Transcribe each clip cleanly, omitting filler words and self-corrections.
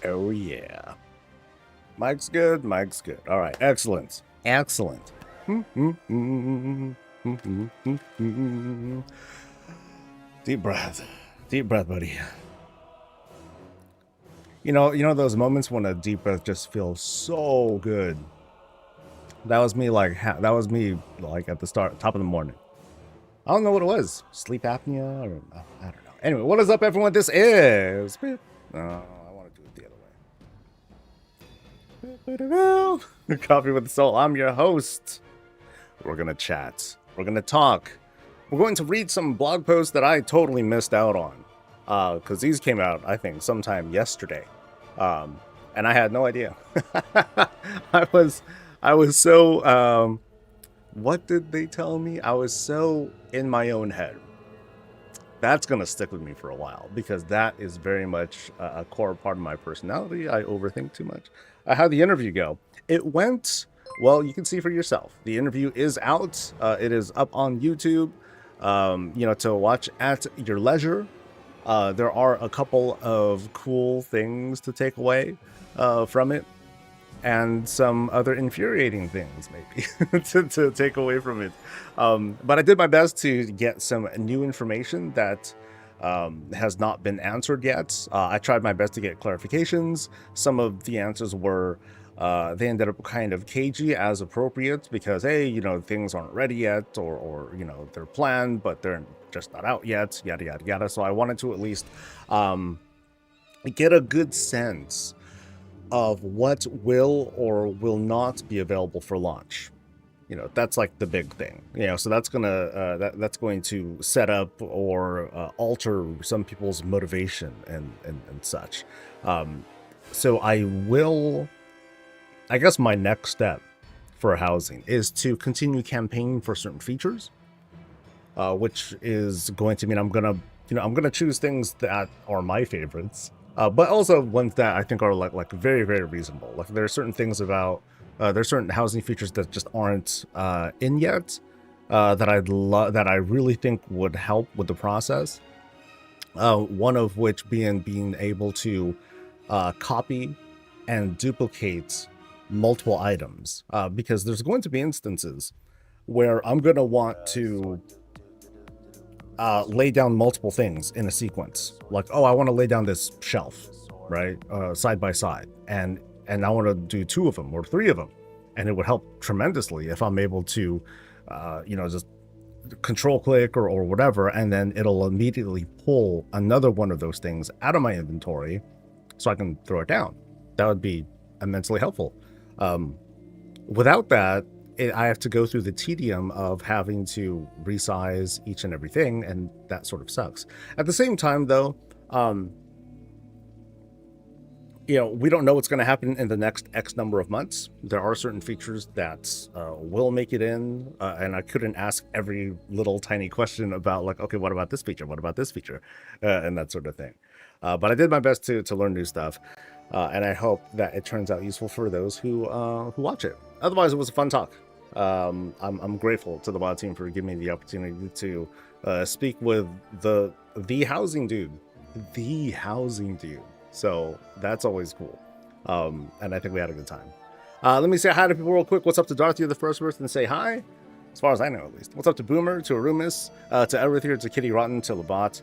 Oh, yeah. Mike's good. Mike's good. All right. Excellent. Excellent. Deep breath. Deep breath, buddy. You know those moments when a deep breath just feels so good. That was me like at the top of the morning. I don't know what it was. Sleep apnea or I don't know. Anyway, what is up, everyone? This is I want to do it the other way. Coffee with the Soul. I'm your host. We're gonna chat. We're gonna talk. We're going to read some blog posts that I totally missed out on. Because these came out, I think, sometime yesterday. And I had no idea. I was so what did they tell me? I was so in my own head. That's gonna stick with me for a while because that is very much a core part of my personality. I overthink too much. How'd the interview go? It went well. You can see for yourself. The interview is out. It is up on YouTube. To watch at your leisure. There are a couple of cool things to take away from it, and some other infuriating things maybe to take away from it. But I did my best to get some new information that has not been answered yet. I tried my best to get clarifications. Some of the answers were they ended up kind of cagey as appropriate because, hey, things aren't ready yet, or they're planned, but they're just not out yet, yada, yada, yada. So I wanted to at least get a good sense of what will or will not be available for launch. That's like the big thing. So that's gonna that's going to set up or alter some people's motivation and such. So I guess my next step for housing is to continue campaigning for certain features, which is going to mean I'm gonna choose things that are my favorites, but also ones that I think are like very, very reasonable. Like there are certain things about there's certain housing features that just aren't in yet that I really think would help with the process. One of which being able to copy and duplicate multiple items, because there's going to be instances where I'm going to want to lay down multiple things in a sequence. Like, oh, I want to lay down this shelf, right, side by side, and I want to do 2 of them or 3 of them, and it would help tremendously if I'm able to, just control click or whatever, and then it'll immediately pull another one of those things out of my inventory, so I can throw it down. That would be immensely helpful. Without that, I have to go through the tedium of having to resize each and everything, and that sort of sucks. At the same time, though, we don't know what's going to happen in the next X number of months. There are certain features that will make it in, and I couldn't ask every little tiny question about, like, okay, what about this feature? What about this feature? And that sort of thing. But I did my best to learn new stuff. And I hope that it turns out useful for those who watch it. Otherwise, it was a fun talk. I'm grateful to the mod team for giving me the opportunity to speak with the housing dude. The housing dude. So that's always cool. And I think we had a good time. Let me say hi to people real quick. What's up to Dorothy, the first person to say hi? As far as I know, at least. What's up to Boomer, to Arumis, to Erithir, to Kitty Rotten, to Labat.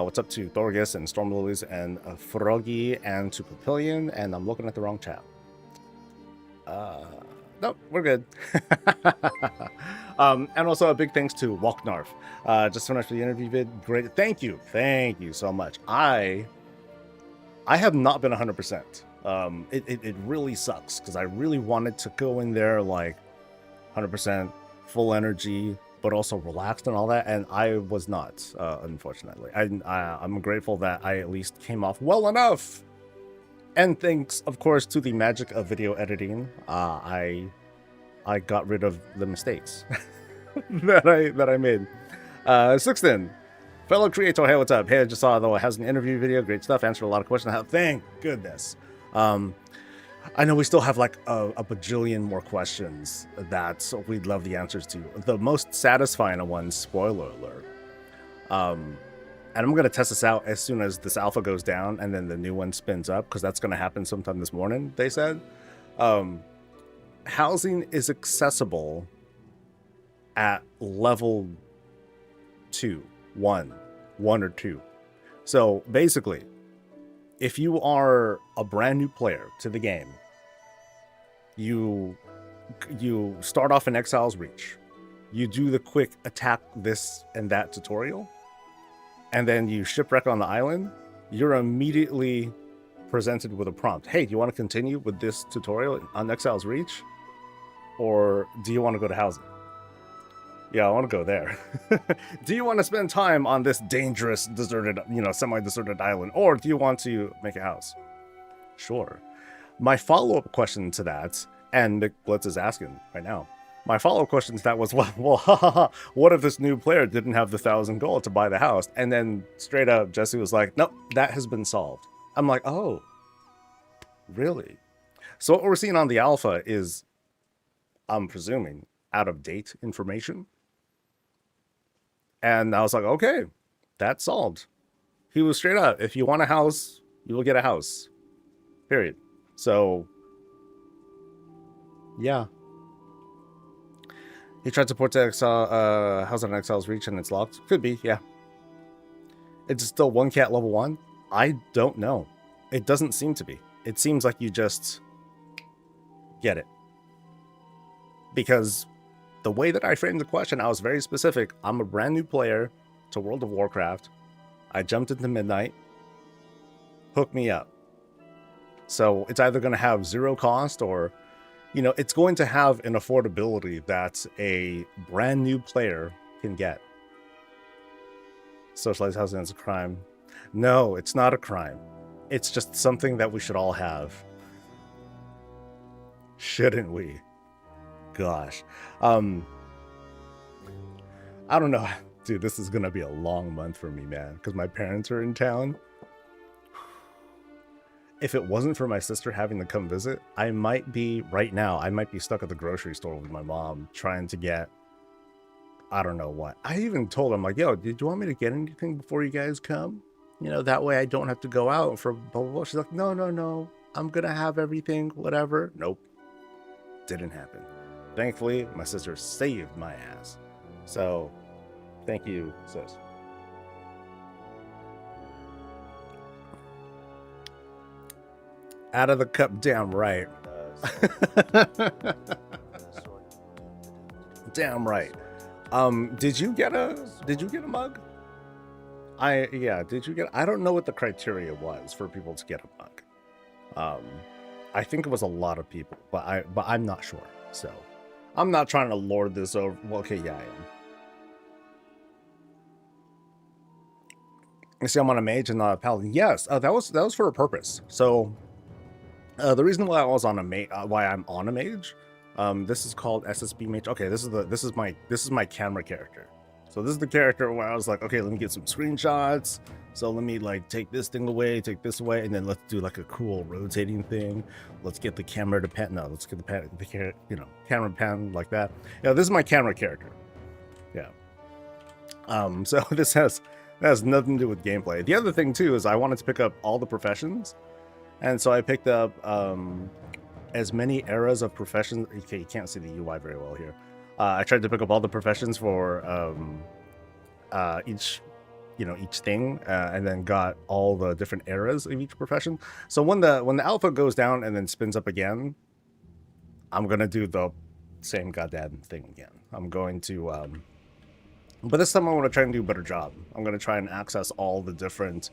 What's up to Thorgus and Stormlilies and Froggy and to Papillion. And I'm looking at the wrong chat. Nope, we're good. And also a big thanks to Walknarf. Just finished the interview vid. Great. Thank you so much. I have not been 100%. It really sucks because I really wanted to go in there like 100%. Full energy, but also relaxed and all that, and I was not, unfortunately. I'm grateful that I at least came off well enough, and thanks, of course, to the magic of video editing, I got rid of the mistakes that I made. Sixten, fellow creator, hey, what's up? Hey, I just saw though it has an interview video, great stuff, answered a lot of questions. Thank goodness. I know we still have like a bajillion more questions that we'd love the answers to. The most satisfying one, spoiler alert, and I'm going to test this out as soon as this alpha goes down and then the new one spins up, because that's going to happen sometime this morning, they said. Housing is accessible at level 1 or 2. So basically, if you are a brand new player to the game, you start off in Exile's Reach, you do the quick attack this and that tutorial, and then you shipwreck on the island, you're immediately presented with a prompt. Hey, do you want to continue with this tutorial on Exile's Reach? Or do you want to go to housing? Yeah, I want to go there. Do you want to spend time on this dangerous, deserted, semi-deserted island? Or do you want to make a house? Sure. My follow-up question to that, and Nick Blitz is asking right now, my follow-up question to that was, well, what if this new player didn't have the 1,000 gold to buy the house? And then straight up, Jesse was like, nope, that has been solved. I'm like, oh, really? So what we're seeing on the alpha is, I'm presuming, out-of-date information. And I was like, okay, that's solved. He was straight up, if you want a house, you will get a house. Period. So, yeah. He tried to port to Exile, House on Exile's Reach and it's locked. Could be, yeah. It's still 1 cat level 1? I don't know. It doesn't seem to be. It seems like you just get it. Because the way that I framed the question, I was very specific. I'm a brand new player to World of Warcraft. I jumped into Midnight. Hook me up. So it's either going to have 0 cost or, it's going to have an affordability that a brand new player can get. Socialized housing is a crime. No, it's not a crime. It's just something that we should all have. Shouldn't we? Gosh. I don't know. Dude, this is going to be a long month for me, man, because my parents are in town. If it wasn't for my sister having to come visit, I might be stuck at the grocery store with my mom trying to get, I don't know what. I even told him, like, yo, did you want me to get anything before you guys come? That way I don't have to go out for blah, blah, blah. She's like, no. I'm going to have everything, whatever. Nope. Didn't happen. Thankfully, my sister saved my ass. So, thank you, sis. Out of the cup, damn right. Damn right. Did you get a mug? I don't know what the criteria was for people to get a mug. I think it was a lot of people, but I'm not sure. So, I'm not trying to lord this over. Well, okay, yeah, I am. You see, I'm on a mage and not a paladin. Yes, that was for a purpose. So, the reason why I was on a why I'm on a mage, this is called SSB mage. Okay, this is my camera character. So this is the character where I was like, okay, let me get some screenshots. So let me like take this thing away, take this away, and then let's do like a cool rotating thing. Let's get the camera to pan. No, let's get the camera pan like that. Yeah, this is my camera character. Yeah. So that has nothing to do with gameplay. The other thing too is I wanted to pick up all the professions, and so I picked up as many eras of professions. Okay, you can't see the UI very well here. I tried to pick up all the professions for each thing, and then got all the different eras of each profession. So when the alpha goes down and then spins up again, I'm gonna do the same goddamn thing again. I'm going to, but this time I want to try and do a better job. I'm gonna try and access all the different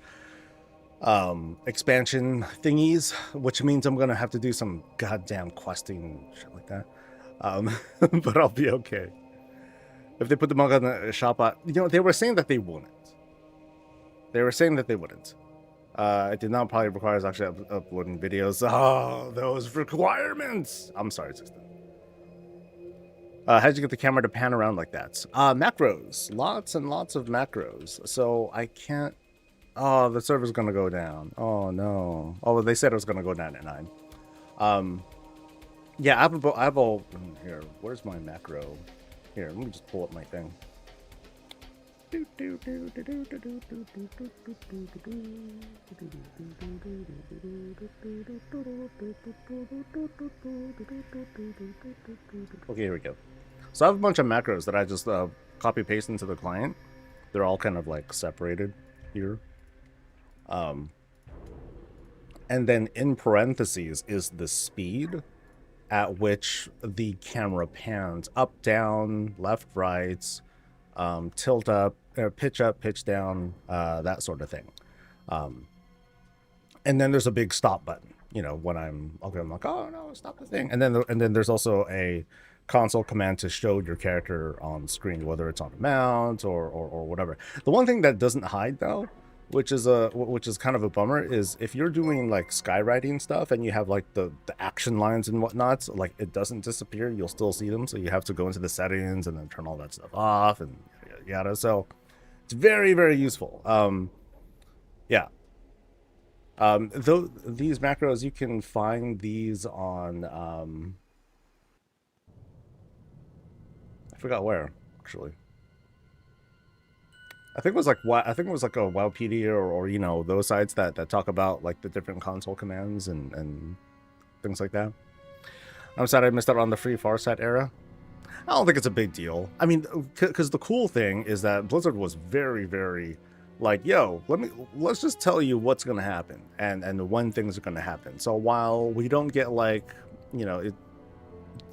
expansion thingies, which means I'm gonna have to do some goddamn questing shit like that. But I'll be okay. If they put the mug on the shop, they were saying that they wouldn't. It did not probably requires actually uploading videos. Oh, those requirements. I'm sorry, sister. How'd you get the camera to pan around like that? Macros. Lots and lots of macros. So I can't... Oh, the server's gonna go down. Oh, no. Oh, they said it was gonna go down at 9. Yeah, I have a... Here, where's my macro? Here, let me just pull up my thing. Okay, here we go. So I have a bunch of macros that I just copy paste into the client. They're all kind of like separated here. And then in parentheses is the speed at which the camera pans up, down, left, right, tilt up, pitch down, that sort of thing. And then there's a big stop button. You know, when I'm like, oh no, stop the thing. And then there's also a console command to show your character on screen, whether it's on a mount or whatever. The one thing that doesn't hide though, which is kind of a bummer, is if you're doing like skywriting stuff and you have like the action lines and whatnot, like it doesn't disappear, you'll still see them. So you have to go into the settings and then turn all that stuff off and yada. So it's very, very useful. Yeah. Though these macros, you can find these on I forgot where actually. I think it was like a Wowpedia or you know, those sites that talk about like the different console commands and things like that. I'm sad I missed out on the free Farsight era. I don't think it's a big deal. I mean, because the cool thing is that Blizzard was very, very like, yo, let's just tell you what's gonna happen and when things are gonna happen. So while we don't get like, you know,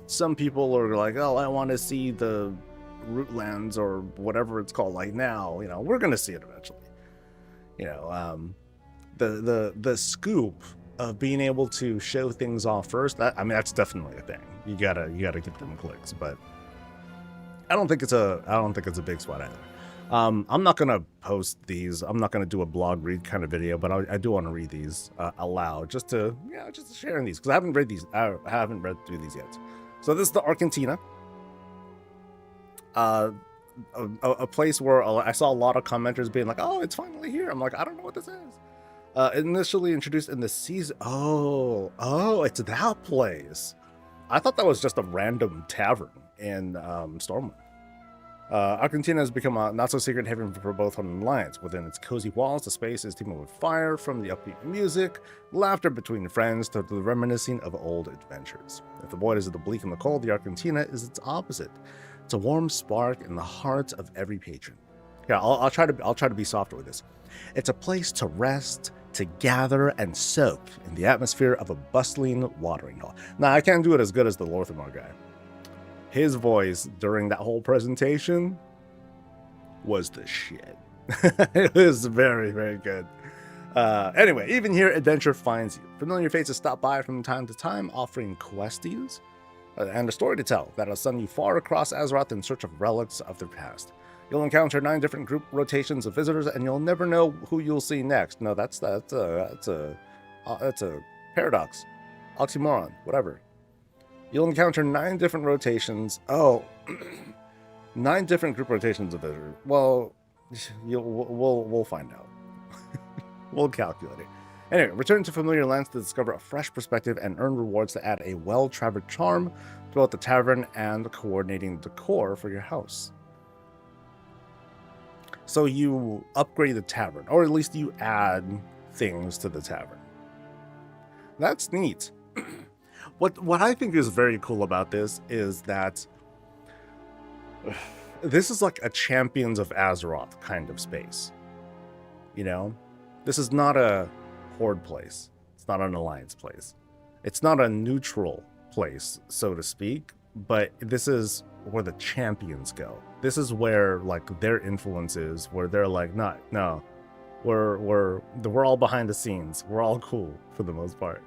some people are like, oh, I want to see the Rootlands or whatever it's called like now, you know, we're gonna see it eventually. You know, the scoop of being able to show things off first, I mean that's definitely a thing. You gotta get them clicks, but I don't think it's a big sweat either. I'm not gonna post these. I'm not gonna do a blog read kind of video, but I do want to read these aloud, just to sharing these because I haven't read these. I haven't read through these yet. So this is the Arcantina, a place where I saw a lot of commenters being like, "Oh, it's finally here." I'm like, I don't know what this is. Initially introduced in the season. Oh, it's that place. I thought that was just a random tavern in Stormwind. Arcantina has become a not-so-secret haven for both home and alliance. Within its cozy walls, the space is teeming with fire, from the upbeat music, laughter between friends, to the reminiscing of old adventures. If the void is the bleak and the cold, the Arcantina is its opposite. It's a warm spark in the heart of every patron. Yeah, I'll try to be softer with this. It's a place to rest, to gather, and soak in the atmosphere of a bustling watering hole. Now, I can't do it as good as the Lorthamar guy. His voice during that whole presentation was the shit. It was very, very good. Anyway, even here, adventure finds you. Familiar faces stop by from time to time, offering questies and a story to tell that'll send you far across Azeroth in search of relics of their past. You'll encounter 9 different group rotations of visitors, and you'll never know who you'll see next. No, that's a paradox, oxymoron, whatever. You'll encounter 9 different rotations. Oh, 9 different group rotations of visitors. Well, we'll find out. We'll calculate it. Anyway, return to familiar lands to discover a fresh perspective and earn rewards to add a well-traveled charm to both the tavern and coordinating decor for your house. So you upgrade the tavern, or at least you add things to the tavern. That's neat. What I think is very cool about this is that this is like a Champions of Azeroth kind of space. You know? This is not a Horde place. It's not an Alliance place. It's not a neutral place, so to speak, but this is where the champions go. This is where like their influence is, where they're like, no, we're all behind the scenes. We're all cool for the most part.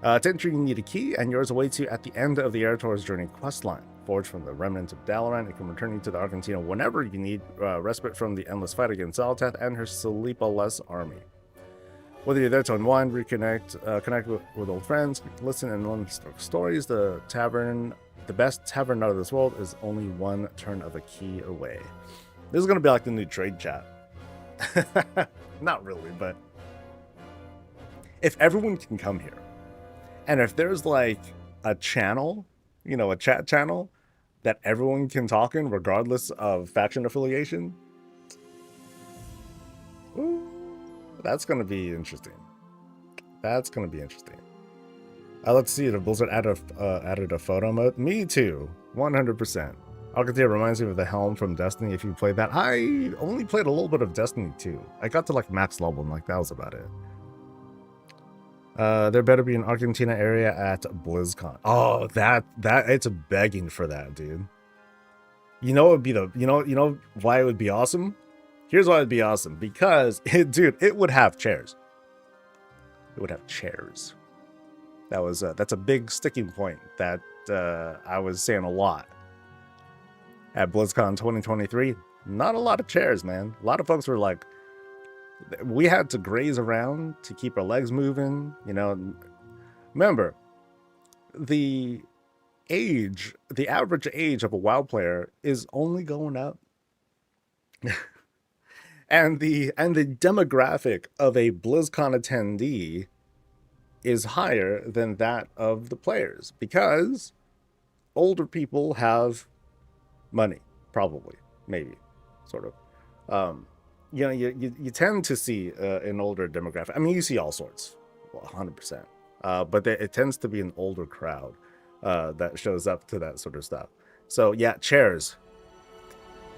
To enter, you need a key, and yours awaits you at the end of the Eretor's Journey questline. Forged from the remnants of Dalaran, it can return you to the Arcantina whenever you need respite from the endless fight against Zalatath and her Sleepless army. Whether you're there to unwind, reconnect, connect with old friends, listen and learn stories, the best tavern out of this world is only one turn of a key away. This is going to be like the new trade chat. Not really, but if everyone can come here, and if there's like a channel, you know, a chat channel that everyone can talk in regardless of faction affiliation, That's gonna be interesting. That's gonna be interesting. Let's see. The Blizzard added a photo mode. Me too. 100%. Arcantina reminds me of the helm from Destiny. If you played that, I only played a little bit of Destiny 2. I got to like max level, and like that was about it. There better be an Arcantina area at BlizzCon. Oh, that it's begging for that, dude. You know, it would be you know why it would be awesome. Here's why it'd be awesome, because it would have chairs. It would have chairs. That's a big sticking point that I was saying a lot at BlizzCon 2023. Not a lot of chairs, man. A lot of folks were like, we had to graze around to keep our legs moving. You know, remember the average age of a WoW player is only going up. and the demographic of a BlizzCon attendee is higher than that of the players, because older people have money, probably, maybe, sort of. You know, you tend to see an older demographic. I mean, you see all sorts, 100%. But it tends to be an older crowd that shows up to that sort of stuff. So yeah, chairs,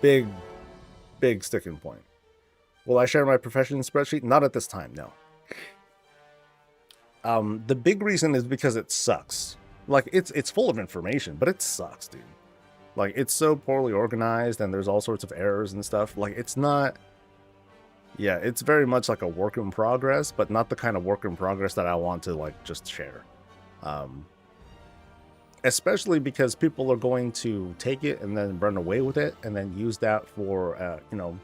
big sticking point. Will I share my profession spreadsheet? Not at this time, no. The big reason is because it sucks. Like, it's full of information, but it sucks, dude. Like, it's so poorly organized, and there's all sorts of errors and stuff. Like, it's not... Yeah, it's very much like a work in progress, but not the kind of work in progress that I want to, like, just share. Especially because people are going to take it and then run away with it, and then use that for, you know...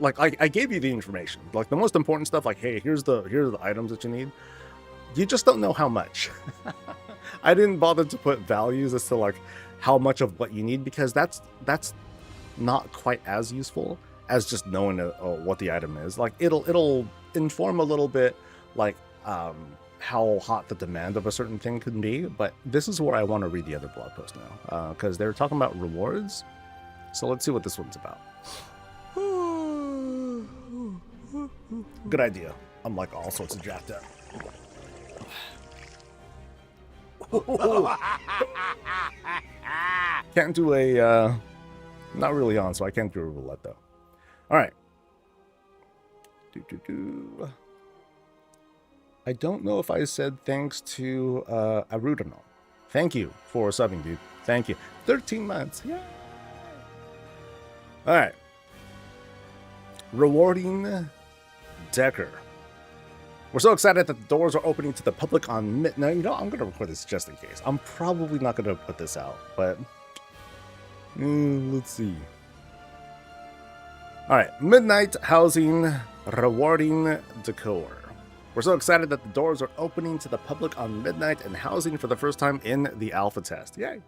Like, I gave you the information. Like, the most important stuff, like, hey, here are the items that you need. You just don't know how much. I didn't bother to put values as to like how much of what you need, because that's not quite as useful as just knowing what the item is. Like it'll inform a little bit like how hot the demand of a certain thing can be. But this is where I want to read the other blog post now, because they're talking about rewards. So let's see what this one's about. Good idea. I'm like all sorts of jacked up. Can't do a not really on, so I can't do a roulette though. All right. I don't know if I said thanks to Arudano. Thank you for subbing, dude. Thank you. 13 months. Yay! All right. Rewarding decor. We're so excited that the doors are opening to the public on midnight. You know, I'm going to record this just in case. I'm probably not going to put this out, but let's see. All right, midnight housing, rewarding decor. We're so excited that the doors are opening to the public on midnight and housing for the first time in the alpha test. Yay.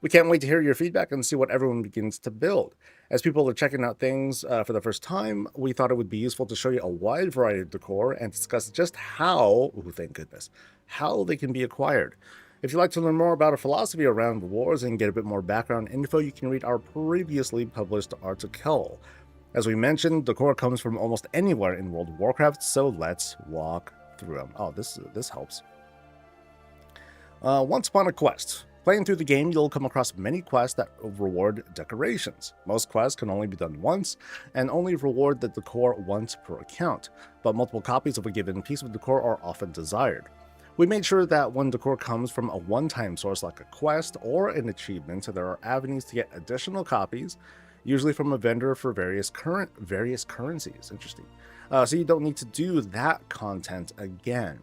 We can't wait to hear your feedback and see what everyone begins to build. As people are checking out things for the first time, we thought it would be useful to show you a wide variety of decor and discuss just how, thank goodness, how they can be acquired. If you'd like to learn more about our philosophy around wars and get a bit more background info, you can read our previously published article. As we mentioned, decor comes from almost anywhere in World of Warcraft, so let's walk through them. Oh, this helps. Once upon a quest. Playing through the game, you'll come across many quests that reward decorations. Most quests can only be done once, and only reward the decor once per account, but multiple copies of a given piece of decor are often desired. We made sure that when decor comes from a one-time source like a quest or an achievement, there are avenues to get additional copies, usually from a vendor for various currencies. Interesting. So you don't need to do that content again.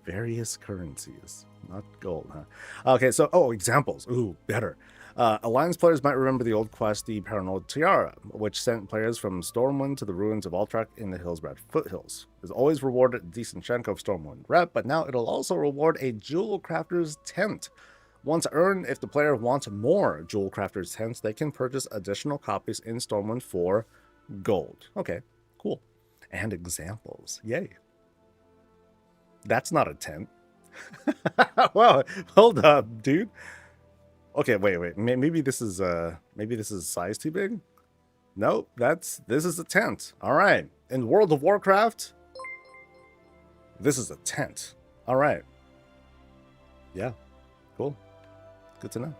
Various currencies. Not gold, huh? Okay, so, examples. Ooh, better. Alliance players might remember the old quest, the Paranoid Tiara, which sent players from Stormwind to the ruins of Alterac in the Hillsbrad foothills. It's always rewarded a decent chunk of Stormwind rep, but now it'll also reward a Jewel Crafter's Tent. Once earned, if the player wants more Jewel Crafter's Tents, they can purchase additional copies in Stormwind for gold. Okay, cool. And examples. Yay. That's not a tent. Well, hold up, dude. Okay, wait. Maybe this is size too big. Nope, this is a tent. All right. In World of Warcraft, this is a tent. All right. Yeah, cool. Good to know.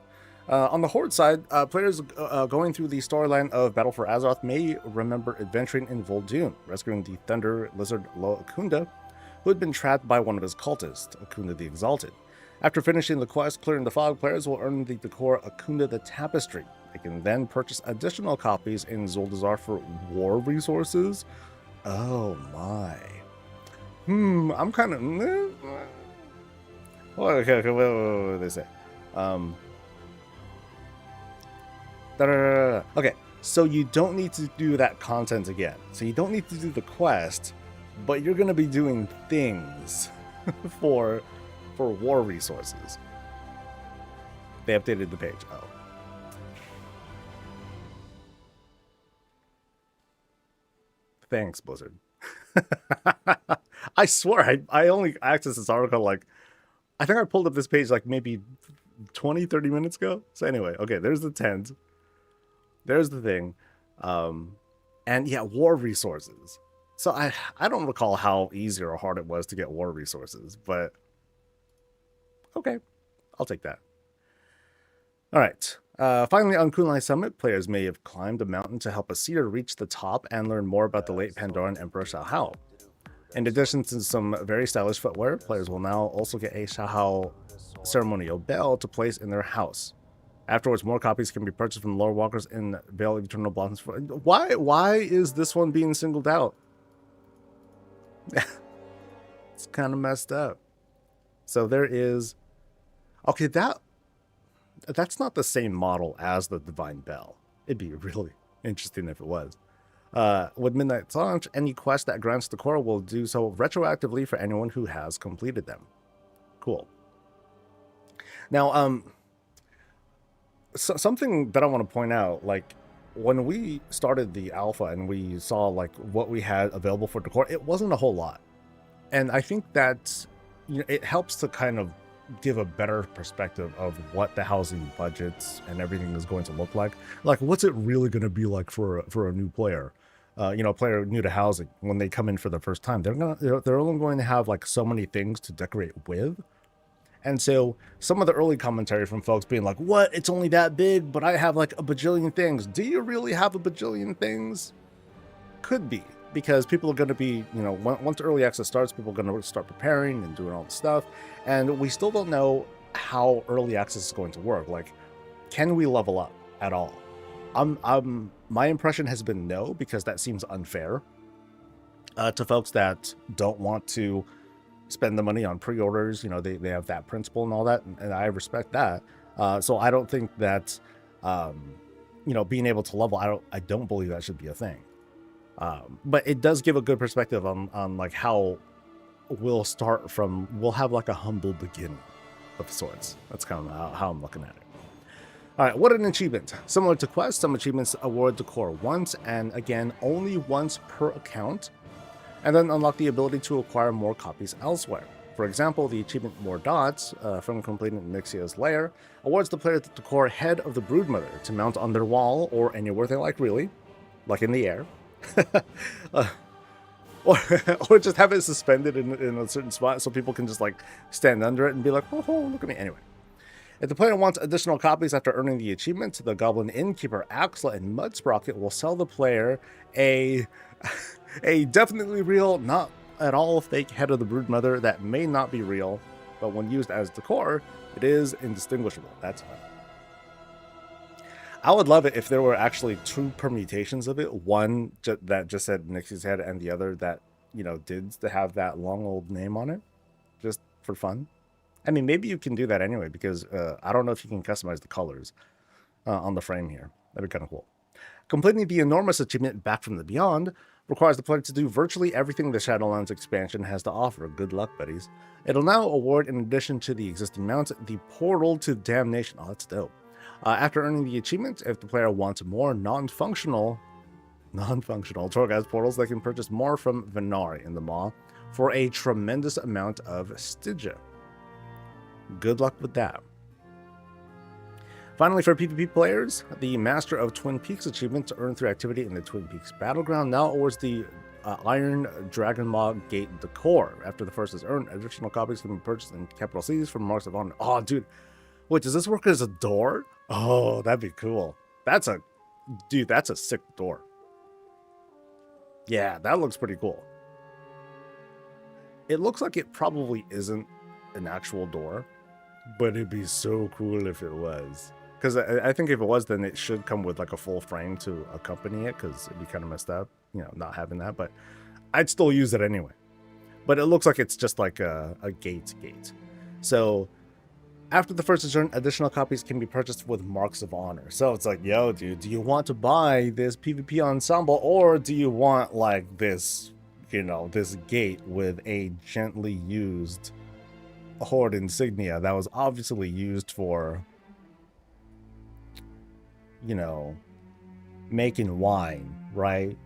On the Horde side, players going through the storyline of Battle for Azeroth may remember adventuring in Vol'jin, rescuing the Thunder Lizard Lo Akunda, who had been trapped by one of his cultists, Akunda the Exalted. After finishing the quest, Clearing the Fog, players will earn the decor Akunda the Tapestry. They can then purchase additional copies in Zuldazar for war resources. Oh my. I'm kind of... Okay, what they say? Okay, so you don't need to do that content again. So you don't need to do the quest, but you're going to be doing things for war resources. They updated the page. Oh. Thanks, Blizzard. I swear, I only accessed this article like, I think I pulled up this page like maybe 20, 30 minutes ago. So anyway, okay, there's the tent. There's the thing. And yeah, war resources. So I don't recall how easy or hard it was to get war resources, but okay, I'll take that. All right. Finally, on Kunlai Summit, players may have climbed a mountain to help a seer reach the top and learn more about the late Pandoran Emperor Xiahou. In addition to some very stylish footwear, players will now also get a Xiahou ceremonial bell to place in their house. Afterwards, more copies can be purchased from lore walkers in Veil of Eternal Blossoms. Why is this one being singled out? It's kind of messed up. So there is... Okay, that's not the same model as the Divine Bell. It'd be really interesting if it was. With Midnight's launch, any quest that grants decor will do so retroactively for anyone who has completed them. Cool. Now, something that I want to point out, like, when we started the alpha and we saw, like, what we had available for decor, it wasn't a whole lot. And I think that, you know, it helps to kind of give a better perspective of what the housing budgets and everything is going to look like. Like, what's it really going to be like for a new player? You know, a player new to housing, when they come in for the first time, they're only going to have like so many things to decorate with. And so some of the early commentary from folks being like, what? It's only that big, but I have like a bajillion things. Do you really have a bajillion things? Could be, because people are going to be, you know, once early access starts, people are going to start preparing and doing all the stuff. And we still don't know how early access is going to work. Like, can we level up at all? My impression has been no, because that seems unfair to folks that don't want to spend the money on pre-orders. You know, they have that principle and all that, and I respect that. So I don't think that, you know, being able to level, I don't believe that should be a thing. But it does give a good perspective on like how we'll start from, we'll have like a humble beginning of sorts. That's kind of how I'm looking at it. All right, what an achievement. Similar to quests, some achievements award decor once, and again, only once per account, and then unlock the ability to acquire more copies elsewhere. For example, the achievement More Dots, from completing Nixia's Lair, awards the player the decor Head of the Broodmother to mount on their wall or anywhere they like, really, like in the air. Or just have it suspended in a certain spot so people can just like stand under it and be like, oh, look at me. Anyway, if the player wants additional copies after earning the achievement, the Goblin Innkeeper Axla and Mudsprocket will sell the player a definitely real, not at all fake Head of the Broodmother that may not be real, but when used as decor, it is indistinguishable. That's fine. I would love it if there were actually two permutations of it. One that just said Nixia's head, and the other that, you know, did to have that long old name on it, just for fun. I mean, maybe you can do that anyway, because I don't know if you can customize the colors on the frame here. That'd be kind of cool. Completing the enormous achievement Back from the Beyond requires the player to do virtually everything the Shadowlands expansion has to offer. Good luck, buddies. It'll now award, in addition to the existing mounts, the Portal to Damnation. Oh, that's dope. After earning the achievement, if the player wants more non-functional Torghast portals, they can purchase more from Venari in the Maw for a tremendous amount of Stygia. Good luck with that. Finally, for PvP players, the Master of Twin Peaks achievement to earn through activity in the Twin Peaks battleground now awards the Iron Dragon Mog Gate decor. After the first is earned, additional copies can be purchased in capital cities from Marks of Honor. Oh, dude. Wait, does this work as a door? Oh, that'd be cool. That's a sick door. Yeah, that looks pretty cool. It looks like it probably isn't an actual door, but it'd be so cool if it was. Because I think if it was, then it should come with like a full frame to accompany it, because it'd be kind of messed up, not having that. But I'd still use it anyway. But it looks like it's just like a gate. So after the first adjourn, additional copies can be purchased with Marks of Honor. So it's like, yo, dude, do you want to buy this PvP ensemble, or do you want like this, this gate with a gently used Horde insignia that was obviously used for, making wine, right?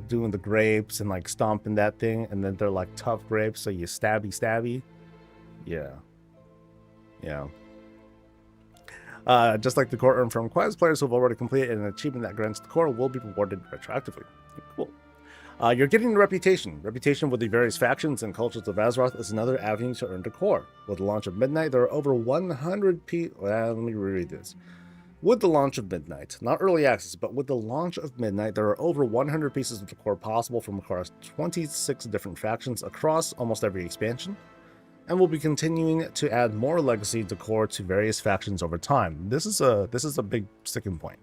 Doing the grapes and like stomping that thing, and then they're like tough grapes, so you stabby. Yeah. Just like the core earned from quests, players who have already completed an achievement that grants the core will be rewarded retroactively. Cool. You're getting a reputation. Reputation with the various factions and cultures of Azeroth is another avenue to earn decor. With the launch of Midnight, there are over 100 people. Let me reread this. With the launch of Midnight, not early access, but with the launch of Midnight, there are over 100 pieces of decor possible from across 26 different factions across almost every expansion, and we'll be continuing to add more legacy decor to various factions over time. This is a big sticking point.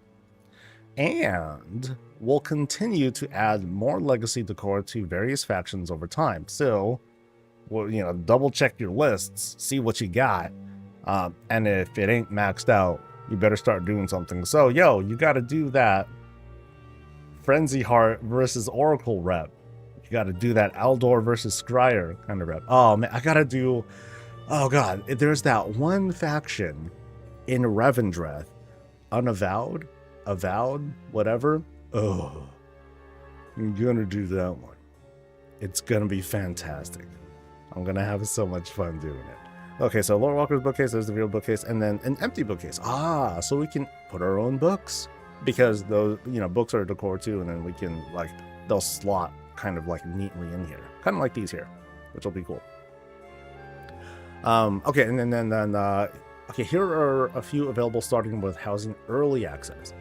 And we'll continue to add more legacy decor to various factions over time. So, double check your lists, see what you got, and if it ain't maxed out, you better start doing something. So, you got to do that Frenzy Heart versus Oracle rep. You got to do that Aldor versus Scryer kind of rep. Oh man, I got to do. Oh god, there's that one faction in Revendreth, Unavowed. Avowed, whatever. Oh, I'm gonna do that one. It's gonna be fantastic. I'm gonna have so much fun doing it. Okay, so Lore Walker's bookcase, there's the real bookcase, and then an empty bookcase. So we can put our own books, because those, books are decor too, and then we can they'll slot kind of like neatly in here, kind of like these here, which will be cool. Okay, and then okay, here are a few available, starting with housing early access.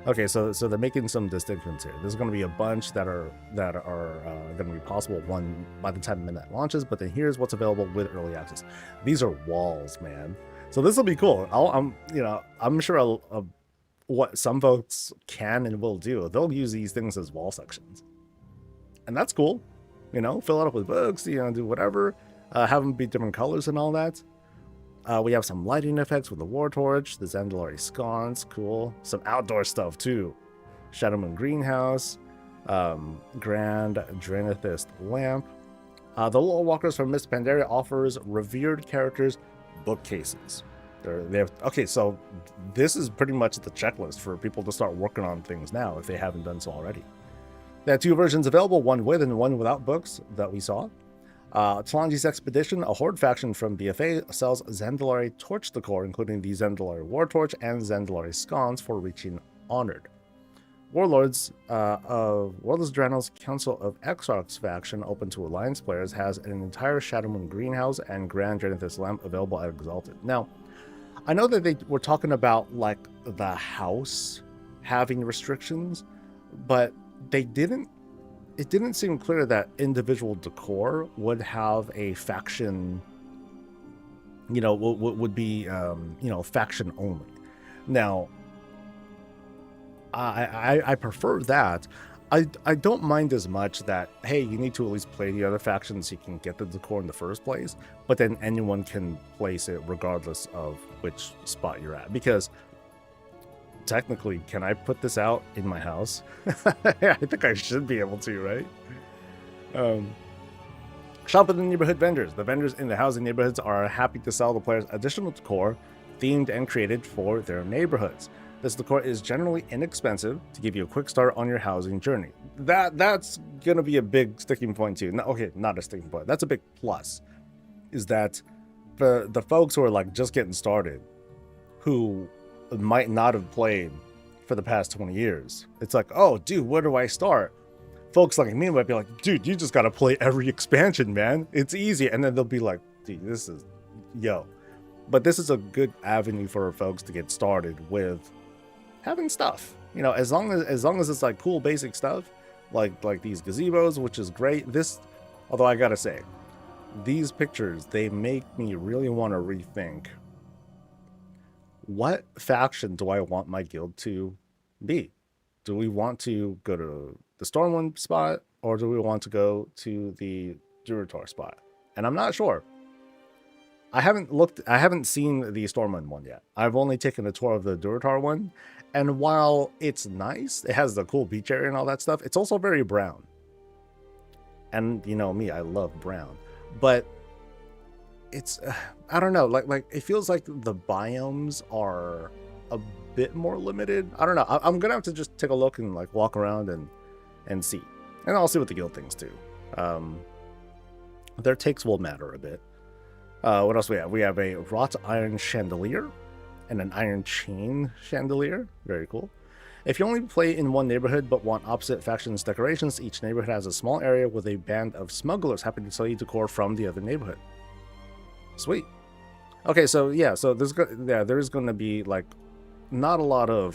Okay, so they're making some distinctions here. There's going to be a bunch that are going to be possible one by the time Midnight launches, but then here's what's available with early access. These are walls, man. So this will be cool. I'm sure what some folks can and will do, they'll use these things as wall sections, and that's cool. Fill it up with books. Do whatever. Have them be different colors and all that. We have some lighting effects with the War Torch, the Zandalari sconce, cool. Some outdoor stuff too. Shadowmoon Greenhouse, Grand Draenethist Lamp. The Lore Walkers from Miss Pandaria offers revered characters bookcases. Okay, so this is pretty much the checklist for people to start working on things now if they haven't done so already. They have two versions available, one with and one without books that we saw. Talanji's Expedition, a Horde faction from BFA, sells Zandalari Torch decor, including the Zandalari War Torch and Zandalari Sconce for reaching Honored. Warlords of Drannel's Council of Exarchs faction, open to Alliance players, has an entire Shadowmoon Greenhouse and Grand Draenethist Lamp available at Exalted. Now, I know that they were talking about the house having restrictions, but it didn't seem clear that individual decor would have a faction, would be, faction only. Now, I prefer that. I don't mind as much that, hey, you need to at least play the other factions so you can get the decor in the first place, but then anyone can place it regardless of which spot you're at. Because technically, can I put this out in my house? I think I should be able to, right? Shop with the neighborhood vendors. The vendors in the housing neighborhoods are happy to sell the players additional decor themed and created for their neighborhoods. This decor is generally inexpensive to give you a quick start on your housing journey. That's going to be a big sticking point too. No, okay, not a sticking point. That's a big plus. Is that the folks who are just getting started, who might not have played for the past 20 years. It's like, oh, dude, where do I start? Folks like me might be like, dude, you just got to play every expansion, man. It's easy. And then they'll be like, dude, this is, yo. But this is a good avenue for folks to get started with having stuff. You know, as long as it's like cool basic stuff, like these gazebos, which is great. This, although I gotta say, these pictures, they make me really want to rethink, what faction do I want my guild to be? Do we want to go to the Stormwind spot, or do we want to go to the Durotar spot? And I'm not sure. I haven't seen the Stormwind one yet. I've only taken a tour of the Durotar one, and while it's nice, it has the cool beach area and all that stuff, it's also very brown. And you know me, I love brown. But it's, I don't know, like it feels like the biomes are a bit more limited. I don't know. I'm gonna have to just take a look and like walk around and see. And I'll see what the guild thinks too. Their takes will matter a bit. What else we have? We have a wrought iron chandelier and an iron chain chandelier. Very cool. If you only play in one neighborhood but want opposite factions decorations, each neighborhood has a small area with a band of smugglers happy to sell you decor from the other neighborhood. Sweet. Okay, so yeah, so there's going to be like not a lot of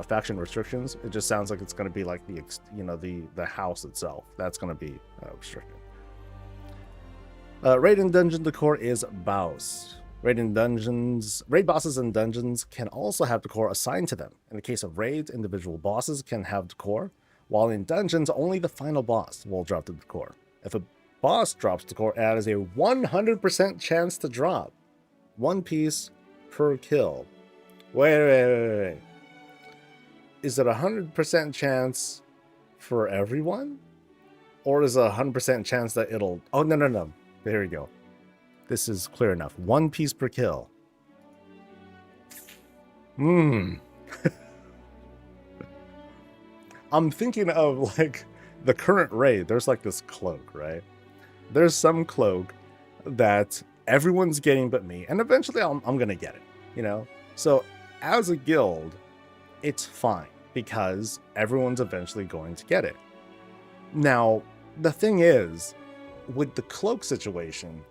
faction restrictions. It just sounds like it's going to be like the house itself that's going to be restricted. Raid and dungeon decor is bows. Raid bosses and dungeons can also have decor assigned to them. In the case of raids, individual bosses can have decor, while in dungeons, only the final boss will drop the decor. If a boss drops decor, it has a 100% chance to drop. One piece per kill. Wait. Is it a 100% chance for everyone? Or is it a 100% chance that it'll... Oh, no. There we go. This is clear enough. One piece per kill. I'm thinking of like the current raid. There's like this cloak, right? There's some cloak that everyone's getting but me. And eventually I'm going to get it, you know? So as a guild, it's fine because everyone's eventually going to get it. Now, the thing is, with the cloak situation,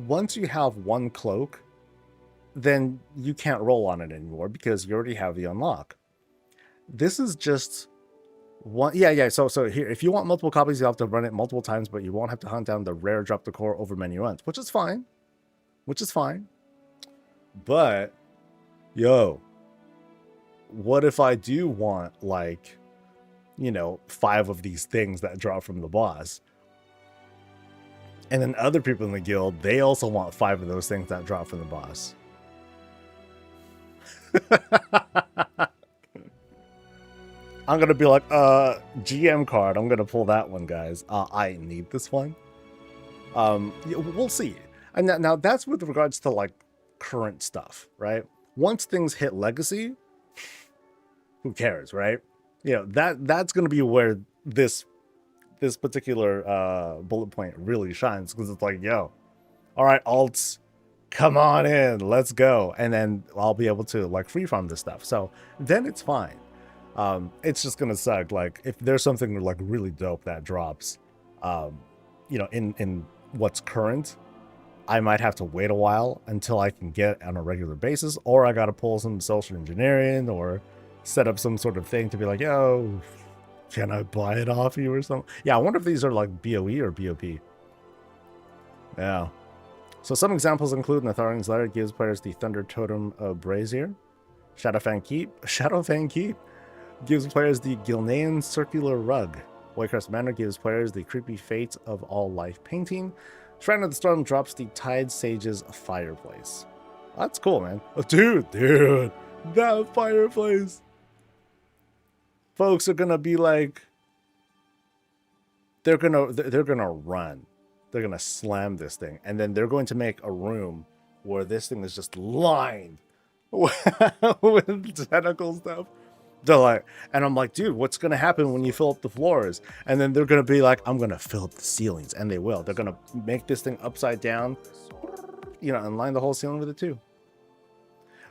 once you have one cloak, then you can't roll on it anymore because you already have the unlock. This is just one. Yeah. So here, if you want multiple copies, you have to run it multiple times, but you won't have to hunt down the rare drop decor over many runs, which is fine. But yo, what if I do want like, 5 of these things that drop from the boss? And then other people in the guild, they also want 5 of those things that drop from the boss. I'm going to be like, GM card. I'm going to pull that one, guys. I need this one. We'll see. And now that's with regards to like current stuff, right? Once things hit legacy, who cares, right? That's going to be where this particular bullet point really shines, because it's like, yo, all right, alts, come on in, let's go. And then I'll be able to like free farm this stuff. So then it's fine. It's just gonna suck like if there's something like really dope that drops in what's current, I might have to wait a while until I can get on a regular basis, or I gotta pull some social engineering or set up some sort of thing to be like, yo, can I buy it off you or something? Yeah, I wonder if these are like BOE or BOP. Yeah. So some examples include Natharian's Letter gives players the Thunder Totem Brazier. Shadowfang Keep gives players the Gilnean Circular Rug. Warcraft Manor gives players the Creepy Fate of All Life Painting. Shrine of the Storm drops the Tide Sage's Fireplace. That's cool, man. Oh, dude, that fireplace. Folks are gonna be like, they're gonna run, they're gonna slam this thing, and then they're going to make a room where this thing is just lined with tentacle stuff. They're like, and I'm like, dude, what's gonna happen when you fill up the floors? And then they're gonna be like, I'm gonna fill up the ceilings, and they will. They're gonna make this thing upside down, and line the whole ceiling with it too.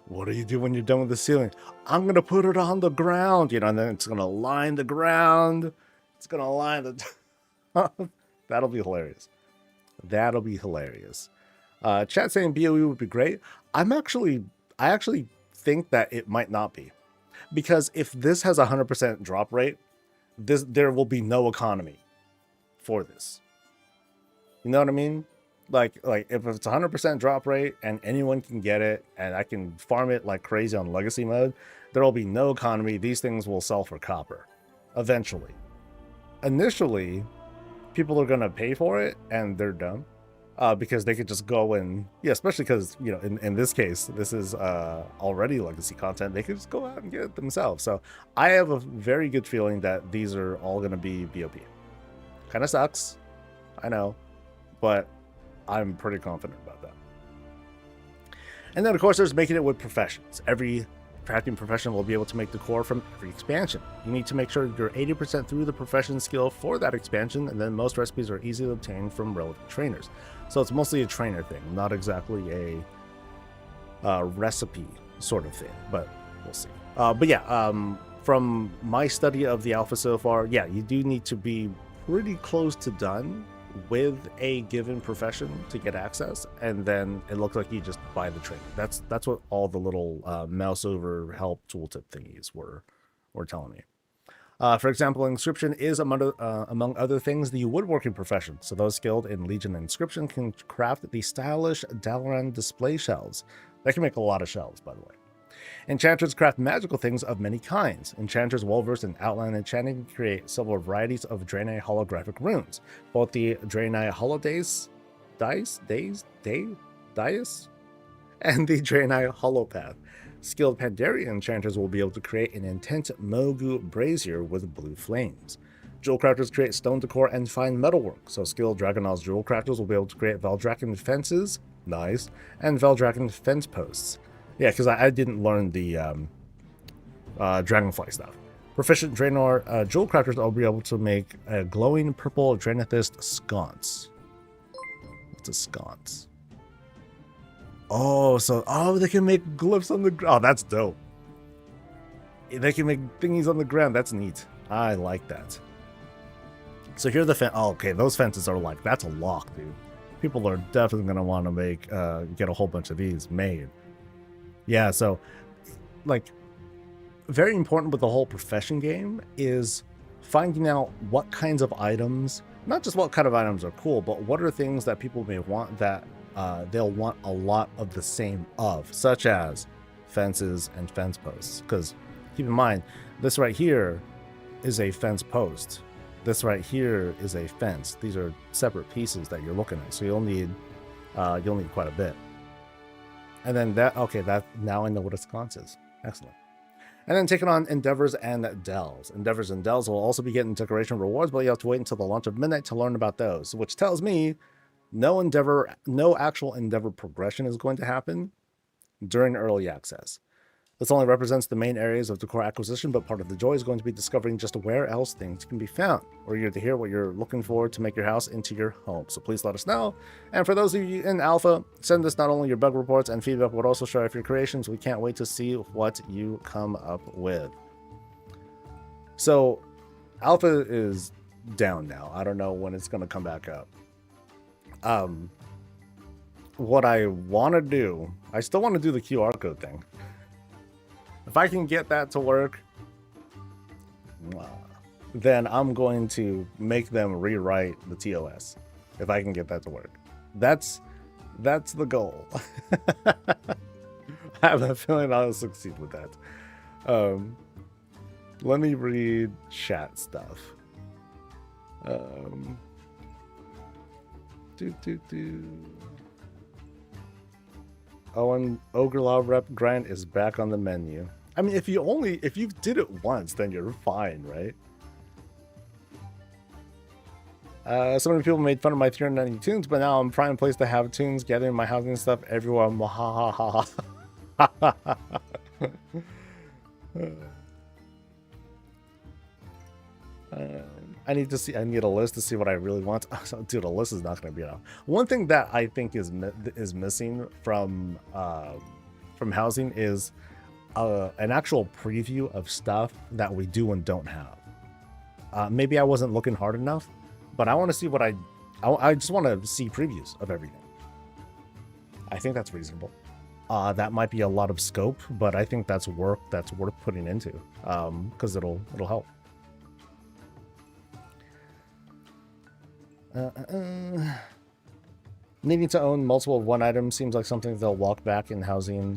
What do you do when you're done with the ceiling? I'm gonna put it on the ground, and then it's gonna line the ground. It's gonna line the. That'll be hilarious. That'll be hilarious. Chat saying BOE would be great. I actually think that it might not be, because if this has a 100% drop rate, there will be no economy for this. You know what I mean? Like if it's 100% drop rate and anyone can get it, and I can farm it like crazy on legacy mode, there will be no economy. These things will sell for copper eventually. Initially, people are gonna pay for it, and they're dumb. Because they could just go and, especially because, in this case, this is already legacy content. They could just go out and get it themselves. So I have a very good feeling that these are all going to be BOP. Kind of sucks, I know, but I'm pretty confident about that. And then, of course, there's making it with professions. Every crafting profession will be able to make decor from every expansion. You need to make sure you're 80% through the profession skill for that expansion, and then most recipes are easily obtained from relevant trainers. So it's mostly a trainer thing, not exactly a recipe sort of thing, but we'll see. But yeah, from my study of the alpha so far, yeah, you do need to be pretty close to done with a given profession to get access, and then it looks like you just buy the training. That's what all the little mouse over help tooltip thingies were telling me. For example, inscription is among other things the woodworking profession. So those skilled in Legion inscription can craft the stylish Dalaran display shells. That can make a lot of shells, by the way. Enchanters craft magical things of many kinds. Enchanters well-versed in outline enchanting can create several varieties of Draenei holographic runes. Both the Draenei Holodays, Dice, and the Draenei Holopath. Skilled Pandaria enchanters will be able to create an intense Mogu brazier with blue flames. Jewel crafters create stone decor and fine metalwork, so skilled Dragonol's jewel crafters will be able to create Veldraken fences, nice, and Veldraken fence posts. Yeah, because I didn't learn the Dragonfly stuff. Proficient Draenor jewel crafters will be able to make a glowing purple Draenethist sconce. What's a sconce? Oh, they can make glyphs on the ground. Oh, that's dope. They can make thingies on the ground. That's neat. I like that. So here are the oh, okay, those fences are like, that's a lock, dude. People are definitely going to want to make, get a whole bunch of these made. Yeah, so, like, very important with the whole profession game is finding out what kinds of items, not just what kind of items are cool, but what are things that people may want that they'll want a lot of the same of, such as fences and fence posts. Because keep in mind, this right here is a fence post. This right here is a fence. These are separate pieces that you're looking at, so you'll need quite a bit. And then now I know what a sconce is. Excellent. And then taking on Endeavors and Dells. Endeavors and Dells will also be getting decoration rewards, but you have to wait until the launch of Midnight to learn about those, which tells me no actual Endeavor progression is going to happen during early access. This only represents the main areas of decor acquisition, but part of the joy is going to be discovering just where else things can be found. We're here to hear what you're looking for to make your house into your home, so please let us know. And for those of you in Alpha, send us not only your bug reports and feedback, but also share your creations. We can't wait to see what you come up with. So, Alpha is down now. I don't know when it's going to come back up. What I want to do, I still want to do the QR code thing. If I can get that to work, then I'm going to make them rewrite the TOS. If I can get that to work, that's the goal. I have a feeling I'll succeed with that. Let me read chat stuff. Owen Ogre Rep Grind is back on the menu. I mean, if you did it once, then you're fine, right? So many people made fun of my 390 tunes, but now I'm prime place to have tunes gathering my housing stuff everywhere. Ha ha ha ha. I need a list to see what I really want. Dude, a list is not going to be enough. One thing that I think is missing from from housing is an actual preview of stuff that we do and don't have. Maybe I wasn't looking hard enough, but I want to see what I just want to see previews of everything. I think that's reasonable. That might be a lot of scope, but I think that's work that's worth putting into, because it'll help. Needing to own multiple of one item seems like something they'll walk back in housing.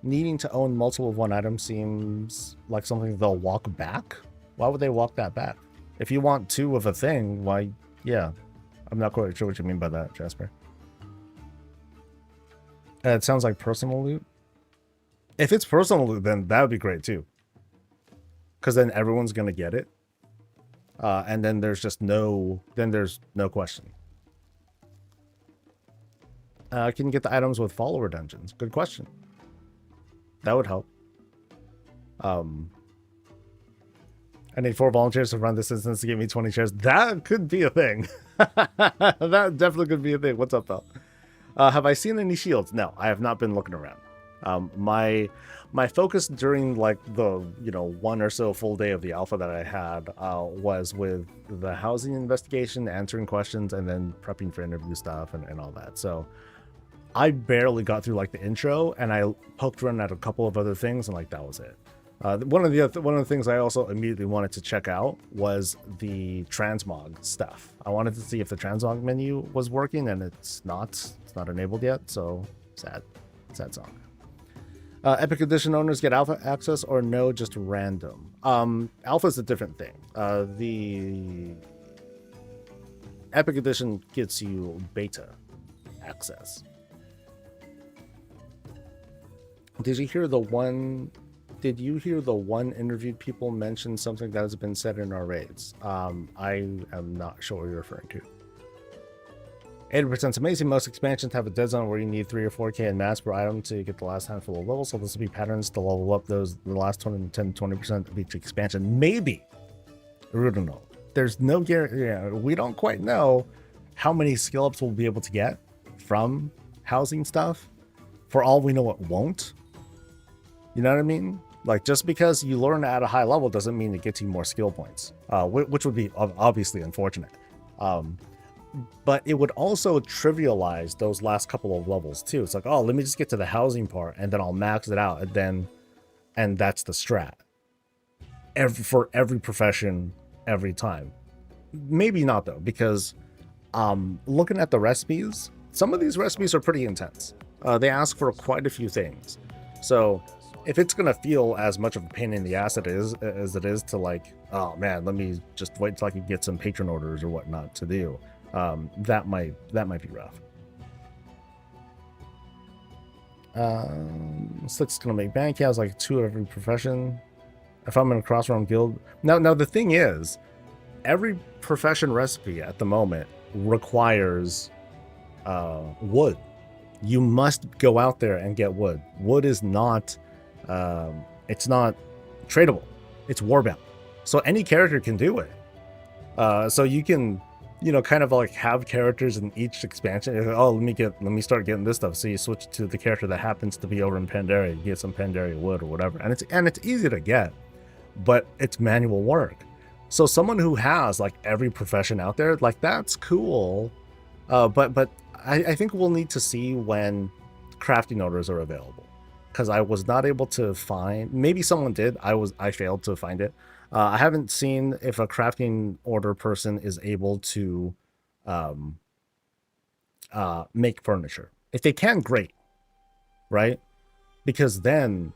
Needing to own multiple of one item seems like something they'll walk back? Why would they walk that back? If you want two of a thing, why? Yeah. I'm not quite sure what you mean by that, Jasper. It sounds like personal loot. If it's personal loot, then that would be great too. Because then everyone's going to get it. And then there's just there's no question. Can you get the items with follower dungeons? Good question. That would help. I need 4 volunteers to run this instance to give me 20 shares. That could be a thing. That definitely could be a thing. What's up, pal? Have I seen any shields? No, I have not been looking around. My focus during like the 1 or so full day of the alpha that I had was with the housing investigation, answering questions, and then prepping for interview stuff and all that. So I barely got through like the intro, and I poked around at a couple of other things, and like that was it. One of the things I also immediately wanted to check out was the transmog stuff. I wanted to see if the transmog menu was working, and it's not enabled yet. So sad song. Epic Edition owners get alpha access or no, just random. Alpha is a different thing. The Epic Edition gets you beta access. Did you hear the one interviewed people mention something that has been said in our raids? I am not sure what you're referring to. 80% amazing. Most expansions have a dead zone where you need 3 or 4k in mass per item to get the last handful of levels. So this will be patterns to level up the last 10-20% of each expansion. Maybe. We don't know. There's no guarantee. Yeah, we don't quite know how many skill ups we'll be able to get from housing stuff. For all we know, it won't. You know what I mean? Like, just because you learn at a high level doesn't mean it gets you more skill points, which would be obviously unfortunate. But it would also trivialize those last couple of levels too. It's like, oh, let me just get to the housing part and then I'll max it out, and that's the strat. For every profession, every time. Maybe not though, because looking at the recipes, some of these recipes are pretty intense. They ask for quite a few things. So if it's gonna feel as much of a pain in the ass as it is to like, oh man, let me just wait till I can get some patron orders or whatnot to do. That might be rough. Slick's gonna make bank. He has like 2 of every profession. If I'm in a crossroad guild, now the thing is, every profession recipe at the moment requires wood. You must go out there and get wood. Wood is not it's not tradable. It's warbound. So any character can do it. So you can kind of like have characters in each expansion. Oh, let me start getting this stuff. So you switch to the character that happens to be over in Pandaria. You get some Pandaria wood or whatever, and it's easy to get, but it's manual work. So someone who has like every profession out there, like that's cool. But I think we'll need to see when crafting orders are available, because I was not able to find. Maybe someone did. I failed to find it. I haven't seen if a crafting order person is able to make furniture. If they can, great, right? Because then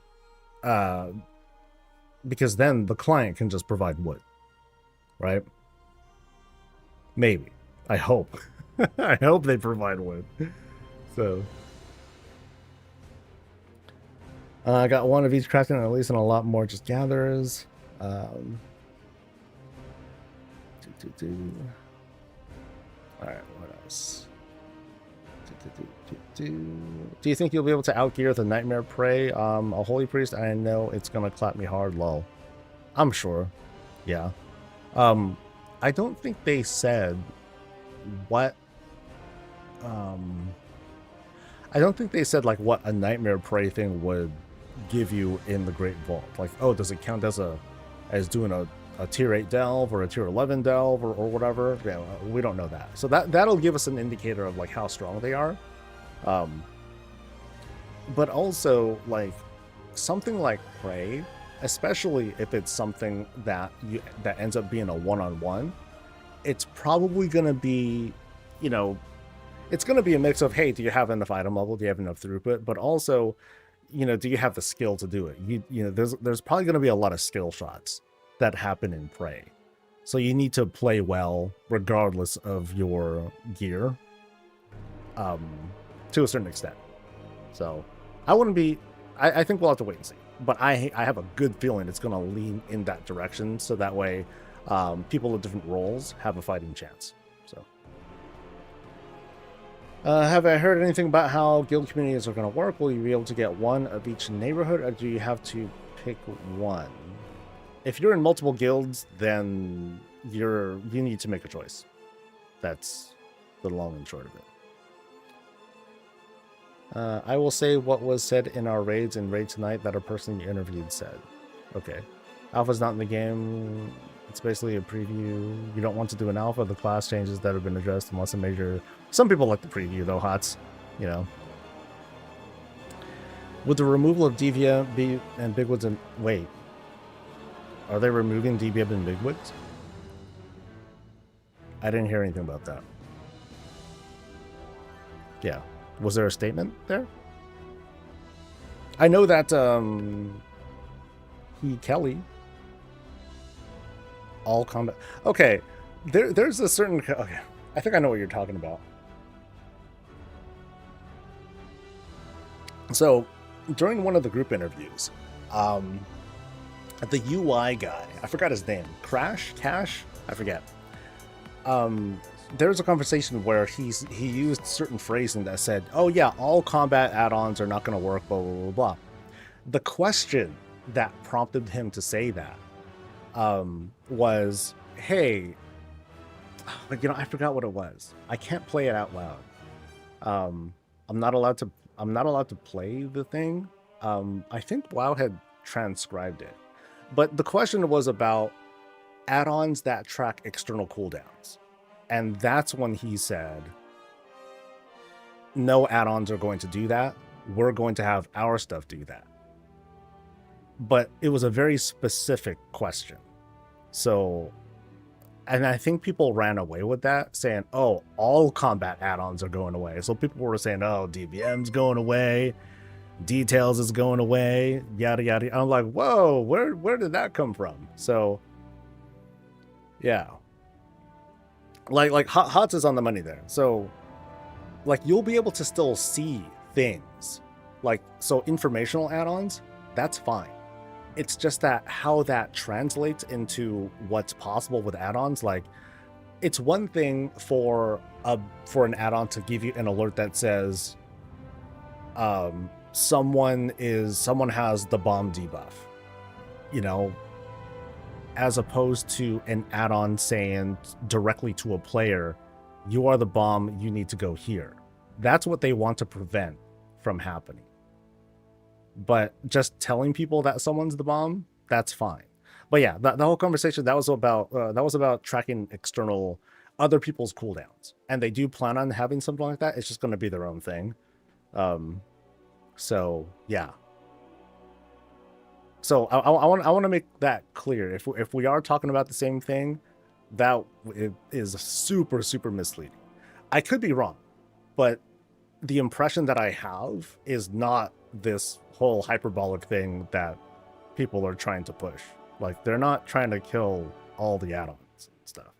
the client can just provide wood, right? Maybe. I hope. I hope they provide wood. So I got 1 of each crafting at least, and a lot more just gatherers. All right, what else? Do you think you'll be able to outgear the Nightmare Prey? A Holy Priest, I know it's gonna clap me hard, lol. I'm sure. Yeah. I don't think they said what I don't think they said like what a Nightmare Prey thing would give you in the Great Vault. Like, oh, does it count as doing a tier 8 delve or a tier 11 delve or whatever? Yeah, we don't know that. So that'll give us an indicator of like how strong they are. But also like something like Prey, especially if it's something that ends up being a one-on-one, it's probably going to be, you know, it's going to be a mix of, hey, do you have enough item level? Do you have enough throughput? But also, you know, do you have the skill to do it? You know, there's probably going to be a lot of skill shots that happen in Prey. So you need to play well regardless of your gear, to a certain extent. So I wouldn't be, I think we'll have to wait and see. But I have a good feeling it's going to lean in that direction. So that way people with different roles have a fighting chance. So have I heard anything about how guild communities are going to work? Will you be able to get one of each neighborhood, or do you have to pick one? If you're in multiple guilds, then you need to make a choice. That's the long and short of it. I will say what was said in our raids and raid tonight that a person you interviewed said. Okay. Alpha's not in the game. It's basically a preview. You don't want to do an alpha. The class changes that have been addressed unless a major... Some people like the preview though, HOTS. You know. With the removal of DVM and Bigwoods and... Wait. Are they removing DBM and Bigwoods? I didn't hear anything about that. Yeah. Was there a statement there? I know that Kelly all combat. Okay, there's a certain. Okay, I think I know what you're talking about. So during one of the group interviews, the UI guy, I forgot his name, Cash, I forget. There was a conversation where he used certain phrasing that said, oh yeah, all combat add-ons are not going to work, blah, blah, blah, blah. The question that prompted him to say that was, hey, you know, I forgot what it was. I can't play it out loud. I'm not allowed to play the thing. I think WoW had transcribed it. But the question was about add-ons that track external cooldowns. And that's when he said, no add-ons are going to do that. We're going to have our stuff do that. But it was a very specific question. So, and I think people ran away with that, saying, oh, all combat add-ons are going away. So people were saying, oh, DBM's going away. Details is going away. Yada, yada. I'm like, whoa, where did that come from? So, yeah. Like HOTS is on the money there. So like you'll be able to still see things. Like, so informational add-ons, that's fine. It's just that how that translates into what's possible with add-ons, like it's one thing for an add-on to give you an alert that says someone has the bomb debuff, you know, as opposed to an add-on saying directly to a player, you are the bomb, you need to go here. That's what they want to prevent from happening. But just telling people that someone's the bomb, that's fine. But yeah, the whole conversation, that was about tracking external other people's cooldowns. And they do plan on having something like that. It's just going to be their own thing. So yeah. So I want to make that clear. If we are talking about the same thing, that is super, super misleading. I could be wrong, but the impression that I have is not this whole hyperbolic thing that people are trying to push. Like, they're not trying to kill all the add-ons and stuff.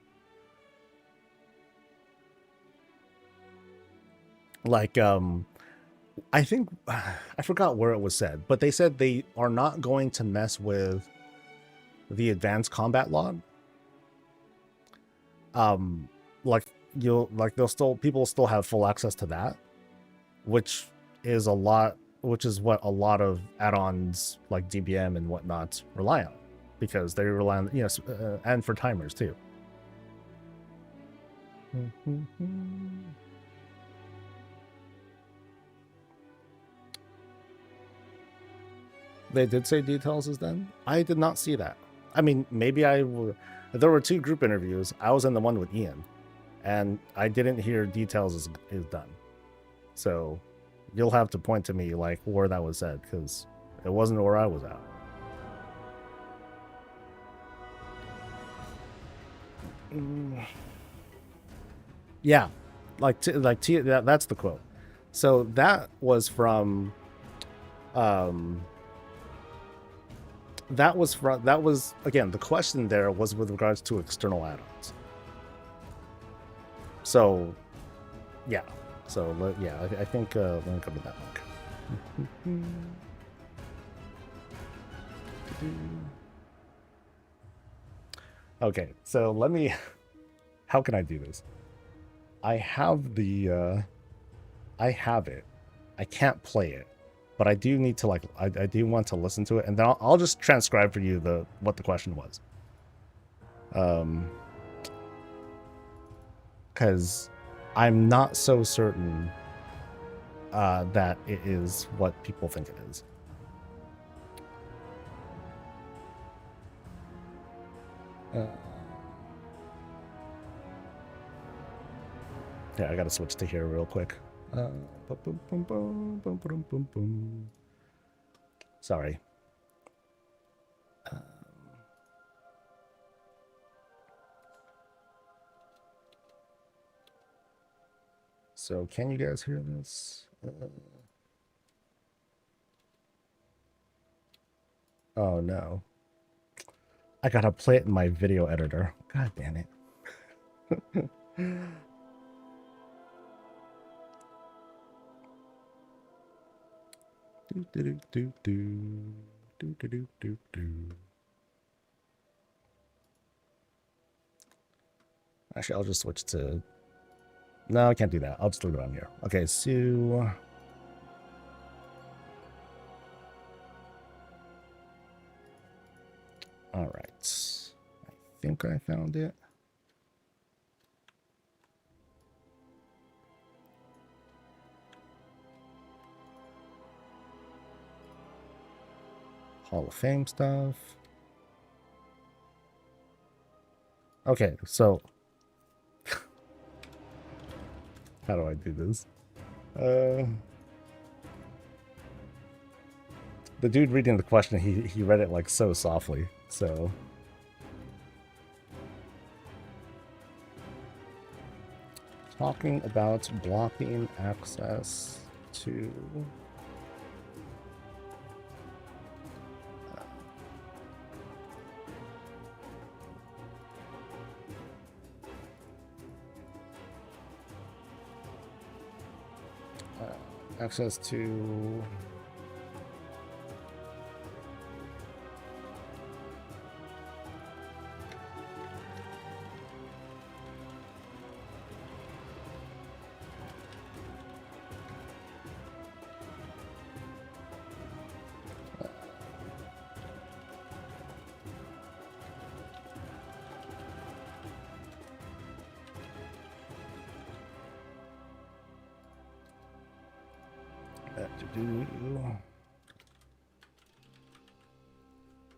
Like, I think, I forgot where it was said, but they said they are not going to mess with the advanced combat log. People will still have full access to that, which is what a lot of add-ons like DBM and whatnot rely on, because they rely on, yes, and for timers too. They did say details is done. I did not see that. I mean, maybe there were 2 group interviews. I was in the one with Ian, and I didn't hear details is done. So you'll have to point to me like where that was said, because it wasn't where I was at. Yeah, that's the quote. So that was from that was again, the question there was with regards to external add-ons. So yeah, I think let me cover that link. Okay, so let me, how can I do this? I have the I have it. I can't play it, but I do need to like I do want to listen to it, and then I'll just transcribe for you what the question was. Because I'm not so certain that it is what people think it is. Yeah, I gotta switch to here real quick. Sorry. So can you guys hear this? Oh no. I gotta play it in my video editor. God damn it. Actually, I'll just switch to... No, I can't do that. I'll just leave it on here. Okay, so... All right. I think I found it. Hall of Fame stuff. Okay, so... How do I do this? The dude reading the question, he read it like so softly, so... Talking about blocking access to... access to...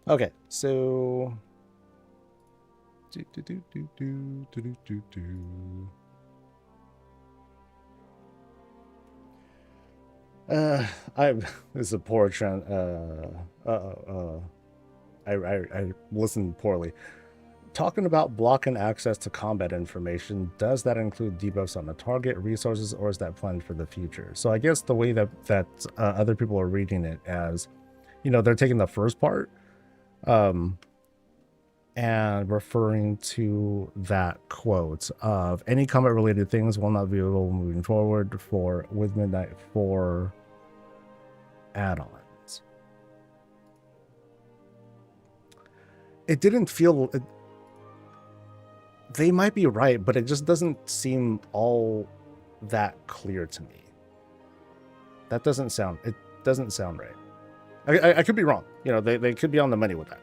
Okay, so I this is a poor I listened poorly. Talking about blocking access to combat information, does that include debuffs on the target, resources, or is that planned for the future? So I guess the way that other people are reading it as, you know, they're taking the first part and referring to that quote of any combat related things will not be available moving forward with Midnight for add-ons. It didn't feel... They might be right, but it just doesn't seem all that clear to me. That doesn't sound... It doesn't sound right. I could be wrong. You know, they could be on the money with that.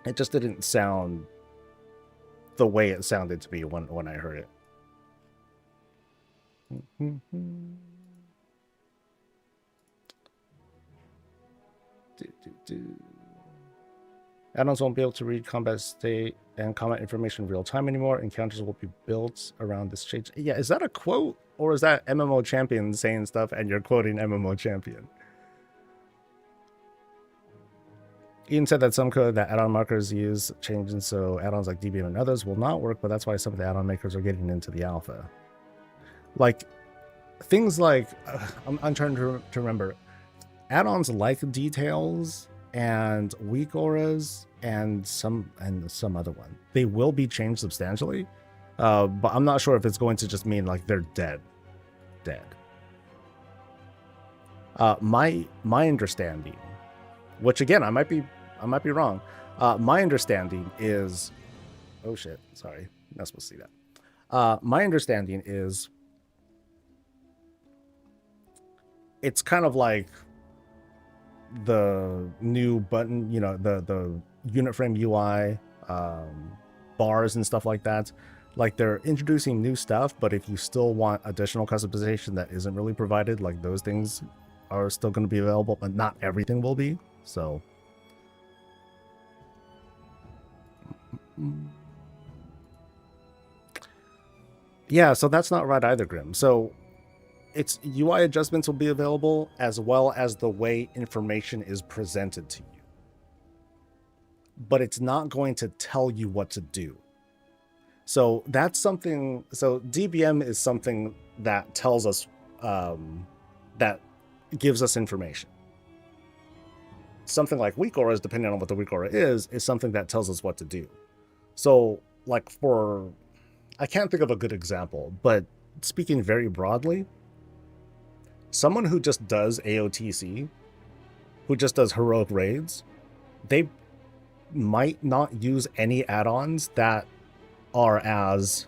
It just didn't sound the way it sounded to me when I heard it. Add-ons won't be able to read combat state and combat information in real time anymore. Encounters will be built around this change. Yeah, is that a quote? Or is that MMO Champion saying stuff and you're quoting MMO Champion? Ian said that some code that add-on markers use changing, so add-ons like DBM and others will not work, but that's why some of the add-on makers are getting into the alpha. Like, things like, I'm trying to remember, add-ons like details and weak auras and some other one, they will be changed substantially, but I'm not sure if it's going to just mean like they're dead. My understanding, which again I might be wrong, my understanding is, oh shit, sorry, I'm not supposed to see that. My understanding is it's kind of like the new button, you know, the unit frame UI, bars and stuff like that. Like, they're introducing new stuff, but if you still want additional customization that isn't really provided, like, those things are still going to be available, but not everything will be. So yeah, so that's not right either, Grim. So its UI adjustments will be available, as well as the way information is presented to you. But it's not going to tell you what to do. So that's something, so DBM is something that tells us, that gives us information. Something like weak auras, depending on what the weak aura is something that tells us what to do. So, like, I can't think of a good example, but speaking very broadly, someone who just does AOTC, who just does heroic raids, they might not use any add-ons that are as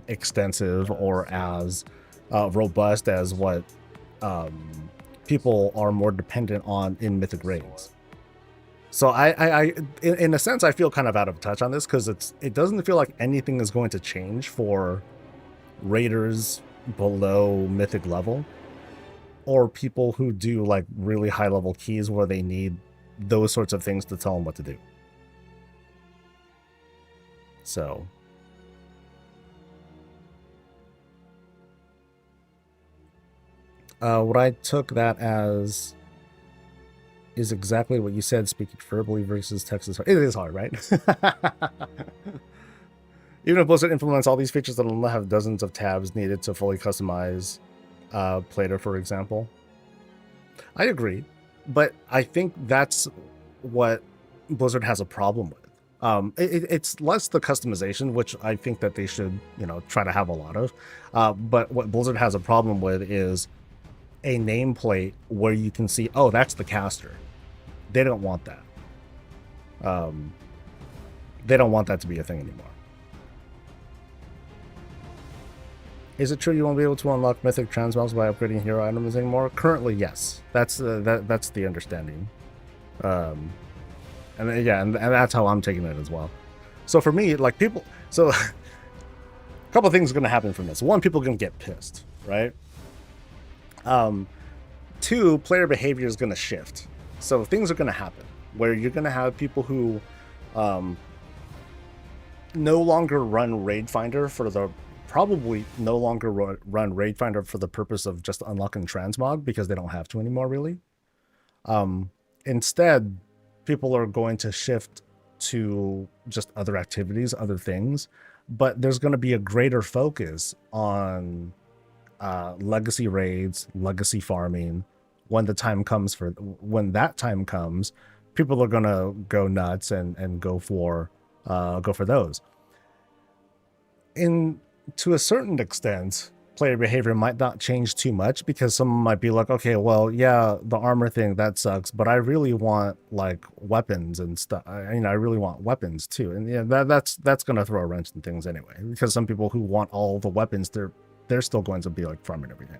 extensive or as robust as what people are more dependent on in mythic raids. So I in a sense, I feel kind of out of touch on this, because it doesn't feel like anything is going to change for raiders below mythic level, or people who do like really high level keys where they need those sorts of things to tell them what to do. So what I took that as is exactly what you said, speaking verbally versus text is hard. It is hard, right? Even if Blizzard implements all these features, that will have dozens of tabs needed to fully customize Plater, for example. I agree, but I think that's what Blizzard has a problem with. It's less the customization, which I think that they should, you know, try to have a lot of. But what Blizzard has a problem with is a nameplate where you can see, oh, that's the caster. They don't want that. They don't want that to be a thing anymore. Is it true you won't be able to unlock mythic transmogs by upgrading hero items anymore? Currently, yes. That's the understanding. And that's how I'm taking it as well. So for me, like, people, so a couple of things are going to happen from this. One, people are going to get pissed, right? Two, player behavior is going to shift. So things are going to happen where you're going to have people who no longer run Raid Finder for the purpose of just unlocking transmog, because they don't have to anymore, really. Instead, people are going to shift to just other activities, other things, but there's going to be a greater focus on legacy raids, legacy farming. When that time comes, people are going to go nuts and go for those. To a certain extent, player behavior might not change too much, because someone might be like, okay, well, yeah, the armor thing, that sucks, but I really want like weapons and stuff. I really want weapons too. And yeah, that's going to throw a wrench in things anyway, because some people who want all the weapons, they're still going to be like farming everything.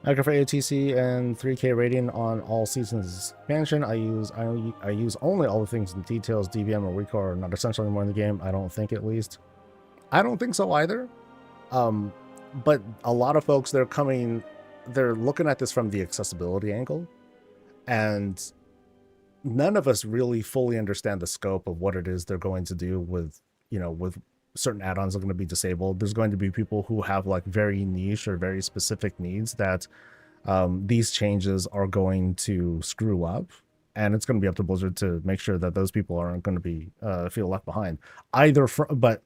I go for AOTC and 3K rating on all seasons expansion. I use only all the things and details DBM or Recall are not essential anymore in the game. I don't think, at least. I don't think so either. Um, but a lot of folks, they're looking at this from the accessibility angle, and none of us really fully understand the scope of what it is they're going to do with, with certain add-ons are going to be disabled. There's going to be people who have like very niche or very specific needs that these changes are going to screw up, and it's going to be up to Blizzard to make sure that those people aren't going to be feel left behind. But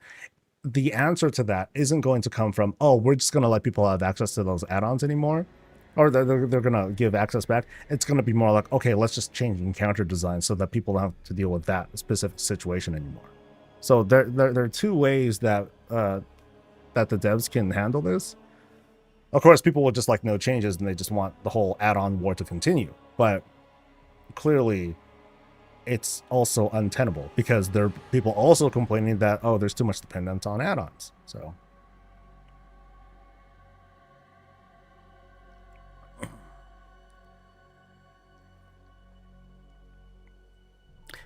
the answer to that isn't going to come from, oh, we're just going to let people have access to those add-ons anymore, or they're going to give access back. It's going to be more like, okay, let's just change encounter design so that people don't have to deal with that specific situation anymore. So there are two ways that the devs can handle this. Of course, people will just like no changes and they just want the whole add-on war to continue. But clearly, it's also untenable because there are people also complaining that, oh, there's too much dependence on add-ons. So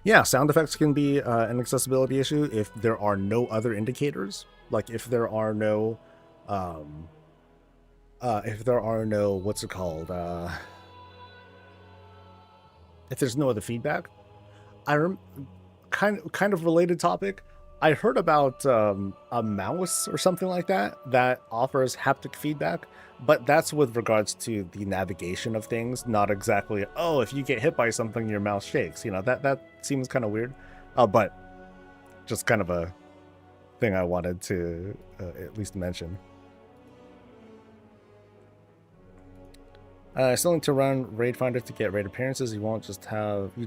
yeah, sound effects can be an accessibility issue if there are no other indicators. Like if there are no what's it called, if there's no other feedback. Kind of related topic, I heard about a mouse or something like that offers haptic feedback, but that's with regards to the navigation of things, not exactly, oh, if you get hit by something, your mouse shakes. That seems kind of weird, but just kind of a thing I wanted to at least mention. I still need to run Raid Finder to get raid appearances. You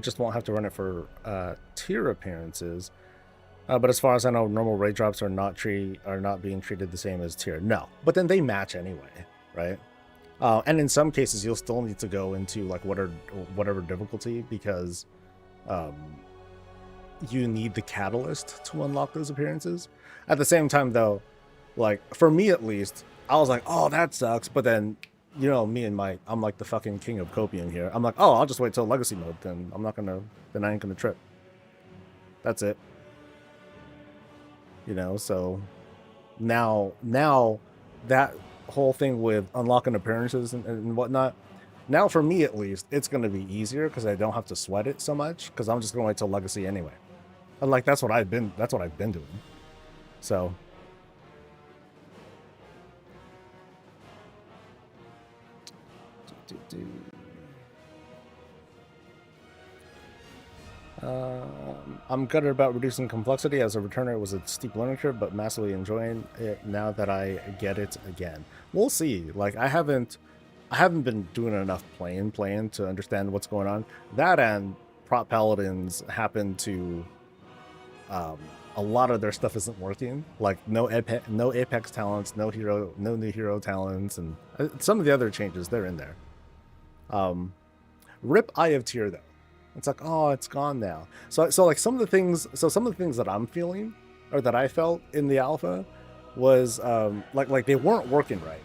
just won't have to run it for tier appearances. But as far as I know, normal raid drops are not being treated the same as tier. No, but then they match anyway, right? And in some cases, you'll still need to go into like whatever difficulty, because you need the catalyst to unlock those appearances. At the same time, though, like for me at least, I was like, oh, that sucks. But then, I'm like the fucking king of copium here. I'm like, oh, I'll just wait till legacy mode. Then I ain't gonna trip. That's it. So now that whole thing with unlocking appearances and whatnot, now for me at least, it's going to be easier because I don't have to sweat it so much, because I'm just going to wait till legacy anyway. And like that's what I've been doing. So I'm gutted about reducing complexity. As a returner, it was a steep learning curve, but massively enjoying it now that I get it again. We'll see. Like I haven't been doing enough playing to understand what's going on. That and prop paladins happen to a lot of their stuff isn't working. Like no apex talents, no new hero talents, and some of the other changes, they're in there. Rip Eye of Tear though. It's like, oh, it's gone now. So like some of the things that I'm feeling, or that I felt in the alpha, was like they weren't working right.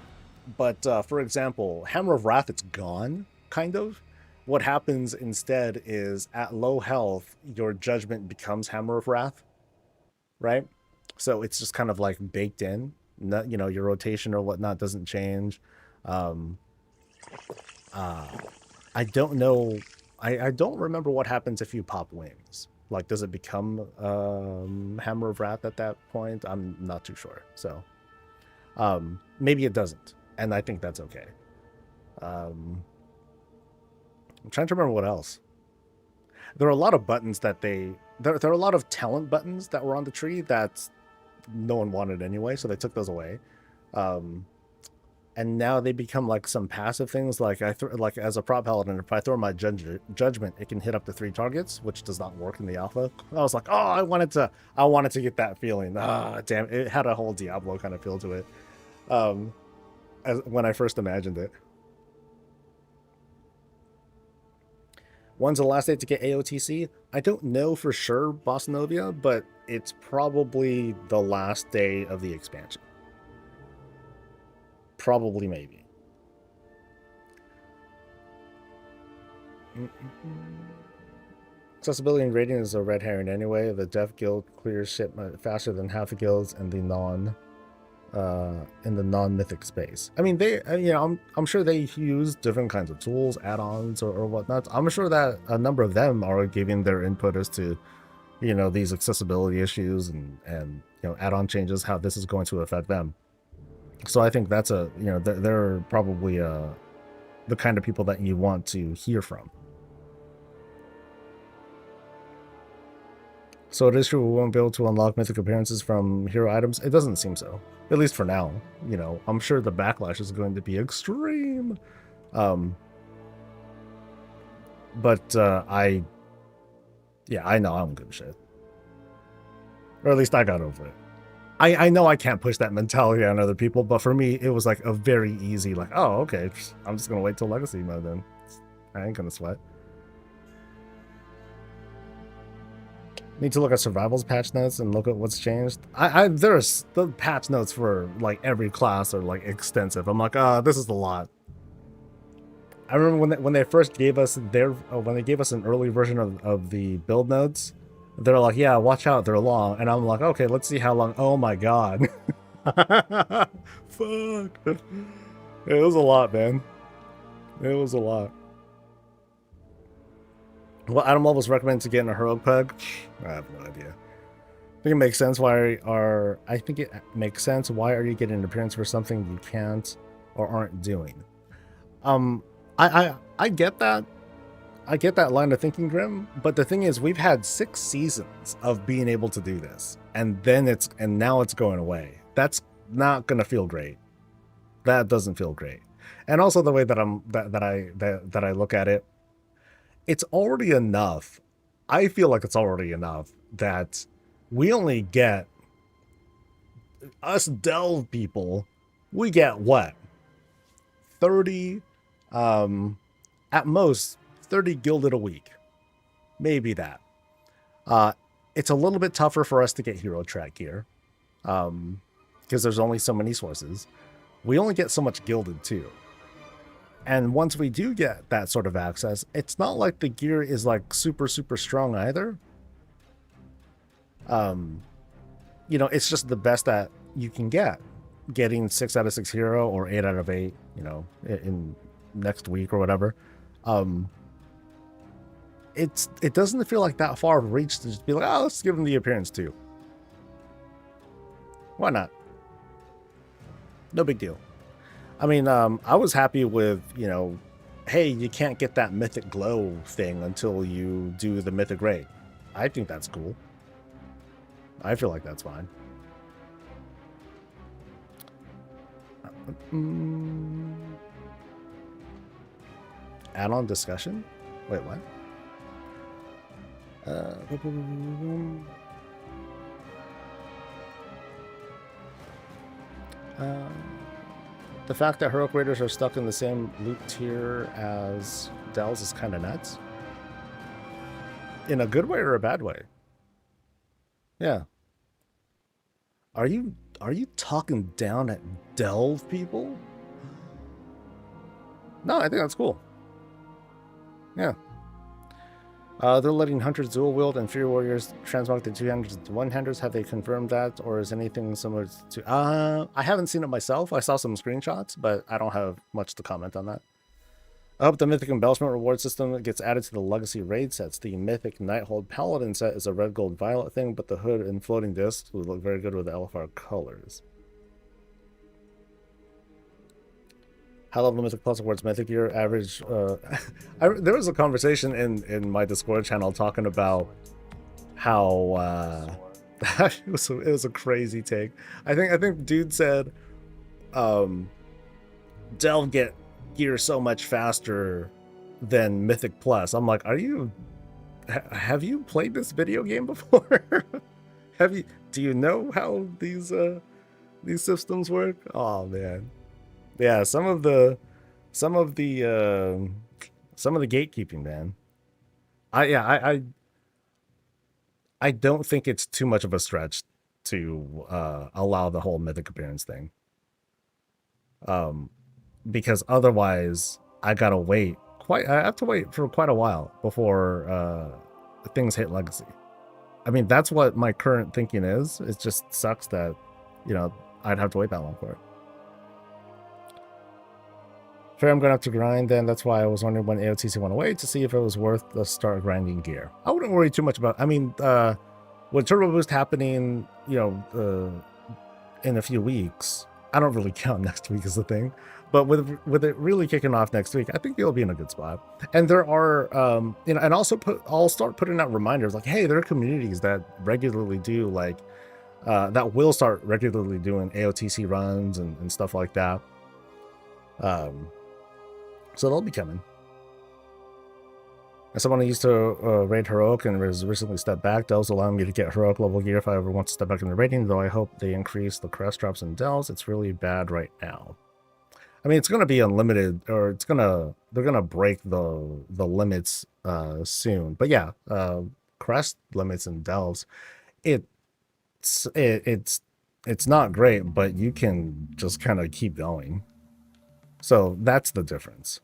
But for example, Hammer of Wrath, it's gone, kind of. What happens instead is at low health, your judgment becomes Hammer of Wrath, right? So it's just kind of like baked in. Your rotation or whatnot doesn't change. I don't know. I don't remember what happens if you pop wings. Like, does it become Hammer of Wrath at that point? I'm not too sure. So maybe it doesn't, and I think that's okay. I'm trying to remember what else. There are a lot of buttons that there are a lot of talent buttons that were on the tree that no one wanted anyway, so they took those away. And now they become like some passive things. Like like as a prop paladin, if I throw my judgment, it can hit up to 3 targets, which does not work in the alpha. I was like, oh, I wanted to get that feeling. Damn, it had a whole Diablo kind of feel to it. When I first imagined it. When's the last day to get AOTC? I don't know for sure, Boss Novia, but it's probably the last day of the expansion. Probably, maybe. Accessibility and rating is a red herring anyway. The deaf guild clears shit faster than half the guilds in the non-mythic space. I mean, they, I'm sure they use different kinds of tools, add-ons, or whatnot. I'm sure that a number of them are giving their input as to, these accessibility issues and add-on changes, how this is going to affect them. So I think that's they're probably the kind of people that you want to hear from. So it is true we won't be able to unlock mythic appearances from hero items. It doesn't seem so, at least for now. I'm sure the backlash is going to be extreme. But I know I don't give a shit. Or at least I got over it. I know I can't push that mentality on other people, but for me, it was like a very easy, like, oh, okay, I'm just going to wait till Legacy mode then. I ain't going to sweat. Need to look at survivals patch notes and look at what's changed. There's the patch notes for like every class are like extensive. I'm like, this is a lot. I remember when they first gave us when they gave us an early version of the build notes, they're like, yeah, watch out, they're long. And I'm like, okay, let's see how long. Oh my god. Fuck. It was a lot, man. It was a lot. What item levels recommend to get in a heroic pug? I have no idea. I think it makes sense why are you getting an appearance for something you can't or aren't doing? I get that. I get that line of thinking, Grim, but the thing is, we've had 6 seasons of being able to do this, and now it's going away. That's not gonna feel great. That doesn't feel great. And also the way that I look at it, it's already enough. I feel like it's already enough that we only get us delve people. We get what? 30, at most 30 gilded a week, maybe that. It's a little bit tougher for us to get hero track gear, because there's only so many sources. We only get so much gilded too. And once we do get that sort of access, it's not like the gear is like super, super strong either. It's just the best that you can get. Getting 6 out of 6 hero or 8 out of 8, in next week or whatever. It doesn't feel like that far of reach to just be like, oh, let's give them the appearance too. Why not? No big deal. I mean, I was happy with, hey, you can't get that mythic glow thing until you do the mythic raid. I think that's cool. I feel like that's fine. Add-on discussion? Wait, what? The fact that heroic raiders are stuck in the same loot tier as Dells is kind of nuts. In a good way or a bad way? Yeah. Are you talking down at Delve people? No, I think that's cool. Yeah. They're letting hunters dual wield and fury warriors transmog the 2-handers to 1-handers. Have they confirmed that, or is anything similar to? I haven't seen it myself. I saw some screenshots, but I don't have much to comment on that. I hope the Mythic Embellishment reward system gets added to the Legacy raid sets. The Mythic Nighthold Paladin set is a red, gold, violet thing, but the hood and floating discs would look very good with the LFR colors. High level Mythic Plus awards Mythic Gear average. There was a conversation in my Discord channel talking about how it was a crazy take. I think dude said, Delve get gear so much faster than Mythic Plus. I'm like, have you played this video game before? Do you know how these systems work? Oh man. Yeah, some of the gatekeeping, man. I don't think it's too much of a stretch to allow the whole mythic appearance thing. Because otherwise I have to wait for quite a while before things hit legacy. I mean, that's what my current thinking is. It just sucks that, you know, I'd have to wait that long for it. Fair, I'm going to have to grind then. That's why I was wondering when AOTC went away to see if it was worth the start grinding gear. I wouldn't worry too much about, I mean, with Turbo Boost happening, you know, in a few weeks, I don't really count next week as the thing. But with it really kicking off next week, I think you'll be in a good spot. And there are, you know, and also I'll start putting out reminders like, hey, there are communities that regularly do like, that will start regularly doing AOTC runs and stuff like that. So they'll be coming. As someone who used to raid Heroic and has recently stepped back, Delves allow me to get Heroic level gear if I ever want to step back in the rating, though I hope they increase the crest drops and Delves. It's really bad right now. I mean, it's going to be unlimited, or they're going to break the limits soon. But yeah, crest limits and Delves, it's not great, but you can just kind of keep going. So that's the difference.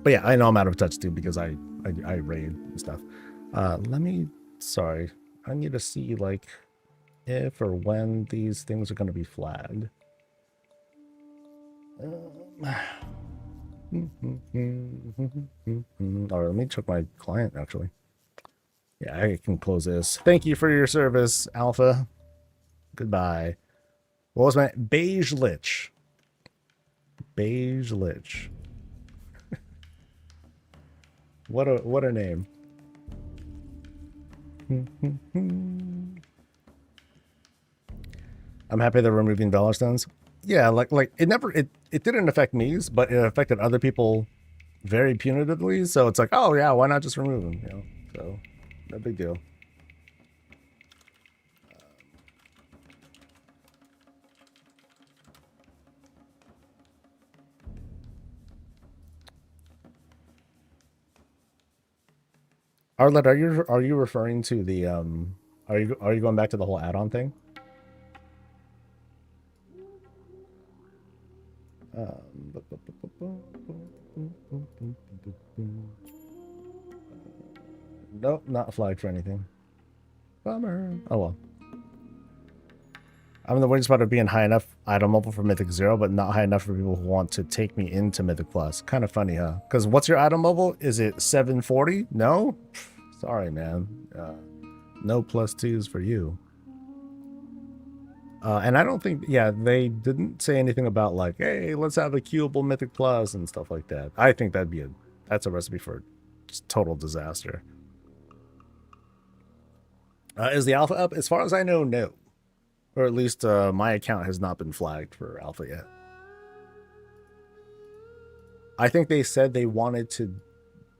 But yeah, I know I'm out of touch too because I raid and stuff. Sorry, I need to see like if or when these things are going to be flagged. All right, let me check my client actually. Yeah, I can close this. Thank you for your service, Alpha. Goodbye. What was my Beige Lich? Beige Lich. What a name. I'm happy they're removing Valor Stones. Yeah, like it didn't affect me, but it affected other people very punitively. So it's like, oh yeah, why not just remove them? You know, so no big deal. Arlet, are you referring to the are you going back to the whole add-on thing? Nope, not flagged for anything. Bummer. Oh well. I'm in the waiting spot of being high enough item level for Mythic 0, but not high enough for people who want to take me into Mythic Plus. Kind of funny, huh? Because what's your item level? Is it 740? No? Sorry, man. No +2s for you. And I don't think, yeah, they didn't say anything about like, hey, let's have a queuable Mythic Plus and stuff like that. I think that's a recipe for just total disaster. Is the alpha up? As far as I know, no. Or at least my account has not been flagged for alpha yet. I think they said they wanted to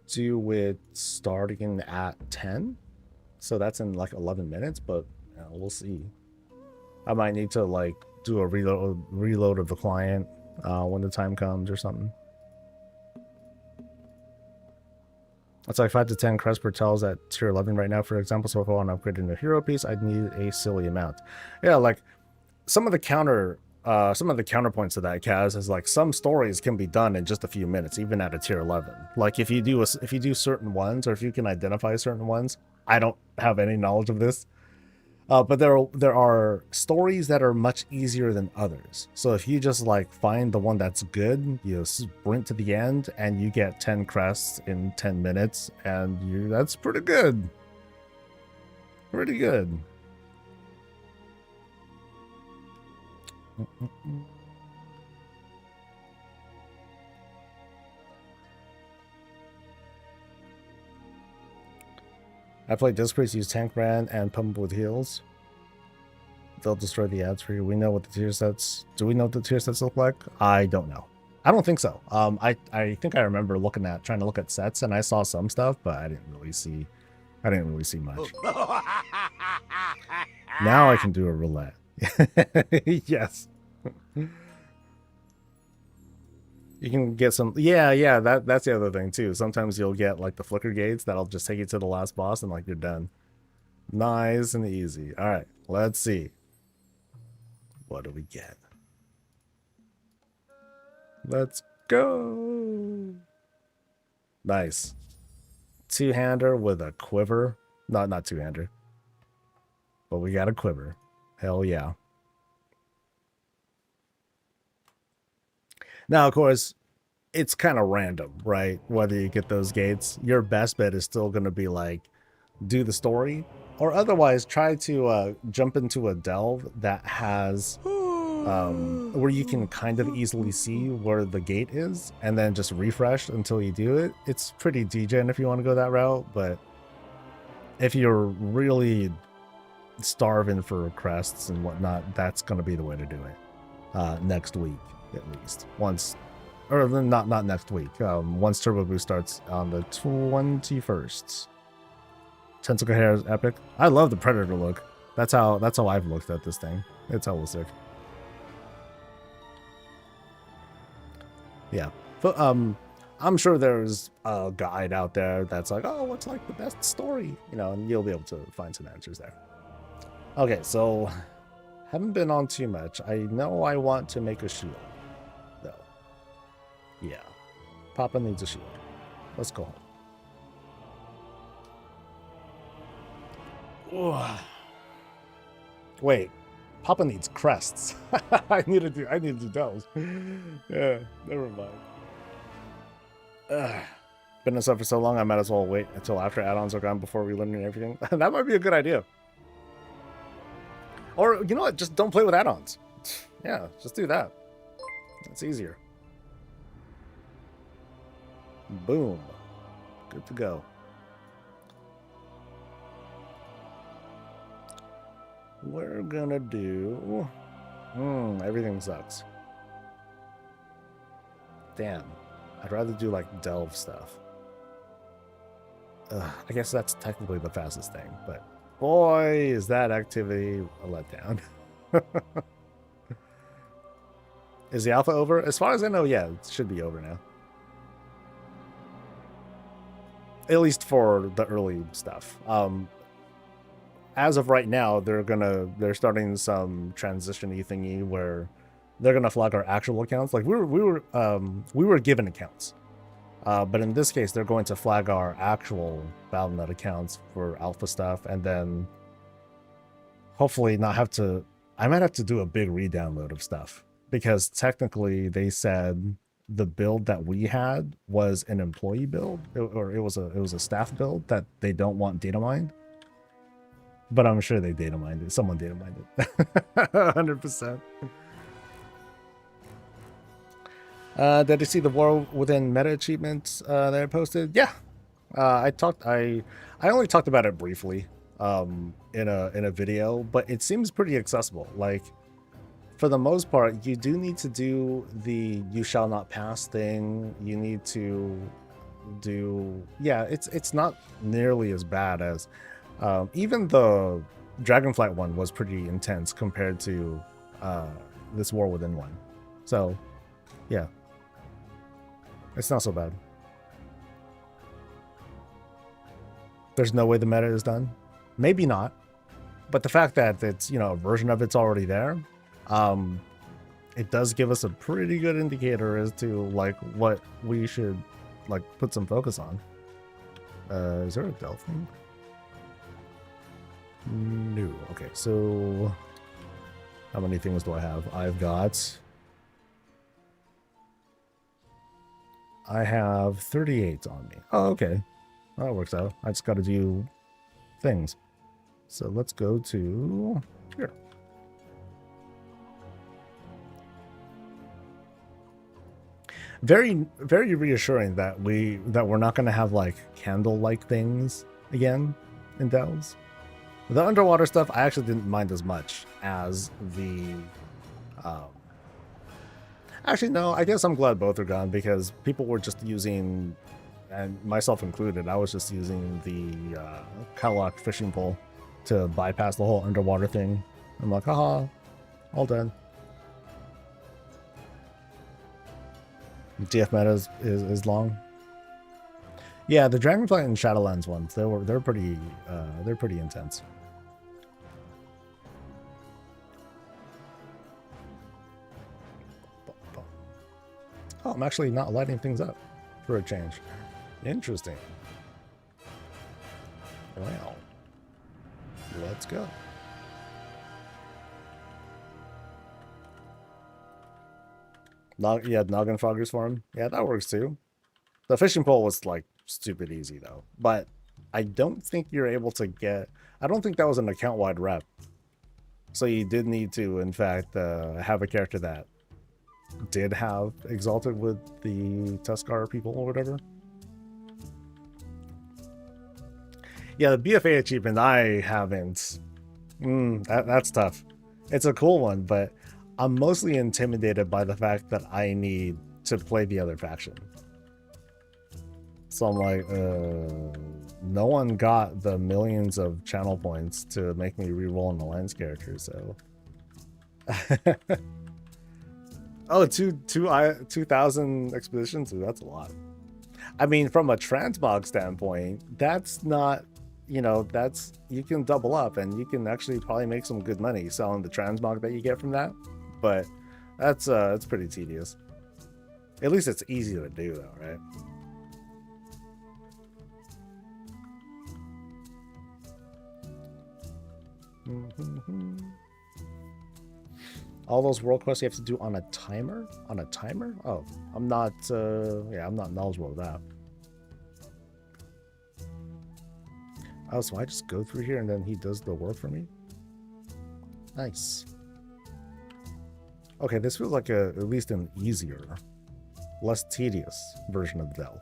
do it starting at 10. So that's in like 11 minutes, but we'll see. I might need to like do a reload of the client when the time comes or something. It's like 5 to 10 crest per tells at tier 11 right now, for example. So if I want to upgrade into a hero piece, I'd need a silly amount. Yeah, like some of the counterpoints to that, Kaz, is like some stories can be done in just a few minutes, even at a tier 11. Like if you do certain ones, or if you can identify certain ones. I don't have any knowledge of this. But there are stories that are much easier than others. So if you just like find the one that's good, you sprint to the end and you get 10 crests in 10 minutes, and that's pretty good. Pretty good. I played Discreets, use Tank Brand, and pump with heals. They'll destroy the ads for you. We know what the tier sets... Do we know what the tier sets look like? I don't know. I don't think so. I think I remember trying to look at sets, and I saw some stuff, but I didn't really see much. Now I can do a roulette. Yes. You can get some, yeah, that's the other thing too. Sometimes you'll get like the flicker gates that'll just take you to the last boss and like you're done. Nice and easy. All right, let's see. What do we get? Let's go. Nice. Two-hander with a quiver. Not two-hander. But we got a quiver. Hell yeah. Now, of course, it's kind of random, right? Whether you get those gates. Your best bet is still going to be like, do the story. Or otherwise, try to jump into a delve that has... where you can kind of easily see where the gate is and then just refresh until you do it. It's pretty degen if you want to go that route, but if you're really starving for crests and whatnot, that's going to be the way to do it. Next week, at least. Once, or not next week. Once Turbo Boost starts on the 21st. Tentacle hair is epic. I love the Predator look. That's how I've looked at this thing. It's hella sick. Yeah, but I'm sure there's a guide out there that's like, oh, what's like the best story, you know, and you'll be able to find some answers there. Okay, so haven't been on too much. I know I want to make a shield, though. Yeah, Papa needs a shield. Let's go home. Wait. Papa needs crests. I need to do those. Yeah, never mind. Been in stuff for so long, I might as well wait until after add-ons are gone before relearning everything. That might be a good idea. Or, you know what? Just don't play with add-ons. Yeah, just do that. It's easier. Boom. Good to go. We're gonna do... everything sucks. Damn. I'd rather do, like, delve stuff. I guess that's technically the fastest thing, but... boy, is that activity a letdown. Is the alpha over? As far as I know, yeah, it should be over now. At least for the early stuff. As of right now, they're starting some transition-y thingy where they're gonna flag our actual accounts. Like we were given accounts, but in this case, they're going to flag our actual Battle.net accounts for alpha stuff, and then hopefully not have to. I might have to do a big re-download of stuff because technically they said the build that we had was an employee build, or it was a staff build that they don't want data mined. But I'm sure they data mined it. Someone data mined it. 100%. Did you see the War Within meta achievements that I posted? Yeah. I only talked about it briefly in a video, but it seems pretty accessible. Like, for the most part, you do need to do the you shall not pass thing. You need to do... yeah, it's not nearly as bad as... even the Dragonflight one was pretty intense compared to this War Within one. So, yeah. It's not so bad. There's no way the meta is done? Maybe not. But the fact that it's, you know, a version of it's already there, it does give us a pretty good indicator as to, like, what we should, like, put some focus on. Is there a delve thing? No. Okay, so how many things do I have? I have 38 on me. Oh, okay. That works out. I just got to do things. So let's go to here. Very, very reassuring that we're not going to have like candle-like things again in delves. The underwater stuff, I actually didn't mind as much as the... actually, no, I guess I'm glad both are gone because people were just using, and myself included, I was just using the Kalak fishing pole to bypass the whole underwater thing. I'm like, haha, all done. DF meta is long. Yeah, the Dragonflight and Shadowlands ones, they're pretty intense. Oh, I'm actually not lighting things up for a change. Interesting. Well, let's go. Yeah, Noggin Foggers farm. Yeah, that works too. The fishing pole was like stupid easy though, but I don't think you're able to get. I don't think that was an account-wide rep. So you did need to, in fact, have a character that did have Exalted with the Tuskar people or whatever. Yeah, the BFA achievement, I haven't. That's tough. It's a cool one, but I'm mostly intimidated by the fact that I need to play the other faction. So I'm like, no one got the millions of channel points to make me reroll an alliance character, so. Oh, 2,000 expeditions? That's a lot. I mean, from a transmog standpoint, that's not, you know, that's, you can double up and you can actually probably make some good money selling the transmog that you get from that. But that's it's pretty tedious. At least it's easy to do though, right? All those world quests you have to do on a timer? On a timer? Oh, I'm not, yeah, I'm not knowledgeable of that. Oh, so I just go through here and then he does the work for me? Nice. Okay, this feels like at least an easier, less tedious version of the Delve.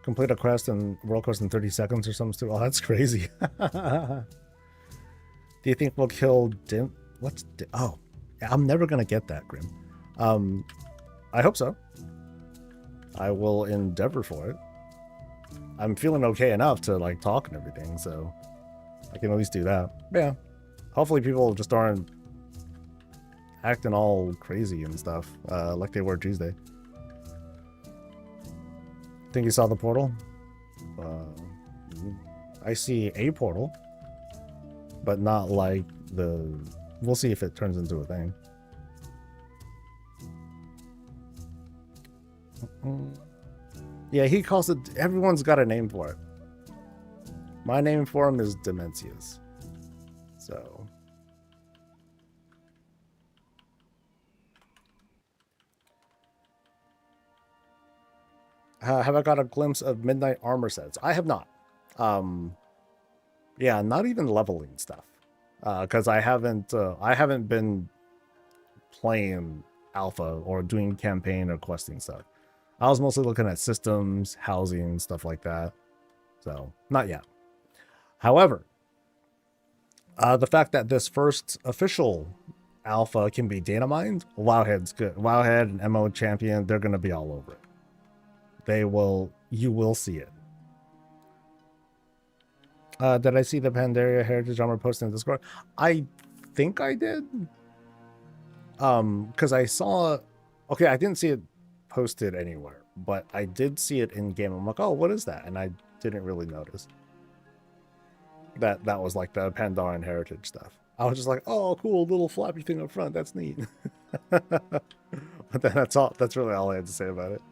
Complete a quest and world quest in 30 seconds or something. Oh, that's crazy. Do you think we'll kill Dim? What's oh, I'm never gonna get that, Grim. I hope so. I will endeavor for it. I'm feeling okay enough to like talk and everything, so I can at least do that. Yeah. Hopefully people just aren't acting all crazy and stuff, like they were Tuesday. Think you saw the portal? I see a portal, but not like the... We'll see if it turns into a thing. Yeah, he calls it... Everyone's got a name for it. My name for him is Demencius. So... have I got a glimpse of midnight armor sets? I have not. Yeah, not even leveling stuff. Because I haven't been playing alpha or doing campaign or questing stuff. I was mostly looking at systems, housing, stuff like that. So, not yet. However, the fact that this first official alpha can be data mined, Wowhead's good. Wowhead and MO Champion, they're going to be all over it. You will see it. Did I see the Pandaria Heritage Armor posted in Discord? I think I did. Because I saw... Okay, I didn't see it posted anywhere, but I did see it in game. I'm like, oh, what is that? And I didn't really notice that was like the Pandaren Heritage stuff. I was just like, oh, cool, little flappy thing up front. That's neat. But then that's all. That's really all I had to say about it.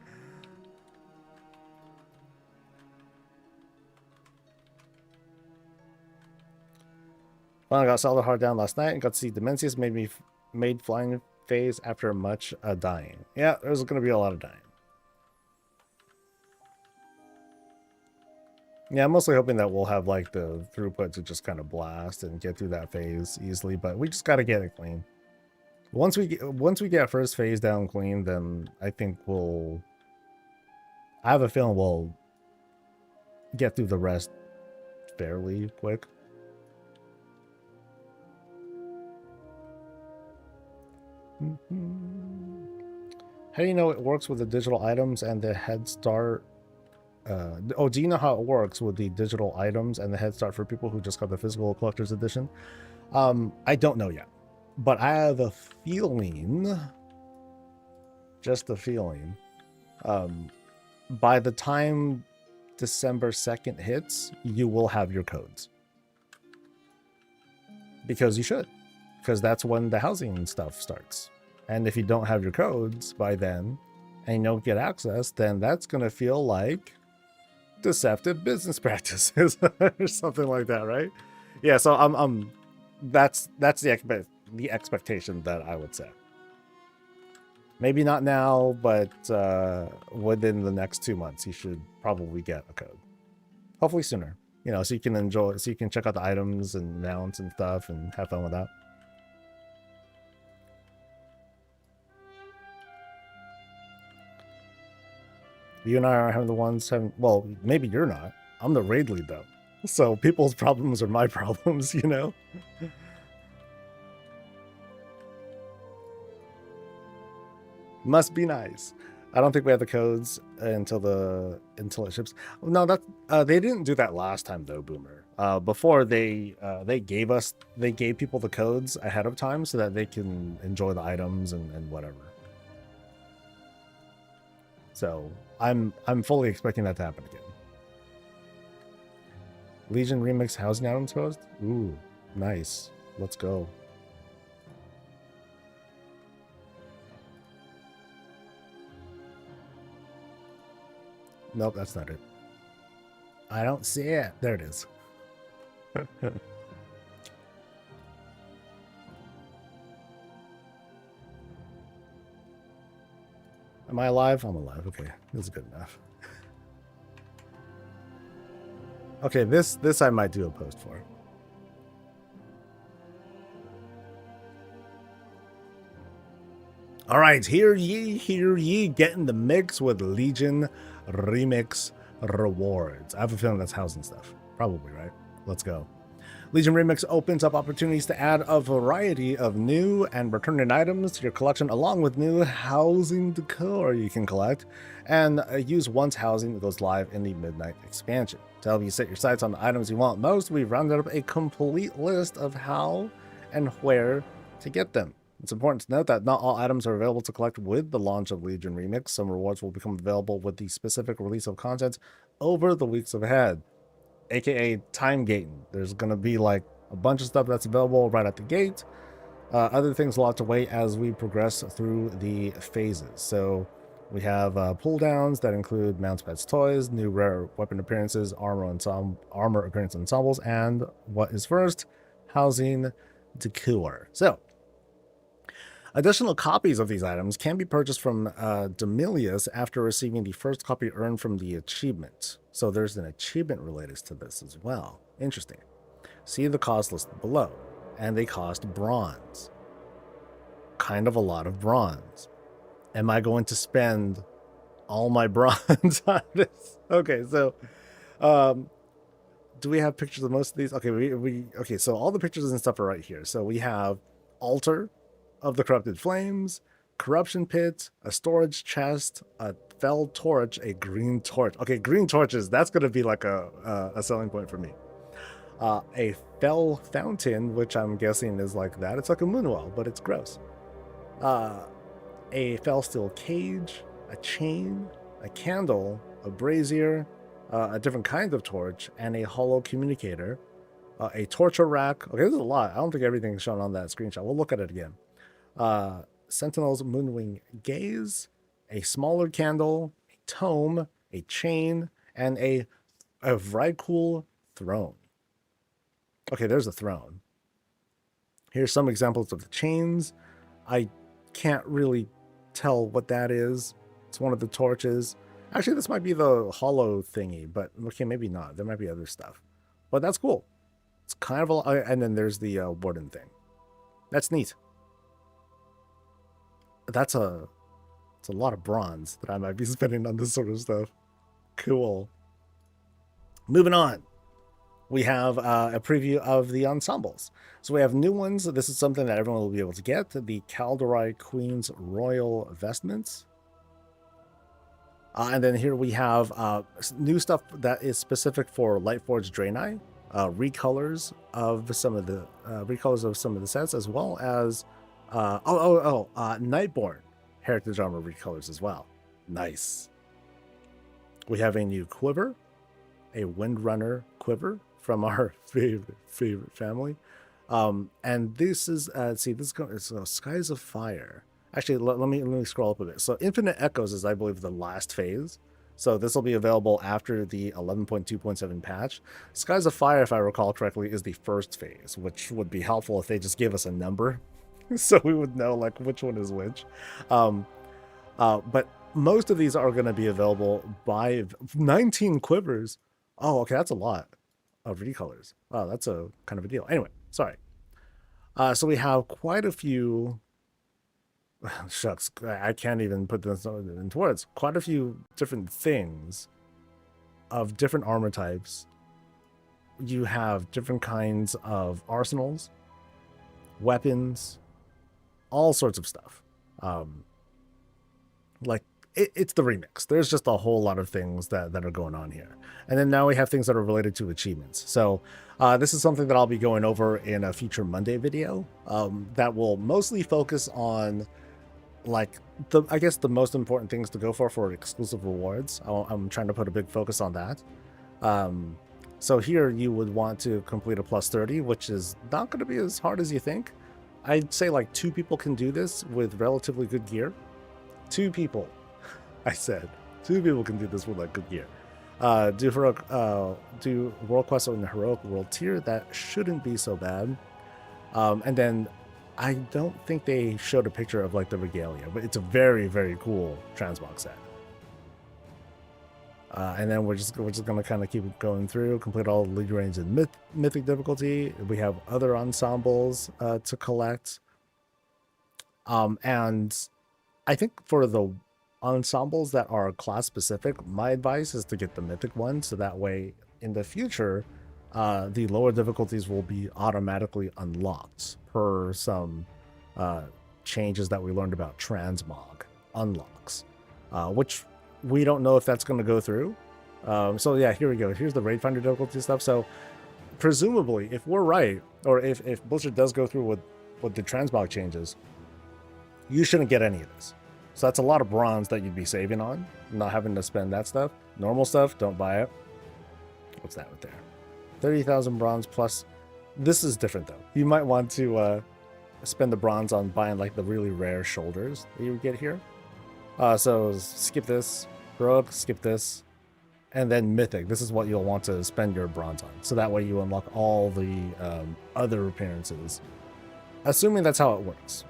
Finally got Solid Hard down last night and got to see Demencius made flying phase after much dying. Yeah, there's going to be a lot of dying. Yeah, I'm mostly hoping that we'll have like the throughput to just kind of blast and get through that phase easily, but we just got to get it clean. Once we get first phase down clean, then I think I have a feeling we'll get through the rest fairly quick. How do you know it works with the digital items and the head start? Do you know how it works with the digital items and the head start for people who just got the physical collector's edition? I don't know yet, but I have a feeling, just a feeling, by the time December 2nd hits, you will have your codes. Because you should. Because that's when the housing stuff starts. And if you don't have your codes by then and you don't get access, then that's going to feel like deceptive business practices or something like that, right? Yeah, so that's the expectation that I would say. Maybe not now, but within the next 2 months, you should probably get a code. Hopefully sooner, you know, so you can enjoy, so you can check out the items and mounts and stuff and have fun with that. You and I are having the ones having, well, maybe you're not. I'm the raid lead though. So people's problems are my problems, you know? Must be nice. I don't think we have the codes until it ships. No, that they didn't do that last time though, Boomer. Before they gave people the codes ahead of time so that they can enjoy the items and whatever. So I'm fully expecting that to happen again. Legion Remix housing items host? Ooh, nice. Let's go. Nope, that's not it. I don't see it. There it is. Am I alive? I'm alive. Okay, this is good enough. Okay, this I might do a post for. All right, hear ye, get in the mix with Legion Remix rewards. I have a feeling that's housing stuff. Probably, right? Let's go. Legion Remix opens up opportunities to add a variety of new and returning items to your collection, along with new housing decor you can collect, and use once housing that goes live in the Midnight expansion. To help you set your sights on the items you want most, we've rounded up a complete list of how and where to get them. It's important to note that not all items are available to collect with the launch of Legion Remix. Some rewards will become available with the specific release of content over the weeks ahead, aka time gating. There's going to be like a bunch of stuff that's available right at the gate. Other things will have to wait as we progress through the phases. So we have pull downs that include mounts, pets, toys, new rare weapon appearances, armor appearance ensembles, and what is first, housing decor. So additional copies of these items can be purchased from Demilius after receiving the first copy earned from the achievement. So there's an achievement related to this as well. Interesting. See the cost listed below. And they cost bronze. Kind of a lot of bronze. Am I going to spend all my bronze on this? Okay, so do we have pictures of most of these? Okay, okay, so all the pictures and stuff are right here. So we have Altar of the Corrupted Flames, Corruption Pit, a storage chest, a fell torch, a green torch. Okay, green torches, that's going to be like a selling point for me. A fell fountain, which I'm guessing is like that. It's like a moonwell, but it's gross. A fell steel cage, a chain, a candle, a brazier, a different kind of torch, and a hollow communicator, a torture rack. Okay, there's a lot. I don't think everything's shown on that screenshot. We'll look at it again. Sentinel's Moonwing Gaze, a smaller candle, a tome, a chain, and a Vrykul throne. Okay, there's a throne. Here's some examples of the chains. I can't really tell what that is. It's one of the torches. Actually, this might be the hollow thingy, but okay, maybe not. There might be other stuff. But that's cool. It's kind of a... And then there's the warden thing. That's neat. It's a lot of bronze that I might be spending on this sort of stuff. Cool. Moving on. We have a preview of the ensembles. So we have new ones. This is something that everyone will be able to get. The Calderai Queen's Royal Vestments. And then here we have new stuff that is specific for Lightforged Draenei. Recolors of some of the sets, as well as Nightborn Heritage Armor recolors as well. Nice. We have a new quiver, a Windrunner quiver from our favorite family. And this is it's Skies of Fire. Actually, let me scroll up a bit. So Infinite Echoes is, I believe, the last phase. So this will be available after the 11.2.7 patch. Skies of Fire, if I recall correctly, is the first phase, which would be helpful if they just gave us a number, so we would know like which one is which. But most of these are going to be available by 19 quivers. Oh, okay, that's a lot of recolors. Wow, that's a kind of a deal. Anyway, sorry. So we have quite a few. Shucks, I can't even put this into words. Quite a few different things of different armor types. You have different kinds of arsenals, weapons, all sorts of stuff. Like it's the remix. There's just a whole lot of things that are going on here. And then now we have things that are related to achievements. So this is something that I'll be going over in a future Monday video that will mostly focus on like I guess the most important things to go for exclusive rewards. I'm trying to put a big focus on that. So here you would want to complete a plus 30, which is not going to be as hard as you think. I'd say like 2 people can do this with relatively good gear. 2 people. I said 2 people can do this with like good gear. Do world quests on the heroic world tier. That shouldn't be so bad. And then I don't think they showed a picture of like the regalia, but it's a very, very cool transmog set. And then we're just gonna kind of keep going through, complete all the league range and mythic difficulty. We have other ensembles to collect. And I think for the ensembles that are class specific, my advice is to get the mythic one, so that way in the future the lower difficulties will be automatically unlocked per some changes that we learned about transmog unlocks, which we don't know if that's going to go through. So yeah, here we go. Here's the raid finder difficulty stuff. So presumably, if we're right, or if Blizzard does go through with the transmog changes, you shouldn't get any of this. So that's a lot of bronze that you'd be saving on, not having to spend that stuff. Normal stuff, don't buy it. What's that right there? 30,000 bronze plus. This is different though. You might want to spend the bronze on buying like the really rare shoulders that you would get here. So skip this, heroic, skip this, and then mythic. This is what you'll want to spend your bronze on. So that way you unlock all the other appearances, assuming that's how it works.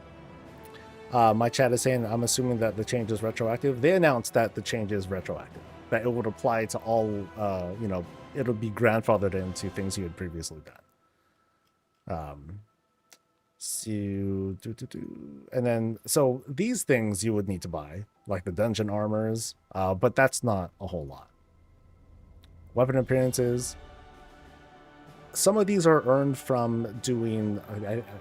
My chat is saying I'm assuming that the change is retroactive. They announced that the change is retroactive, that it would apply to all, it'll be grandfathered into things you had previously done. And then, so these things you would need to buy, like the dungeon armors, but that's not a whole lot. Weapon appearances. Some of these are earned from doing,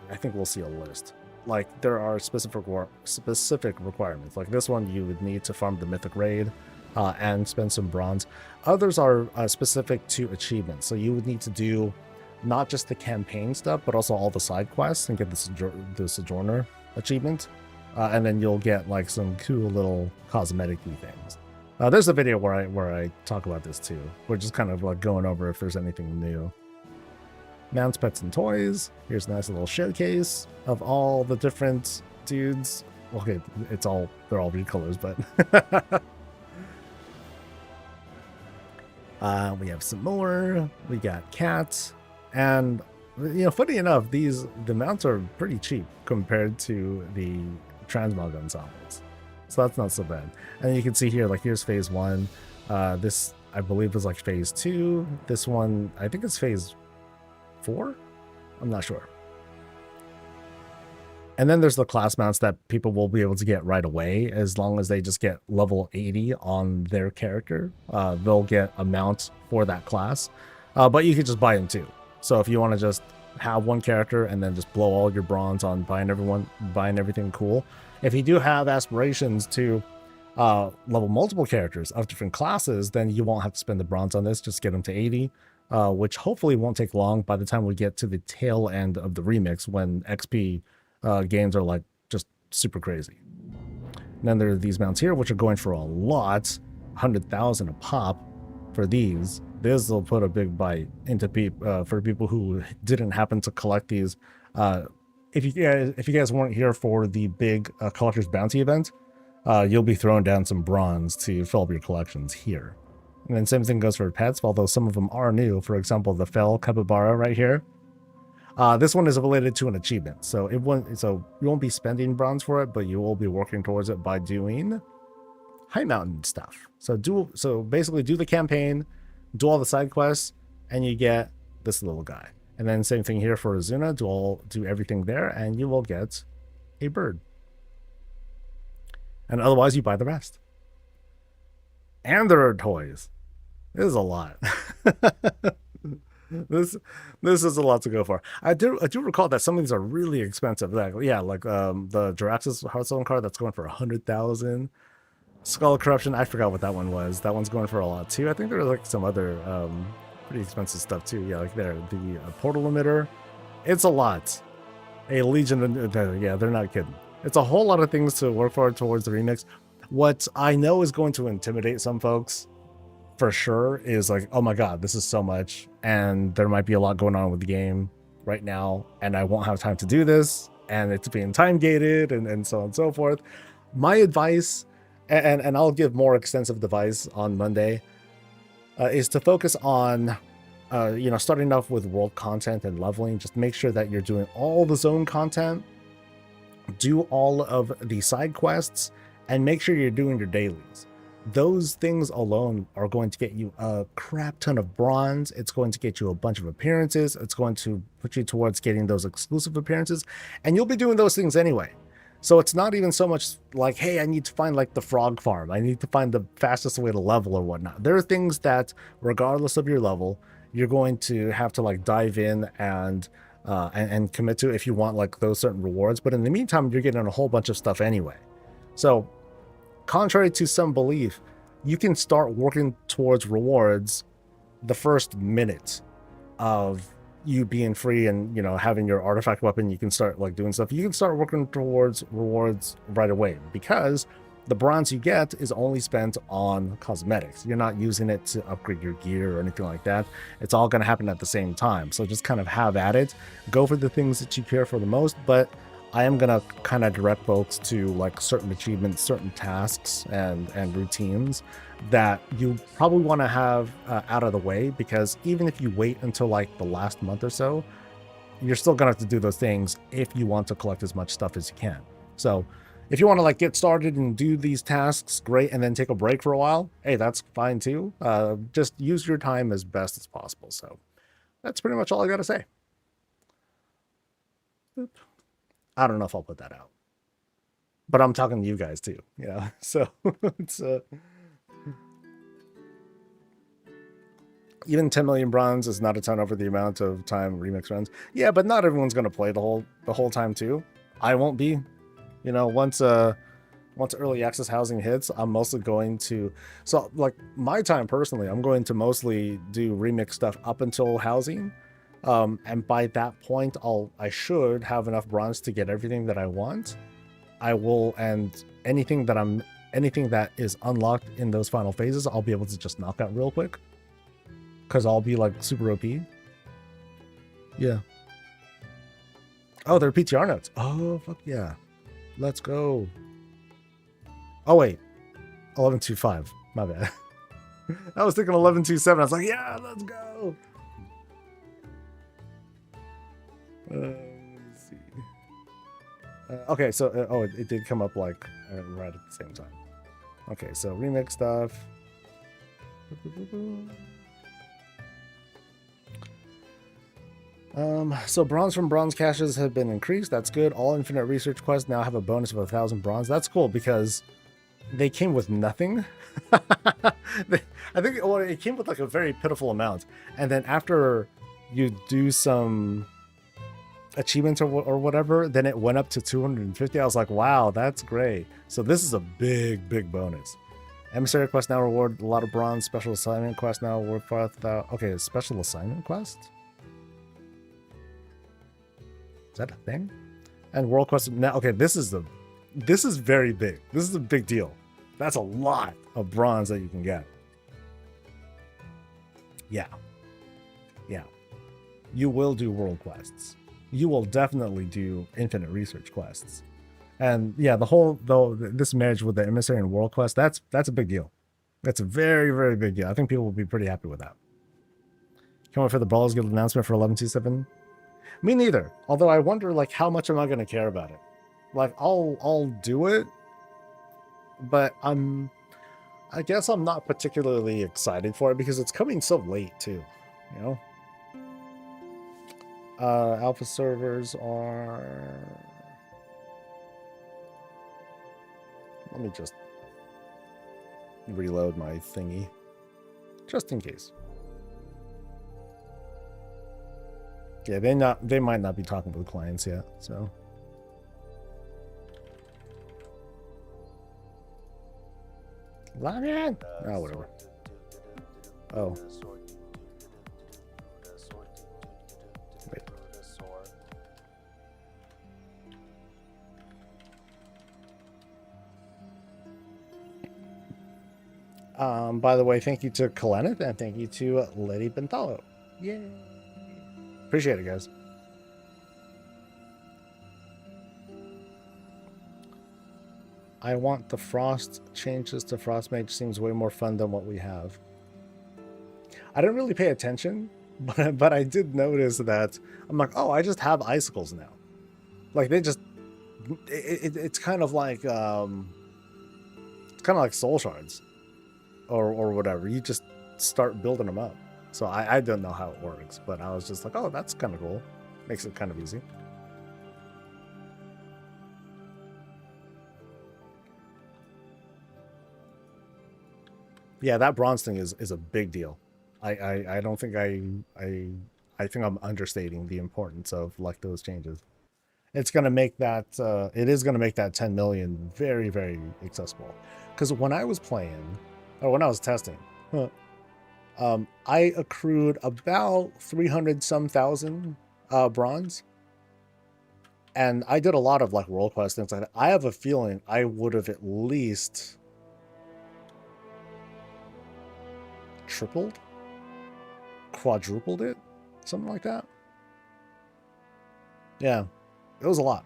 I think we'll see a list. Like there are specific requirements. Like this one, you would need to farm the mythic raid and spend some bronze. Others are specific to achievements. So you would need to do not just the campaign stuff, but also all the side quests and get the Sojourner achievement. And then you'll get like some cool little cosmetic-y things. There's a video where I talk about this too. We're just kind of like going over if there's anything new. Mounts, pets, and toys. Here's a nice little showcase of all the different dudes. Okay, they're all recolors, but we have some more. We got cats, and funny enough, the mounts are pretty cheap compared to the transmog ensembles, so that's not so bad. And you can see here, like here's phase 1. This I believe is like phase 2. This one I think it's phase 4. I'm not sure. And then there's the class mounts that people will be able to get right away as long as they just get level 80 on their character. They'll get a mount for that class, but you can just buy them too. So if you want to just have one character and then just blow all your bronze on buying everything cool. If you do have aspirations to level multiple characters of different classes, then you won't have to spend the bronze on this. Just get them to 80. Which hopefully won't take long by the time we get to the tail end of the remix when XP gains are like just super crazy. And then there are these mounts here, which are going for a lot, 100,000 a pop for these. This will put a big bite into for people who didn't happen to collect these if you guys weren't here for the big collector's bounty event, you'll be throwing down some bronze to fill up your collections here. And then same thing goes for pets, although some of them are new. For example, the fell capybara right here. This one is related to an achievement, so you won't be spending bronze for it, but you will be working towards it by doing high mountain stuff. So basically do the campaign, do all the side quests, and you get this little guy. And then same thing here for Azuna, do everything there, and you will get a bird. And otherwise you buy the rest. And there are toys. This is a lot. This is a lot to go for. I do recall that some of these are really expensive. Like the Jiraxis Hearthstone card that's going for 100,000. Skull of Corruption, I forgot what that one was. That one's going for a lot too. I think there was like some other pretty expensive stuff too. Yeah, like the portal emitter. It's a lot. A Legion, yeah, they're not kidding. It's a whole lot of things to work for towards the remix. What I know is going to intimidate some folks for sure is like, oh my god, this is so much, and there might be a lot going on with the game right now, and I won't have time to do this, and it's being time gated, and so on and so forth. My advice, and I'll give more extensive advice on Monday, is to focus on starting off with world content and leveling. Just make sure that you're doing all the zone content, do all of the side quests, and make sure you're doing your dailies. Those things alone are going to get you a crap ton of bronze. It's going to get you a bunch of appearances. It's going to put you towards getting those exclusive appearances, and you'll be doing those things anyway. So it's not even so much like, hey, I need to find like the frog farm. I need to find the fastest way to level or whatnot. There are things that, regardless of your level, you're going to have to like dive in and commit to if you want like those certain rewards. But in the meantime, you're getting a whole bunch of stuff anyway. So contrary to some belief, you can start working towards rewards the first minute of you being free and having your artifact weapon. You can start like doing stuff. You can start working towards rewards right away, because the bronze you get is only spent on cosmetics. You're not using it to upgrade your gear or anything like that. It's all going to happen at the same time. So just kind of have at it. Go for the things that you care for the most, but I am going to kind of direct folks to like certain achievements, certain tasks and routines that you probably want to have out of the way, because even if you wait until like the last month or so, you're still going to have to do those things if you want to collect as much stuff as you can. So if you want to like get started and do these tasks, great, and then take a break for a while, hey, that's fine too. Just use your time as best as possible. So that's pretty much all I got to say. Boop. I don't know if I'll put that out, but I'm talking to you guys too, so it's even 10 million bronze is not a ton over the amount of time remix runs. Yeah, but not everyone's going to play the whole time too. I won't be, once early access housing hits, I'm mostly going to, so like my time personally, I'm going to mostly do remix stuff up until housing. And by that point, I should have enough bronze to get everything that I want. I will, and anything that is unlocked in those final phases, I'll be able to just knock out real quick, because I'll be like super OP. Yeah. Oh, they're PTR notes. Oh, fuck yeah. Let's go. Oh, wait. 1125. My bad. I was thinking 1127. I was like, yeah, let's go. Let's see. Okay, so it did come up like right at the same time. Okay, so remix stuff. So bronze from bronze caches have been increased. That's good. All infinite research quests now have a bonus of 1,000 bronze. That's cool, because they came with nothing. I think it came with like a very pitiful amount, and then after you do some achievements or whatever, then it went up to 250. I was like, wow, that's great. So this is a big bonus. Emissary quest now reward a lot of bronze. Special assignment quest now reward 5,000. Okay, special assignment quest, is that a thing? And world quest now. Okay, this is very big. This is a big deal. That's a lot of bronze that you can get. Yeah, you will do world quests. you will definitely do infinite research quests. And yeah, the whole though this marriage with the emissary and world quest, that's a big deal. That's a very, very big deal. I think people will be pretty happy with that. Can't wait for the Brawlers Guild announcement for 1127. Me neither. Although I wonder, like, how much am I going to care about it? Like, I'll do it, but I guess I'm not particularly excited for it because it's coming so late too. You know. Alpha servers are. Let me just reload my thingy, just in case. Yeah, they might not be talking to the clients yet, so. Log in! Oh, whatever. Oh. Wait. By the way, thank you to Kalenith and thank you to Lady Bentalo. Yay! Appreciate it, guys. I want the Frost changes to Frost Mage. Seems way more fun than what we have. I didn't really pay attention, but I did notice that I'm like, oh, I just have icicles now. Like they just, it's kind of like soul shards, or whatever. You just start building them up. So I don't know how it works, but I was just like, oh, that's kind of cool. Makes it kind of easy. Yeah, that bronze thing is a big deal. I don't think I think I'm understating the importance of like those changes. It's gonna make that it is gonna make that 10 million very, very accessible. Because when I was playing, or when I was testing, I accrued about 300 some thousand bronze, and I did a lot of like world quest things like that. I have a feeling I would have at least tripled, quadrupled it, something like that. Yeah, it was a lot.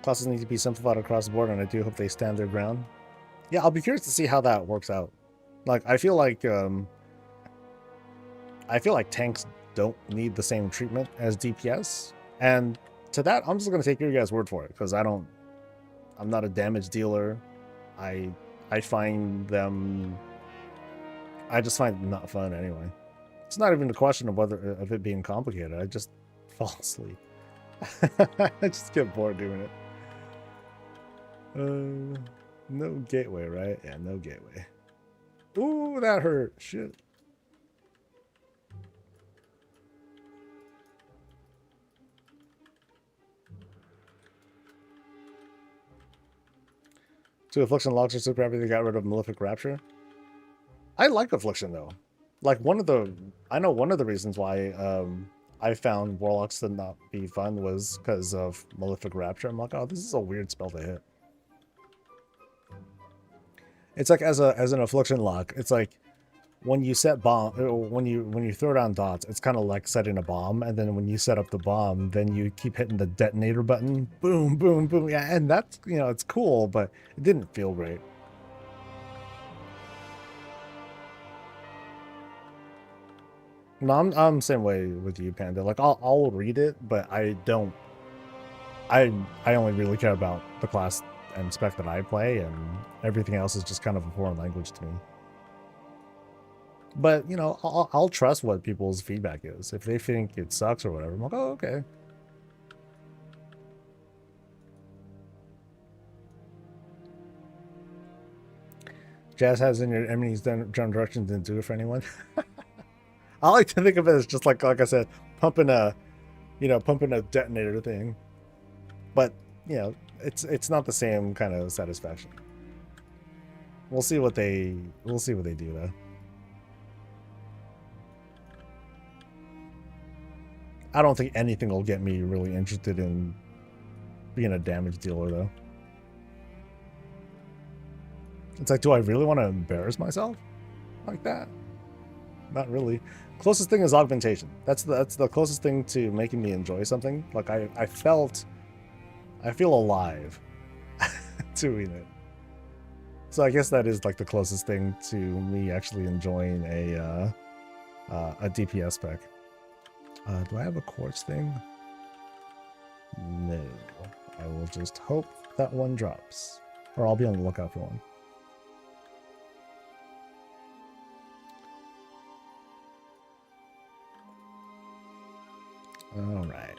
Classes need to be simplified across the board, and I do hope they stand their ground. Yeah, I'll be curious to see how that works out. Like, I feel like tanks don't need the same treatment as DPS, and to that, I'm just gonna take your guys' word for it because I'm not a damage dealer. I find them. I just find them not fun anyway. It's not even a question of of it being complicated. I just fall asleep. I just get bored doing it. No gateway, right? Yeah, no gateway. Ooh, that hurt. Shit. So Affliction logs are super happy they got rid of Malefic Rapture. I like Affliction though. Like I know one of the reasons why I found Warlocks to not be fun was because of Malefic Rapture. I'm like, oh, this is a weird spell to hit. It's like as an Affliction lock, it's like when you set bomb, when you throw down dots, it's kind of like setting a bomb, and then when you set up the bomb, then you keep hitting the detonator button, boom, boom, boom. Yeah, and that's, you know, it's cool, but it didn't feel great. No, I'm same way with you, Panda. Like I'll read it, but I don't. I only really care about the class and spec that I play, and everything else is just kind of a foreign language to me. But you know, I'll trust what people's feedback is. If they think it sucks or whatever, I'm like, oh, okay. Jazz has in your enemies done directions didn't do it for anyone. I like to think of it as just like I said, pumping a detonator thing. But you know, it's not the same kind of satisfaction. We'll see what they do though. I don't think anything will get me really interested in being a damage dealer though. It's like, do I really want to embarrass myself like that? Not really. Closest thing is augmentation. That's the closest thing to making me enjoy something. Like I feel alive doing it. So I guess that is like the closest thing to me actually enjoying a DPS spec. Do I have a quartz thing? No. I will just hope that one drops, or I'll be on the lookout for one. All right.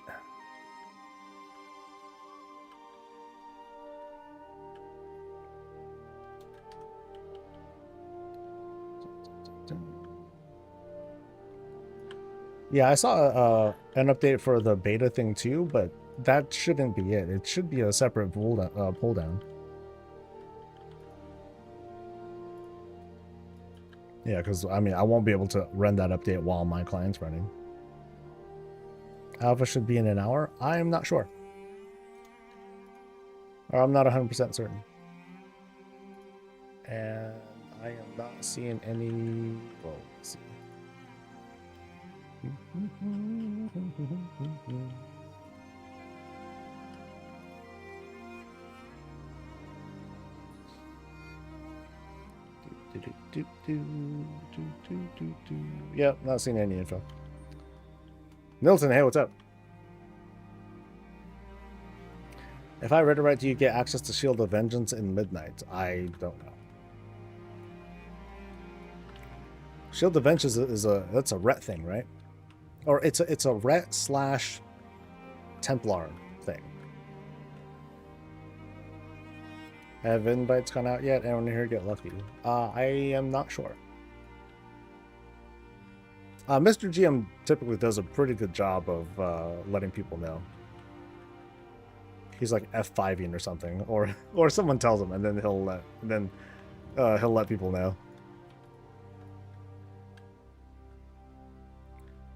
Yeah, I saw an update for the beta thing too, but that shouldn't be it. It should be a separate pull down. Yeah, because I mean, I won't be able to run that update while my client's running. Alpha should be in an hour. I am not sure. Or I'm not 100% certain. And I am not seeing any. Well, let's see. Yep, not seeing any info. Milton, hey, what's up? If I read it right, do you get access to Shield of Vengeance in Midnight? I don't know. Shield of Vengeance is that's a ret thing, right? Or it's a ret / Templar thing. Have invites gone out yet? Anyone here get lucky? I am not sure. Mr. GM typically does a pretty good job of letting people know. He's like F5ing or something, or someone tells him, and then he'll let people know.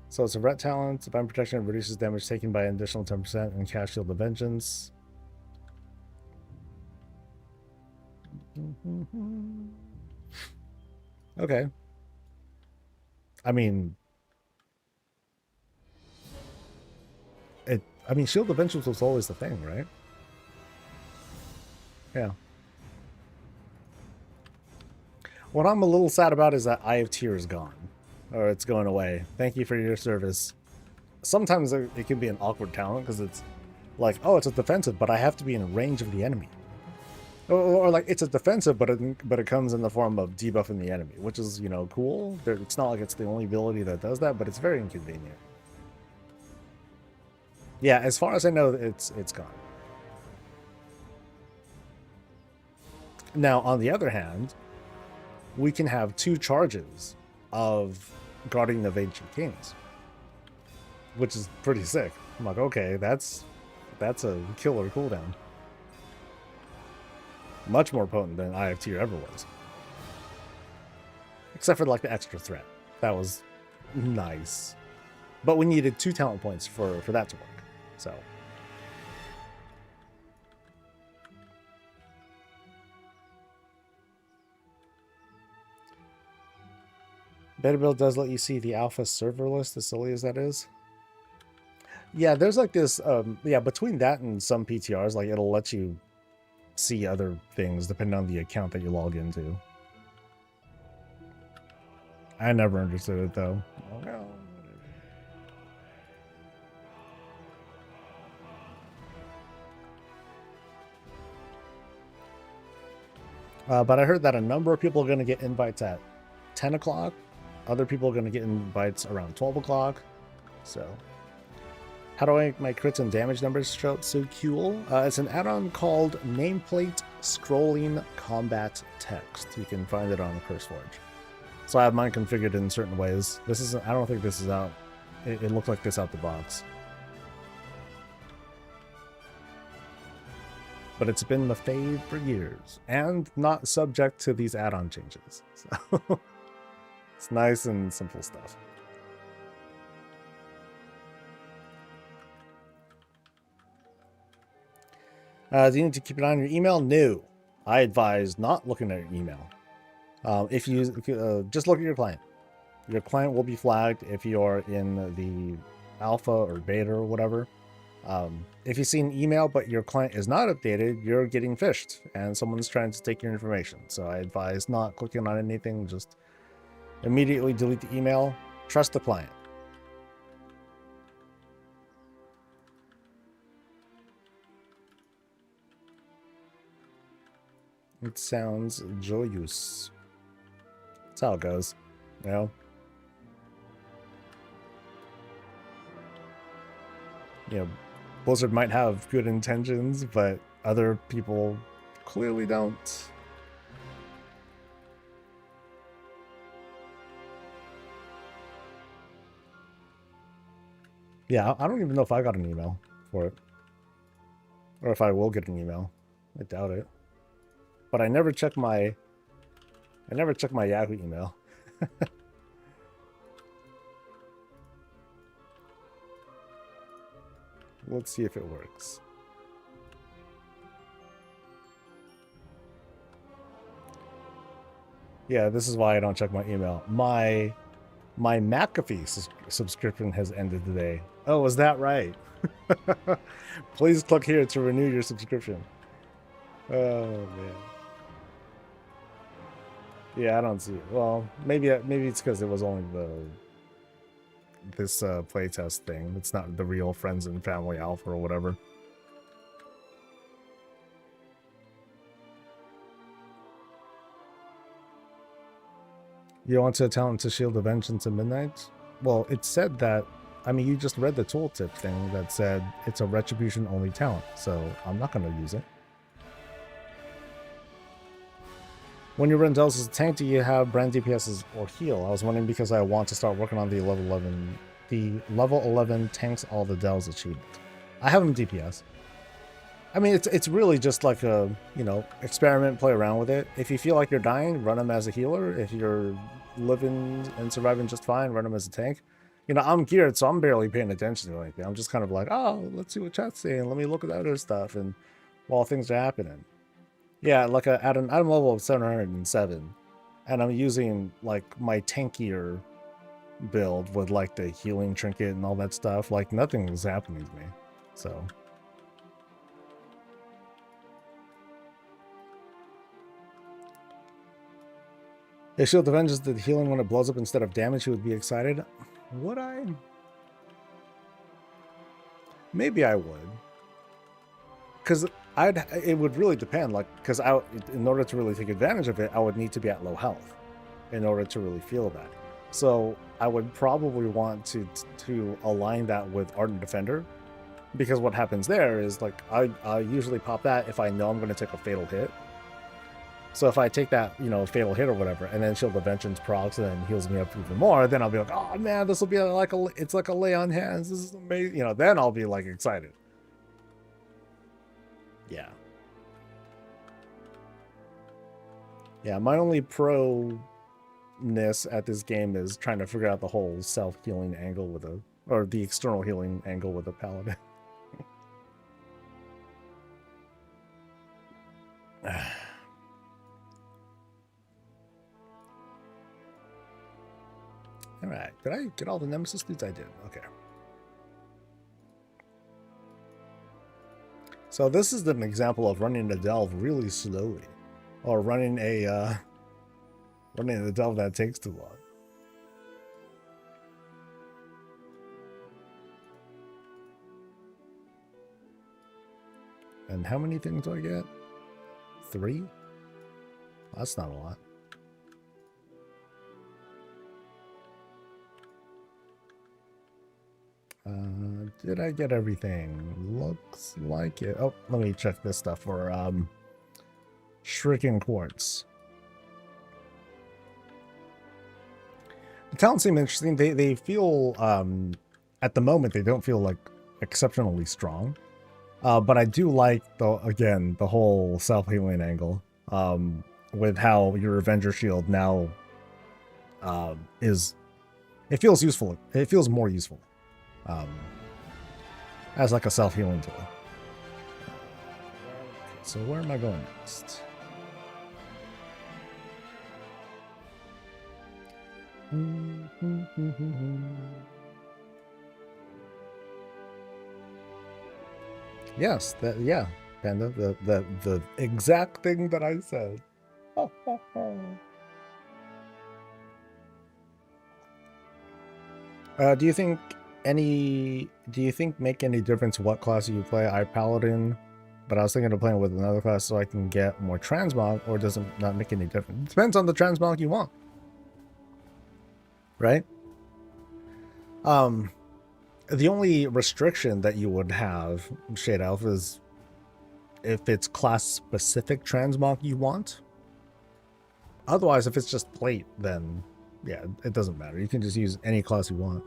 So it's a ret talent. Divine Protection reduces damage taken by an additional 10%, and cast Shield of Vengeance. Okay. I mean, Shield of Vengeance was always the thing, right? Yeah. What I'm a little sad about is that Eye of Tear is gone. Or it's going away. Thank you for your service. Sometimes it can be an awkward talent because it's like, oh, it's a defensive, but I have to be in range of the enemy. Or like it's a defensive, but it comes in the form of debuffing the enemy, which is, you know, cool. It's not like it's the only ability that does that, but it's very inconvenient. Yeah, as far as I know, it's gone. Now, on the other hand, we can have 2 charges of Guardian of Ancient Kings, which is pretty sick. I'm like, okay, that's a killer cooldown. Much more potent than Eye of Tear ever was. Except for like the extra threat. That was nice. But we needed 2 talent points for that to work. So Beta build does let you see the alpha server list, as silly as that is. Yeah, there's like this between that and some PTRs, like it'll let you see other things depending on the account that you log into. I never understood it though. Oh, no. But I heard that a number of people are going to get invites at 10 o'clock. Other people are going to get invites around 12 o'clock. So, how do I make my crits and damage numbers show up so cool? It's an add-on called Nameplate Scrolling Combat Text. You can find it on CurseForge. So I have mine configured in certain ways. This isn't, I don't think this is out. It looked like this out the box. But it's been the fave for years and not subject to these add-on changes. So it's nice and simple stuff. Do you need to keep an eye on your email? No. I advise not looking at your email. If you just look at your client. Your client will be flagged if you're in the alpha or beta or whatever. If you see an email but your client is not updated, you're getting phished and someone's trying to take your information. So I advise not clicking on anything, just immediately delete the email. Trust the client. It sounds joyous. That's how it goes, you know? You know, Blizzard might have good intentions, but other people clearly don't. Yeah, I don't even know if I got an email for it. Or if I will get an email. I doubt it. But I never check my Yahoo email. Let's see if it works. Yeah, this is why I don't check my email. My McAfee subscription has ended today. Oh, is that right? Please click here to renew your subscription. Oh man. Yeah, I don't see it. Well, maybe it's because it was only this playtest thing. It's not the real friends and family alpha or whatever. You want to talent to shield the vengeance at midnight? Well, it said that. I mean, you just read the tooltip thing that said it's a retribution only talent, so I'm not going to use it. When you run Dells as a tank, do you have brand DPS or heal? I was wondering because I want to start working on the level 11 tanks all the Dells achievement. I have them DPS. I mean, it's really just like a, you know, experiment, play around with it. If you feel like you're dying, run them as a healer. If you're living and surviving just fine, run them as a tank. You know, I'm geared, so I'm barely paying attention to anything. I'm just kind of like, oh, let's see what chat's saying. Let me look at the other stuff, and while things are happening. Yeah, like at an item level of 707, and I'm using like my tankier build with like the healing trinket and all that stuff. Like nothing was happening to me, so. If Shield of Vengeance did healing when it blows up instead of damage, you would be excited. Would I? Maybe I would. Because it would really depend, like, because in order to really take advantage of it, I would need to be at low health in order to really feel that. So I would probably want to align that with Ardent Defender, because what happens there is, like, I usually pop that if I know I'm going to take a fatal hit. So if I take that, you know, fatal hit or whatever, and then Shield of Vengeance procs and then heals me up even more, then I'll be like, oh man, this will be like it's like a lay on hands. This is amazing. You know, then I'll be like excited. Yeah. Yeah, my only pro-ness at this game is trying to figure out the whole self-healing angle with or the external healing angle with a Paladin. Alright, did I get all the Nemesis dudes? I did. Okay. So this is an example of running a delve really slowly. Or running a delve that takes too long. And how many things do I get? 3? Well, that's not a lot. Did I get everything? Looks like it. Oh, let me check this stuff for Shrieking Quartz. The talents seem interesting. They feel at the moment they don't feel like exceptionally strong. But I do like the whole self-healing angle. With how your Avenger Shield now it feels useful. It feels more useful. As like a self-healing tool. So where am I going next? Yes, yeah, Panda, the exact thing that I said. Do you think make any difference what class you play? I Paladin, but I was thinking of playing with another class so I can get more transmog, or does it not make any difference? Depends on the transmog you want, right? The only restriction that you would have, Shade Elf, is if it's class specific transmog you want. Otherwise, if it's just plate, then yeah, it doesn't matter. You can just use any class you want.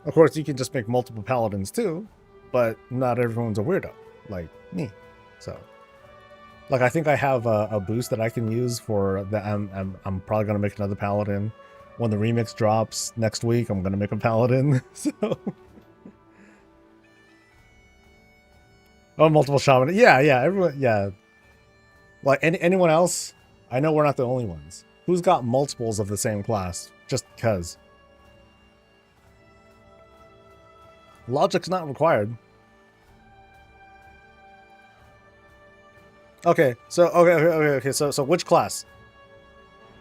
Of course, you can just make multiple paladins too, but not everyone's a weirdo like me. So, like, I think I have a boost that I can use for the. I'm probably gonna make another paladin when the remix drops next week. I'm gonna make a paladin. So, oh, multiple shaman. Yeah, everyone. Yeah, like anyone else. I know we're not the only ones. Who's got multiples of the same class? Just because. Logic's not required. Okay, so which class?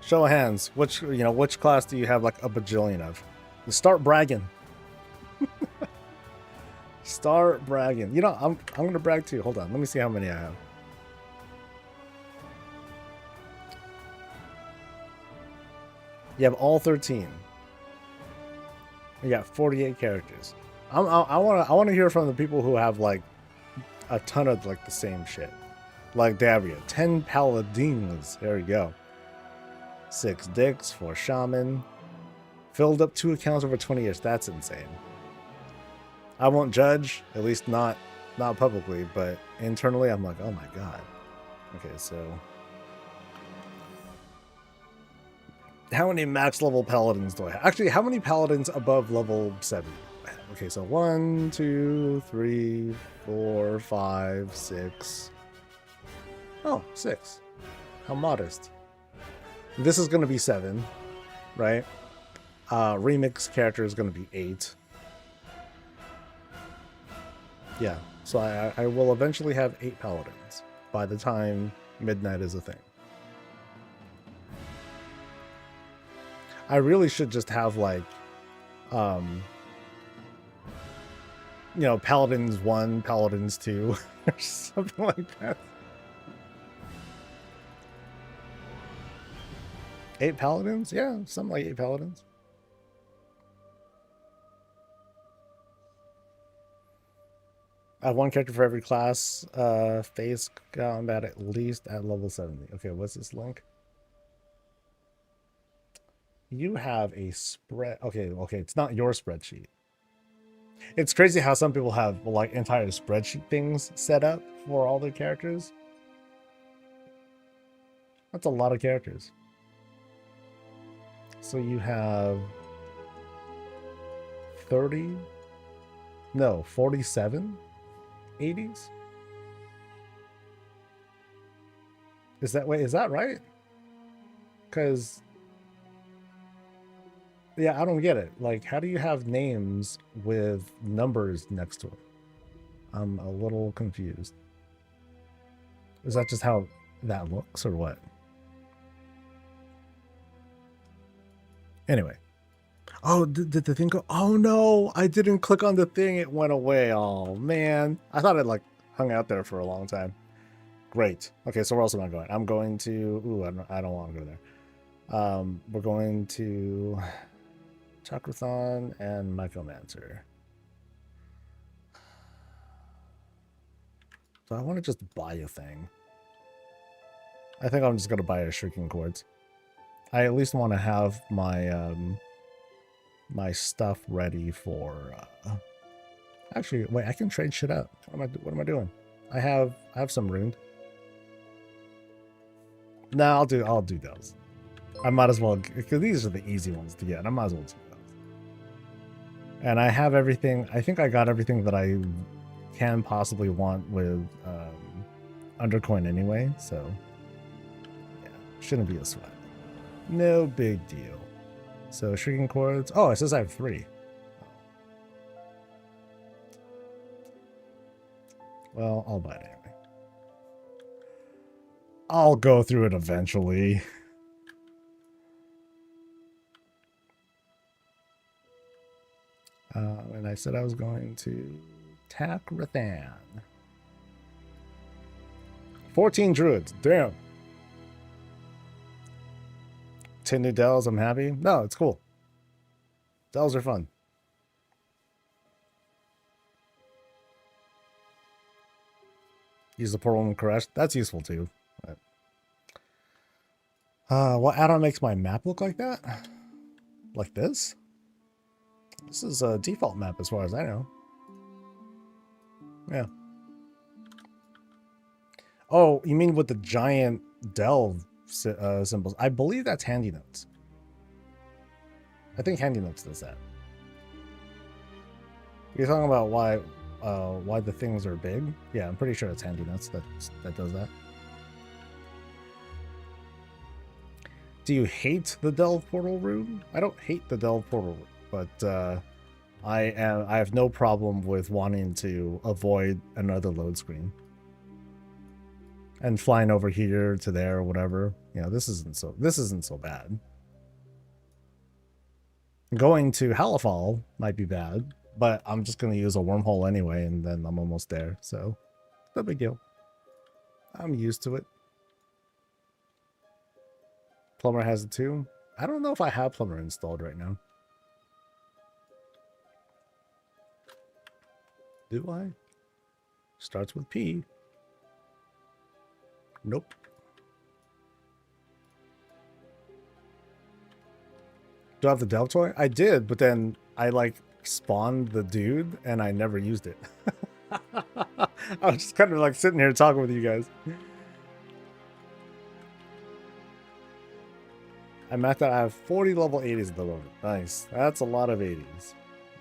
Show of hands. Which class do you have like a bajillion of? Start bragging. Start bragging. You know, I'm gonna brag too. Hold on, let me see how many I have. You have all 13. You got 48 characters. I want to hear from the people who have like a ton of like the same shit. Like Davria, 10 paladins. There you go. 6 dicks, 4 shaman. Filled up 2 accounts over 20 years. That's insane. I won't judge, at least not publicly, but internally I'm like, oh my god. Okay, so how many max level paladins do I have? Actually, how many paladins above level 7? Okay, so 1, 2, 3, 4, 5, 6. Oh, 6. How modest. This is going to be 7, right? Remix character is going to be 8. Yeah, so I will eventually have 8 paladins by the time midnight is a thing. I really should just have like, Paladins 1, Paladins 2, or something like that. 8 Paladins? Yeah, something like 8 Paladins. I have 1 character for every class. Face combat at least at level 70. Okay, what's this link? You have a spread. Okay, it's not your spreadsheet. It's crazy how some people have like entire spreadsheet things set up for all their characters. That's a lot of characters. So you have 30? No, 47? 80s? Is that right? Because yeah, I don't get it. Like, how do you have names with numbers next to them? I'm a little confused. Is that just how that looks or what? Anyway. Oh, did the thing go? Oh no, I didn't click on the thing. It went away. Oh man. I thought it like hung out there for a long time. Great. Okay, so where else am I going? I'm going to, ooh, I don't want to go there. We're going to Chakrathon and Mycomancer. So I want to just buy a thing. I think I'm just going to buy a Shrieking Chords. I at least want to have my my stuff ready for actually wait, I can trade shit up. What am I doing? I have some ruined. No, I'll do those. I might as well, because these are the easy ones to get. I might as well do those. And I have everything. I think I got everything that I can possibly want with Undercoin anyway, so yeah, shouldn't be a sweat. No big deal. So shrieking chords. Oh, it says I have 3. Well, I'll buy it anyway. I'll go through it eventually. And I said I was going to attack Rathan. 14 druids. Damn. 10 new dells. I'm happy. No, it's cool. Dells are fun. Use the portal and crash. That's useful too. But, what add-on makes my map look like that? Like this? This is a default map as far as I know. Yeah. Oh, you mean with the giant delve symbols? I believe that's Handy Notes. I think Handy Notes does that. You're talking about why the things are big? Yeah, I'm pretty sure it's Handy Notes that does that. Do you hate the delve portal rune? I don't hate the delve portal, but I have no problem with wanting to avoid another load screen. And flying over here to there or whatever. You know, this isn't so bad. Going to Halifal might be bad, but I'm just gonna use a wormhole anyway, and then I'm almost there, so no big deal. I'm used to it. Plumber has it too. I don't know if I have Plumber installed right now. Do I? Starts with P. Nope. Do I have the delve toy? I did, but then I like spawned the dude and I never used it. I was just kind of like sitting here talking with you guys. I'm at that. I have 40 level 80s at the moment. Nice. That's a lot of 80s.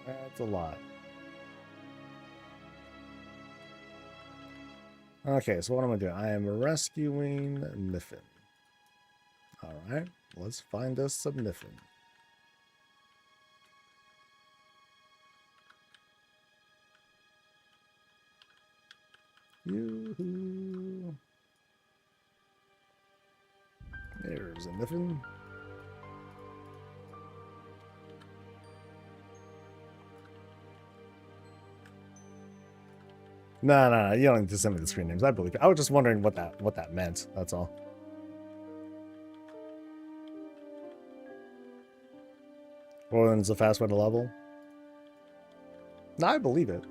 That's a lot. Okay, so what am I doing? I am rescuing Niffin. Alright, let's find us some Niffin. Yoo-hoo. There's a Niffin. No, you don't need to send me the screen names. I believe it. I was just wondering what that meant. That's all. Roland's a fast way to level. No, I believe it.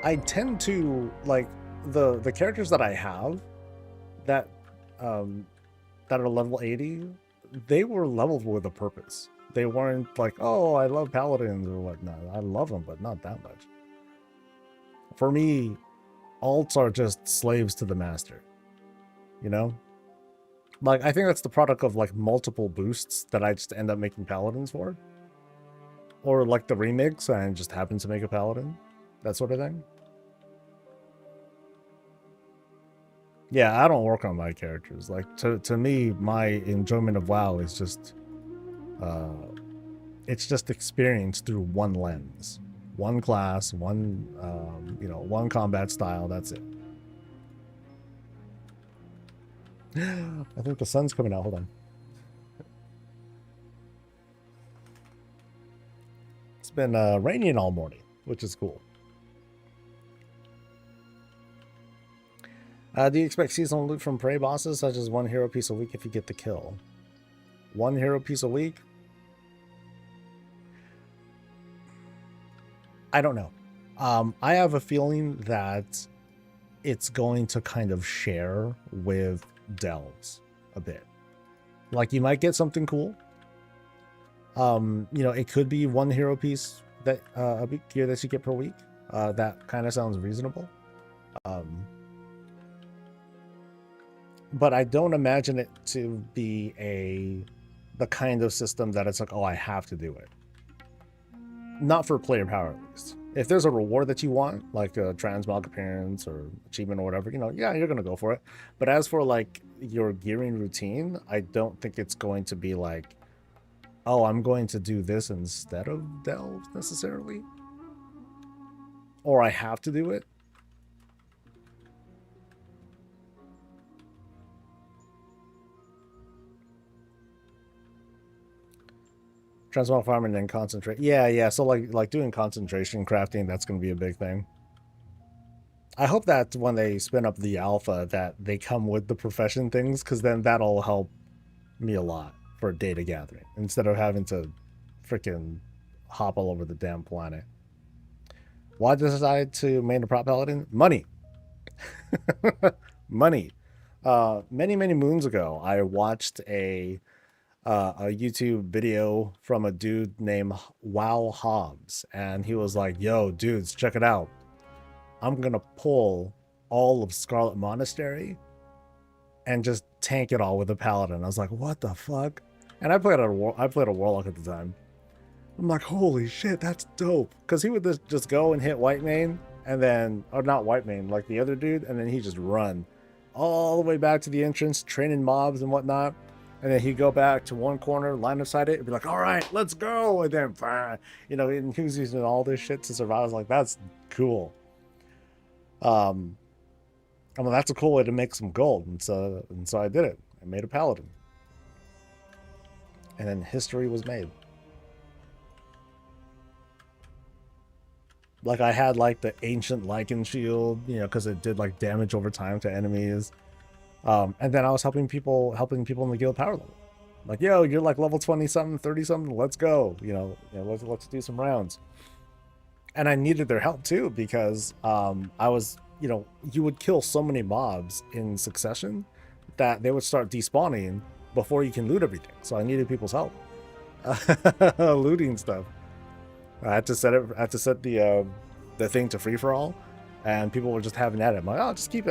I tend to like the characters that I have that that are level 80. They were leveled with a purpose. They weren't like, oh, I love paladins or whatnot. I love them, but not that much. For me, alts are just slaves to the master, you know? Like, I think that's the product of, like, multiple boosts that I just end up making paladins for. Or, like, the remix, and I just happen to make a paladin. That sort of thing. Yeah, I don't work on my characters. Like, to me, my enjoyment of WoW is just... it's just experience through one lens. One class, one, one combat style, that's it. I think the sun's coming out, hold on. It's been raining all morning, which is cool. Do you expect seasonal loot from prey bosses, such as one hero piece a week if you get the kill? One hero piece a week? I don't know. I have a feeling that it's going to kind of share with delves a bit. Like, you might get something cool. It could be one hero piece that a gear that you get per week. That kind of sounds reasonable. But I don't imagine it to be the kind of system that it's like, oh, I have to do it. Not for player power, at least. If there's a reward that you want, like a transmog appearance or achievement or whatever, yeah, you're gonna go for it. But as for like your gearing routine, I don't think it's going to be like, oh, I'm going to do this instead of delve necessarily, or I have to do it. Transmog farming and then concentrate. Yeah. So like doing concentration crafting, that's going to be a big thing. I hope that when they spin up the alpha, that they come with the profession things, because then that'll help me a lot for data gathering instead of having to freaking hop all over the damn planet. Why decide to main a prop paladin? Money. Money. Many moons ago, I watched a YouTube video from a dude named Wow Hobbs, and he was like, yo dudes, check it out, I'm gonna pull all of Scarlet Monastery and just tank it all with a paladin. I was like, what the fuck? And I played a warlock at the time. I'm like, holy shit, that's dope, because he would just go and hit white main, and then, or not white main, like the other dude, and then he just run all the way back to the entrance, training mobs and whatnot. And then he'd go back to one corner, line of sight it, and be like, all right, let's go. And then, you know, and he was using all this shit to survive. I was like, that's cool. I mean, that's a cool way to make some gold. And so I did it. I made a paladin. And then history was made. Like, I had like the ancient lichen shield, you know, because it did like damage over time to enemies. And then I was helping people in the guild power level. Like, yo, you're like level 20 something, 30 something, let's go. You know, let's do some rounds. And I needed their help too, because I was, you know, you would kill so many mobs in succession that they would start despawning before you can loot everything. So I needed people's help looting stuff. I had to set the thing to free for all. And people were just having at it. I'm like, oh, just keep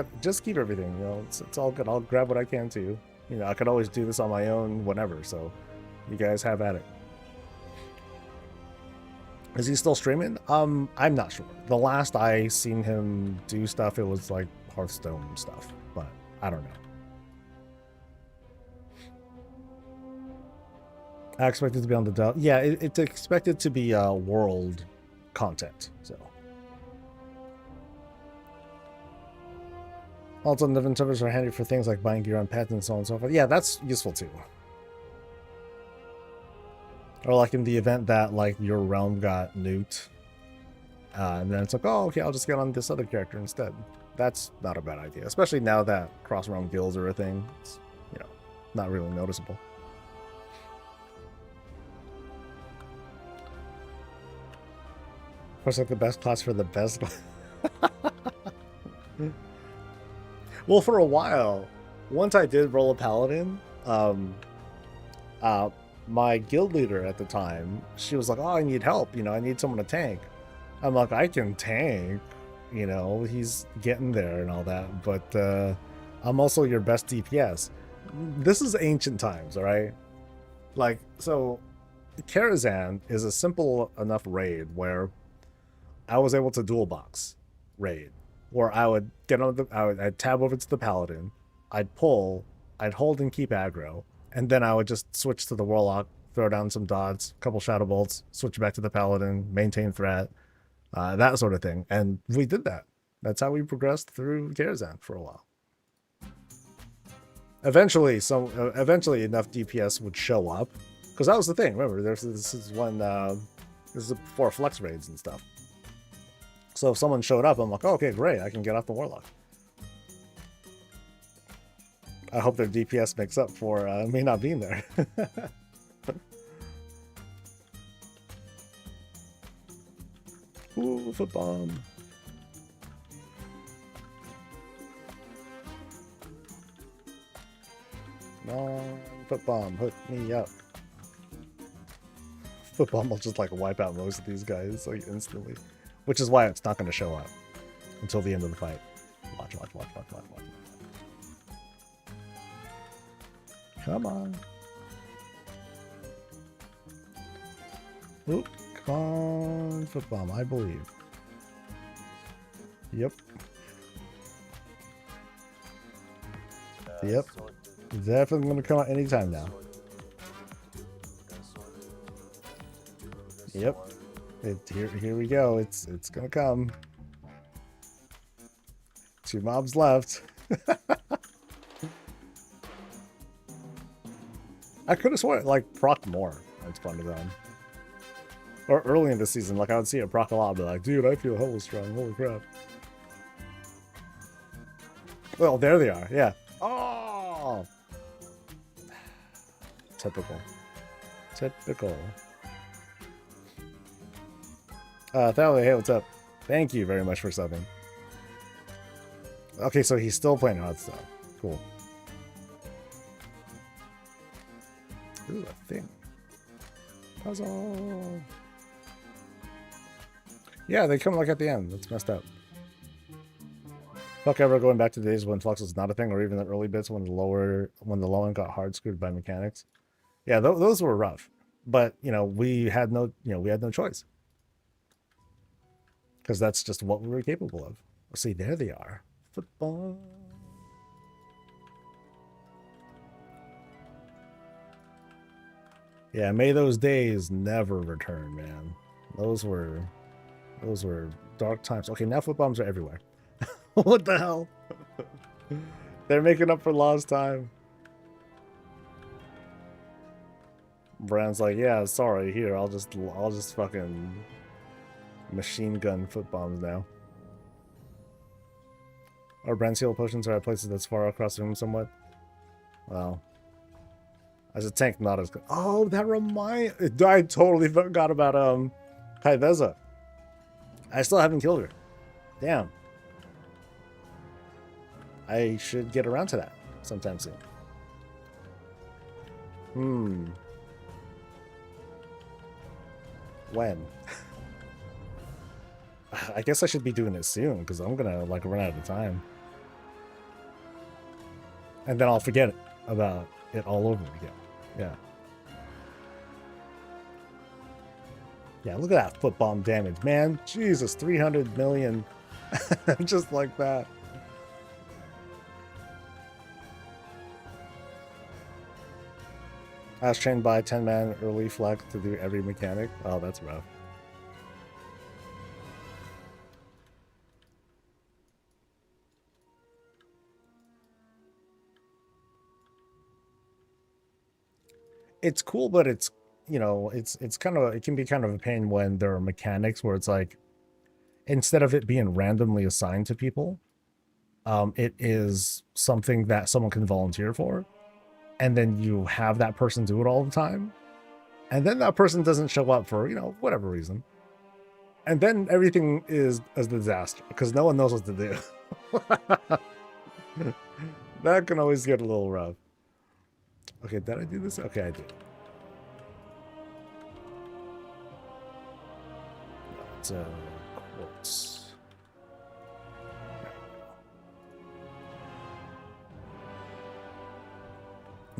everything. You know, it's all good. I'll grab what I can too. You know, I could always do this on my own whenever. So, you guys have at it. Is he still streaming? I'm not sure. The last I seen him do stuff, it was like Hearthstone stuff, but I don't know. I expect it to be on the Dell. Yeah, it's expected to be world content. So. Also, inventories are handy for things like buying gear on pets and so on and so forth. Yeah, that's useful too. Or like in the event that like your realm got nuked, and then it's like, oh, okay, I'll just get on this other character instead. That's not a bad idea, especially now that cross-realm guilds are a thing. It's, you know, not really noticeable. Of course, like the best class for the best. Well, for a while, once I did roll a paladin, my guild leader at the time, she was like, oh, I need help, you know, I need someone to tank. I'm like, I can tank, you know, he's getting there and all that, but I'm also your best DPS. This is ancient times, all right? Like, so Karazhan is a simple enough raid where I was able to dual box raid. Where I would get on I'd tab over to the paladin, I'd pull, I'd hold and keep aggro, and then I would just switch to the warlock, throw down some dots, a couple shadow bolts, switch back to the paladin, maintain threat, that sort of thing. And we did that. That's how we progressed through Karazhan for a while. Eventually enough DPS would show up, because that was the thing. Remember, this is before flex raids and stuff. So if someone showed up, I'm like, oh, okay, great, I can get off the warlock. I hope their DPS makes up for me not being there. Ooh, foot bomb. No, foot bomb, hook me up. Foot bomb will just like wipe out most of these guys like instantly. Which is why it's not going to show up until the end of the fight. Watch. Come on. Oop, come on, foot bomb, I believe. Yep. Definitely going to come out anytime now. Yep. Here we go. It's gonna come. 2 mobs left. I could have sworn like proc more. It's fun to them. Or early in the season, like I would see it proc a lot, be like, dude, I feel hella strong. Holy crap. Well, there they are. Yeah. Oh. Typical. Typical. Thalia, hey, what's up? Thank you very much for subbing. Okay, so he's still playing hot stuff. Cool. Ooh, a thing. Puzzle. Yeah, they come like at the end. That's messed up. Fuck ever going back to the days when Flux was not a thing, or even the early bits when the low end got hard screwed by mechanics. Yeah, those were rough. But we had no choice. Because that's just what we were capable of. See, there they are. Football. Yeah, may those days never return, man. Those were dark times. Okay, now foot bombs are everywhere. What the hell? They're making up for lost time. Brand's like, yeah, sorry, here, I'll just fucking machine gun foot bombs now. Our brand seal potions are at places that's far across the room somewhat. Well, as a tank, not as good. Oh, that I totally forgot about Kaiveza. I still haven't killed her. Damn. I should get around to that sometime soon. When? I guess I should be doing it soon because I'm gonna like run out of time, and then I'll forget about it all over again. Yeah. Yeah, look at that foot bomb damage, man. Jesus, 300 million, just like that. I was trained by 10-man early flex to do every mechanic. Oh, that's rough. It's cool, but it's it can be kind of a pain when there are mechanics where it's like, instead of it being randomly assigned to people, it is something that someone can volunteer for, and then you have that person do it all the time, and then that person doesn't show up for whatever reason, and then everything is a disaster because no one knows what to do. That can always get a little rough. Okay, did I do this? Okay, I did. It's quartz.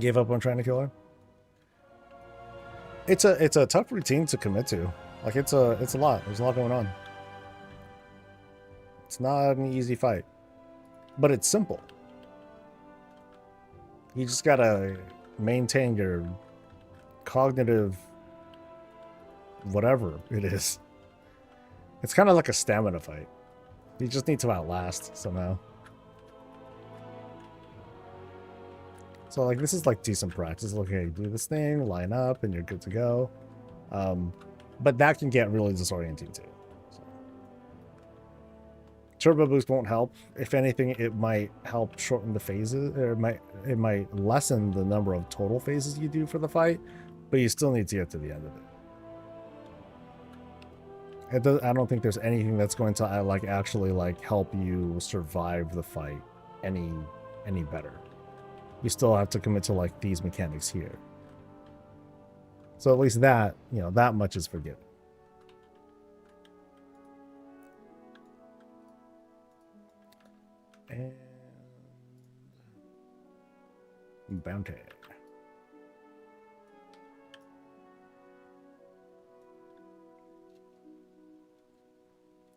Gave up on trying to kill her. It's a tough routine to commit to. Like it's a lot. There's a lot going on. It's not an easy fight, but it's simple. You just gotta maintain your cognitive whatever it is. It's kind of like a stamina fight. You just need to outlast somehow. So like this is like decent practice. Okay, do this thing, line up, and you're good to go. But that can get really disorienting too. So. Turbo boost won't help. If anything, it might help shorten the phases, or it might lessen the number of total phases you do for the fight, but you still need to get to the end of it. I don't think there's anything that's going to actually help you survive the fight any better. You still have to commit to these mechanics here. So at least that that much is forgiven. And bounty.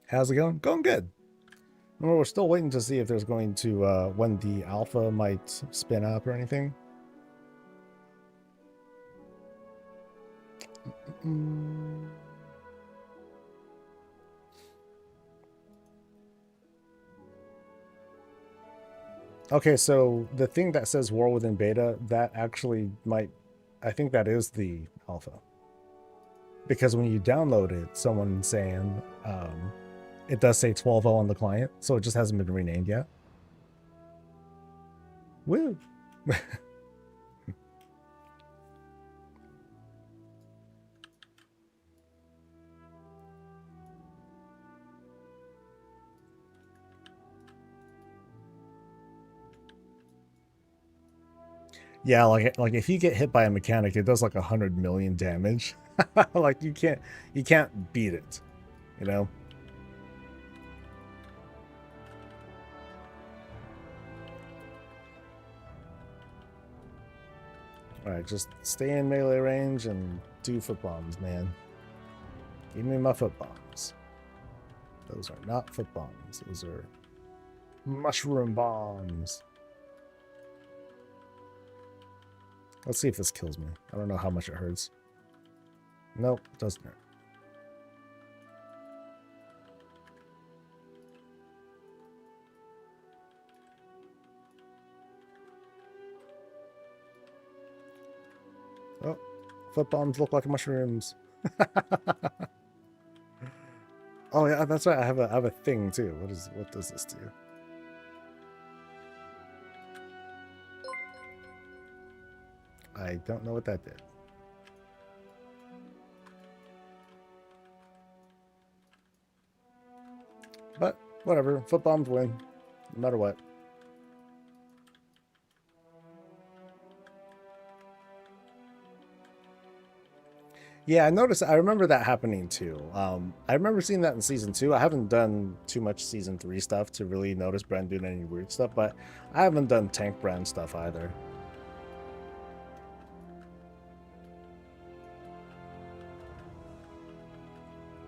How's it going? Going good. We're still waiting to see if there's going to when the alpha might spin up or anything. Okay, so the thing that says War Within Beta, that actually might, I think that is the alpha. Because when you download it, someone's saying it does say 12.0 on the client, so it just hasn't been renamed yet. Woo! Yeah, like if you get hit by a mechanic, it does like 100 million damage. Like you can't beat it, you know? Alright, just stay in melee range and do foot bombs, man. Give me my foot bombs. Those are not foot bombs. Those are mushroom bombs. Let's see if this kills me. I don't know how much it hurts. Nope, doesn't hurt. Oh, foot bombs look like mushrooms. Oh yeah, that's right. I have a thing too. What does this do? I don't know what that did. But whatever, foot bombs win, no matter what. Yeah, I remember that happening too. I remember seeing that in season 2. I haven't done too much season 3 stuff to really notice Brand doing any weird stuff, but I haven't done tank Brand stuff either.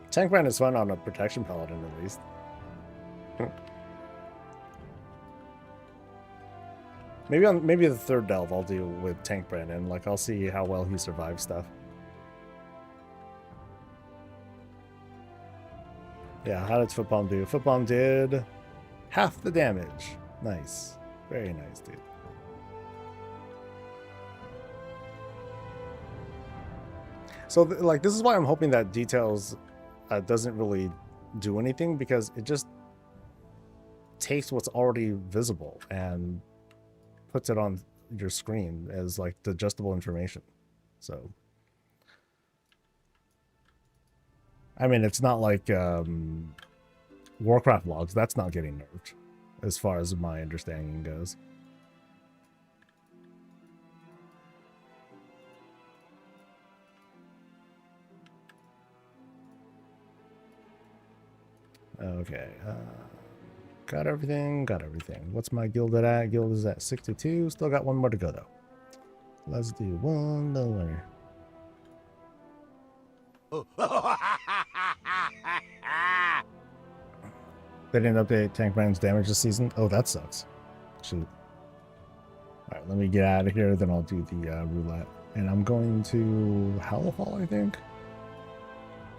Tank Brand is fun on a protection paladin at least. Maybe the third delve I'll do with tank Brand, and like I'll see how well he survives stuff. Yeah, how did Foot Bomb do? Foot Bomb did half the damage. Nice. Very nice, dude. So, like, this is why I'm hoping that Details doesn't really do anything, because it just takes what's already visible and puts it on your screen as, like, the adjustable information. So... I mean, it's not like Warcraft logs. That's not getting nerfed, as far as my understanding goes. Okay. Got everything. Got everything. What's my guild at? Guild is at 62. Still got one more to go, though. Let's do one more. They didn't update Tank Brand's damage this season. Oh, that sucks. Shoot. Alright, let me get out of here, then I'll do the roulette. And I'm going to Hellfall, I think.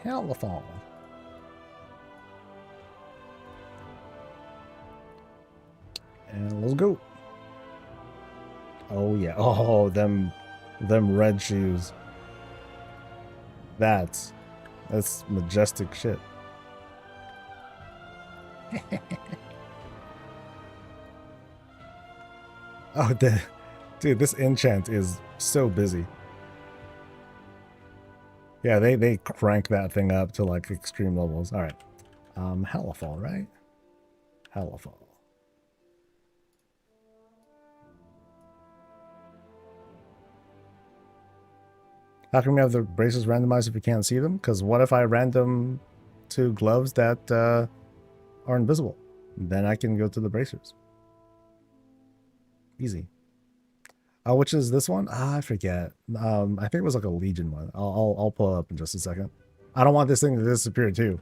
Hellfall. And let's go. Oh yeah. Oh, them red shoes. That's majestic shit. Oh, dude, this enchant is so busy. Yeah, they crank that thing up to like extreme levels. All right, Hellfall, right? Hellfall. How come you have the braces randomized if you can't see them? Because what if I random to gloves that are invisible? Then I can go to the bracers. Easy. Which is this one? I forget. I think it was like a Legion one. I'll pull it up in just a second. I don't want this thing to disappear too.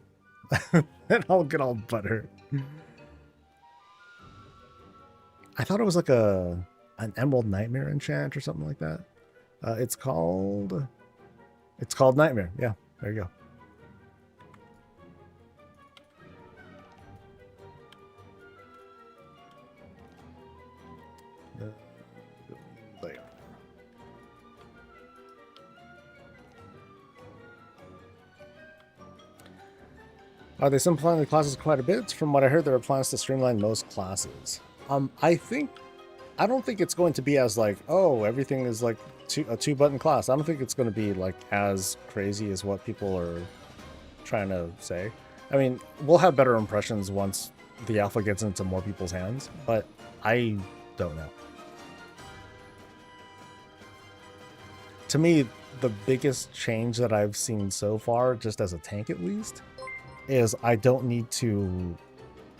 And I'll get all butthurt. I thought it was like an Emerald Nightmare enchant or something like that. It's called Nightmare. Yeah, there you go. They simplifying the classes quite a bit. From what I heard, there are plans to streamline most classes. I don't think it's going to be as like, oh, everything is like a 2-button class. I don't think it's going to be like as crazy as what people are trying to say. I mean, we'll have better impressions once the alpha gets into more people's hands, but I don't know. To me, the biggest change that I've seen so far, just as a tank at least, is I don't need to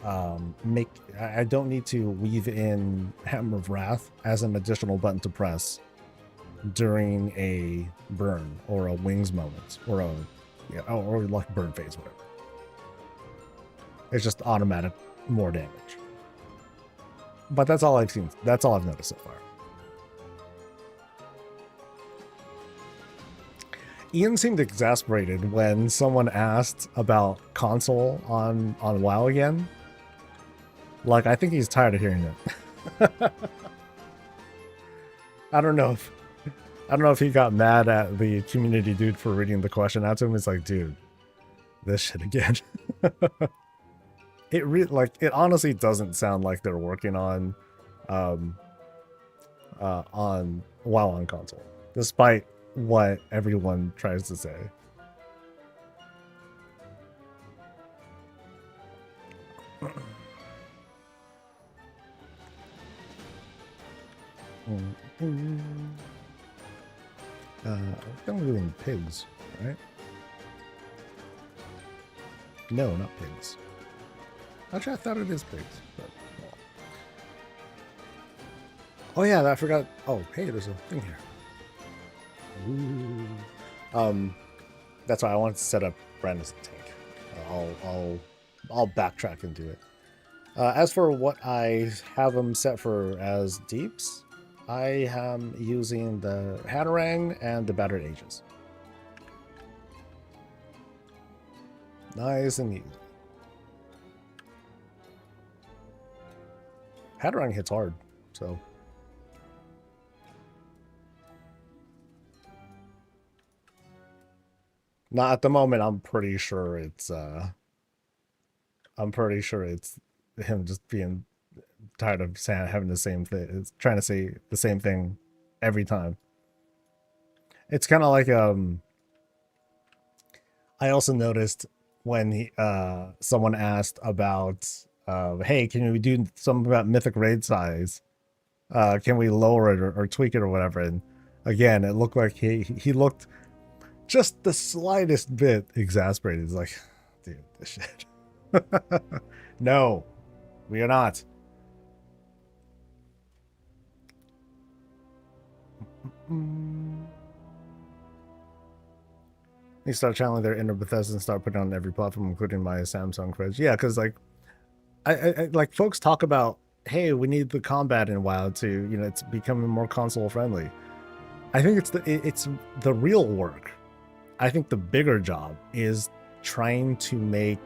I don't need to weave in Hammer of Wrath as an additional button to press during a burn or a wings moment or or like burn phase, whatever. It's just automatic more damage. But that's all I've seen. That's all I've noticed so far. Ian seemed exasperated when someone asked about console on WoW again. Like, I think he's tired of hearing it. I don't know if he got mad at the community dude for reading the question out to him. It's like, dude, this shit again. It honestly doesn't sound like they're working on WoW on console, despite what everyone tries to say. I think we're doing pigs, right? No, not pigs. Actually, I thought it is pigs. But, well. Oh yeah, I forgot. Oh, hey, there's a thing here. Ooh. That's why I wanted to set up Brandon's tank. I'll backtrack and do it. As for what I have them set for as deeps, I am using the Hatterang and the Battered Aegis. Nice and easy. Hatterang hits hard, so. Not at the moment. I'm pretty sure it's him just being tired of having the same thing. It's trying to say the same thing every time. It's kind of like I also noticed when someone asked about hey, can we do something about mythic raid size? Can we lower it or tweak it or whatever? And again, it looked like he looked just the slightest bit exasperated. It's like, dude, this shit. No, we are not. They start channeling their inner Bethesda and start putting on every platform, including my Samsung fridge. Yeah, because like, I like folks talk about, hey, we need the combat in WoW to, it's becoming more console friendly. I think it's the real work. I think the bigger job is trying to make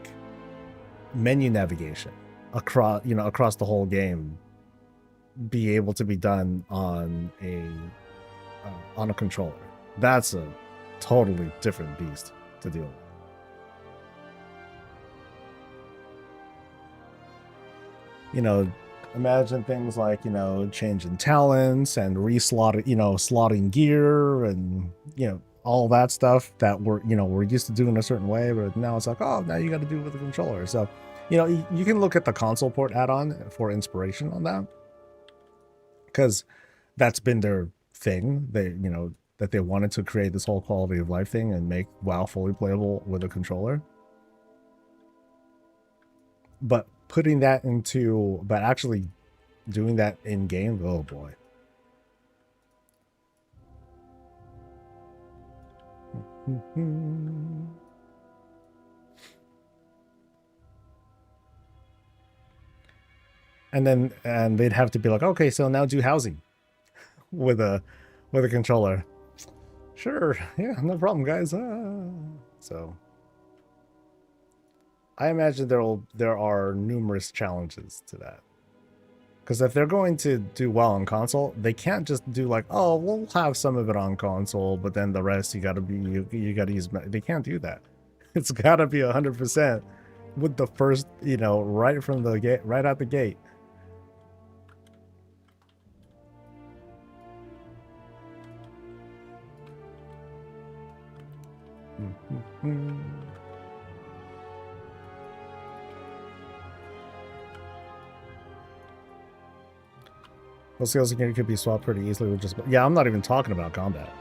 menu navigation across the whole game be able to be done on a controller. That's a totally different beast to deal with. Imagine things like, changing talents and slotting gear and, all that stuff that we're used to doing a certain way, but now it's like, oh, now you got to do it with the controller. So, you can look at the console port add-on for inspiration on that, because that's been their thing. That they wanted to create this whole quality of life thing and make WoW fully playable with a controller. But actually doing that in game, oh boy. And they'd have to be like, okay, so now do housing with a controller. Sure, yeah, no problem, guys. So I imagine there are numerous challenges to that. Because if they're going to do well on console, they can't just do like, oh, we'll have some of it on console, but then the rest you gotta use. They can't do that. It's gotta be 100% with the first, you know, right from the gate, right out the gate. Those skills again could be swapped pretty easily with just, yeah, I'm not even talking about combat.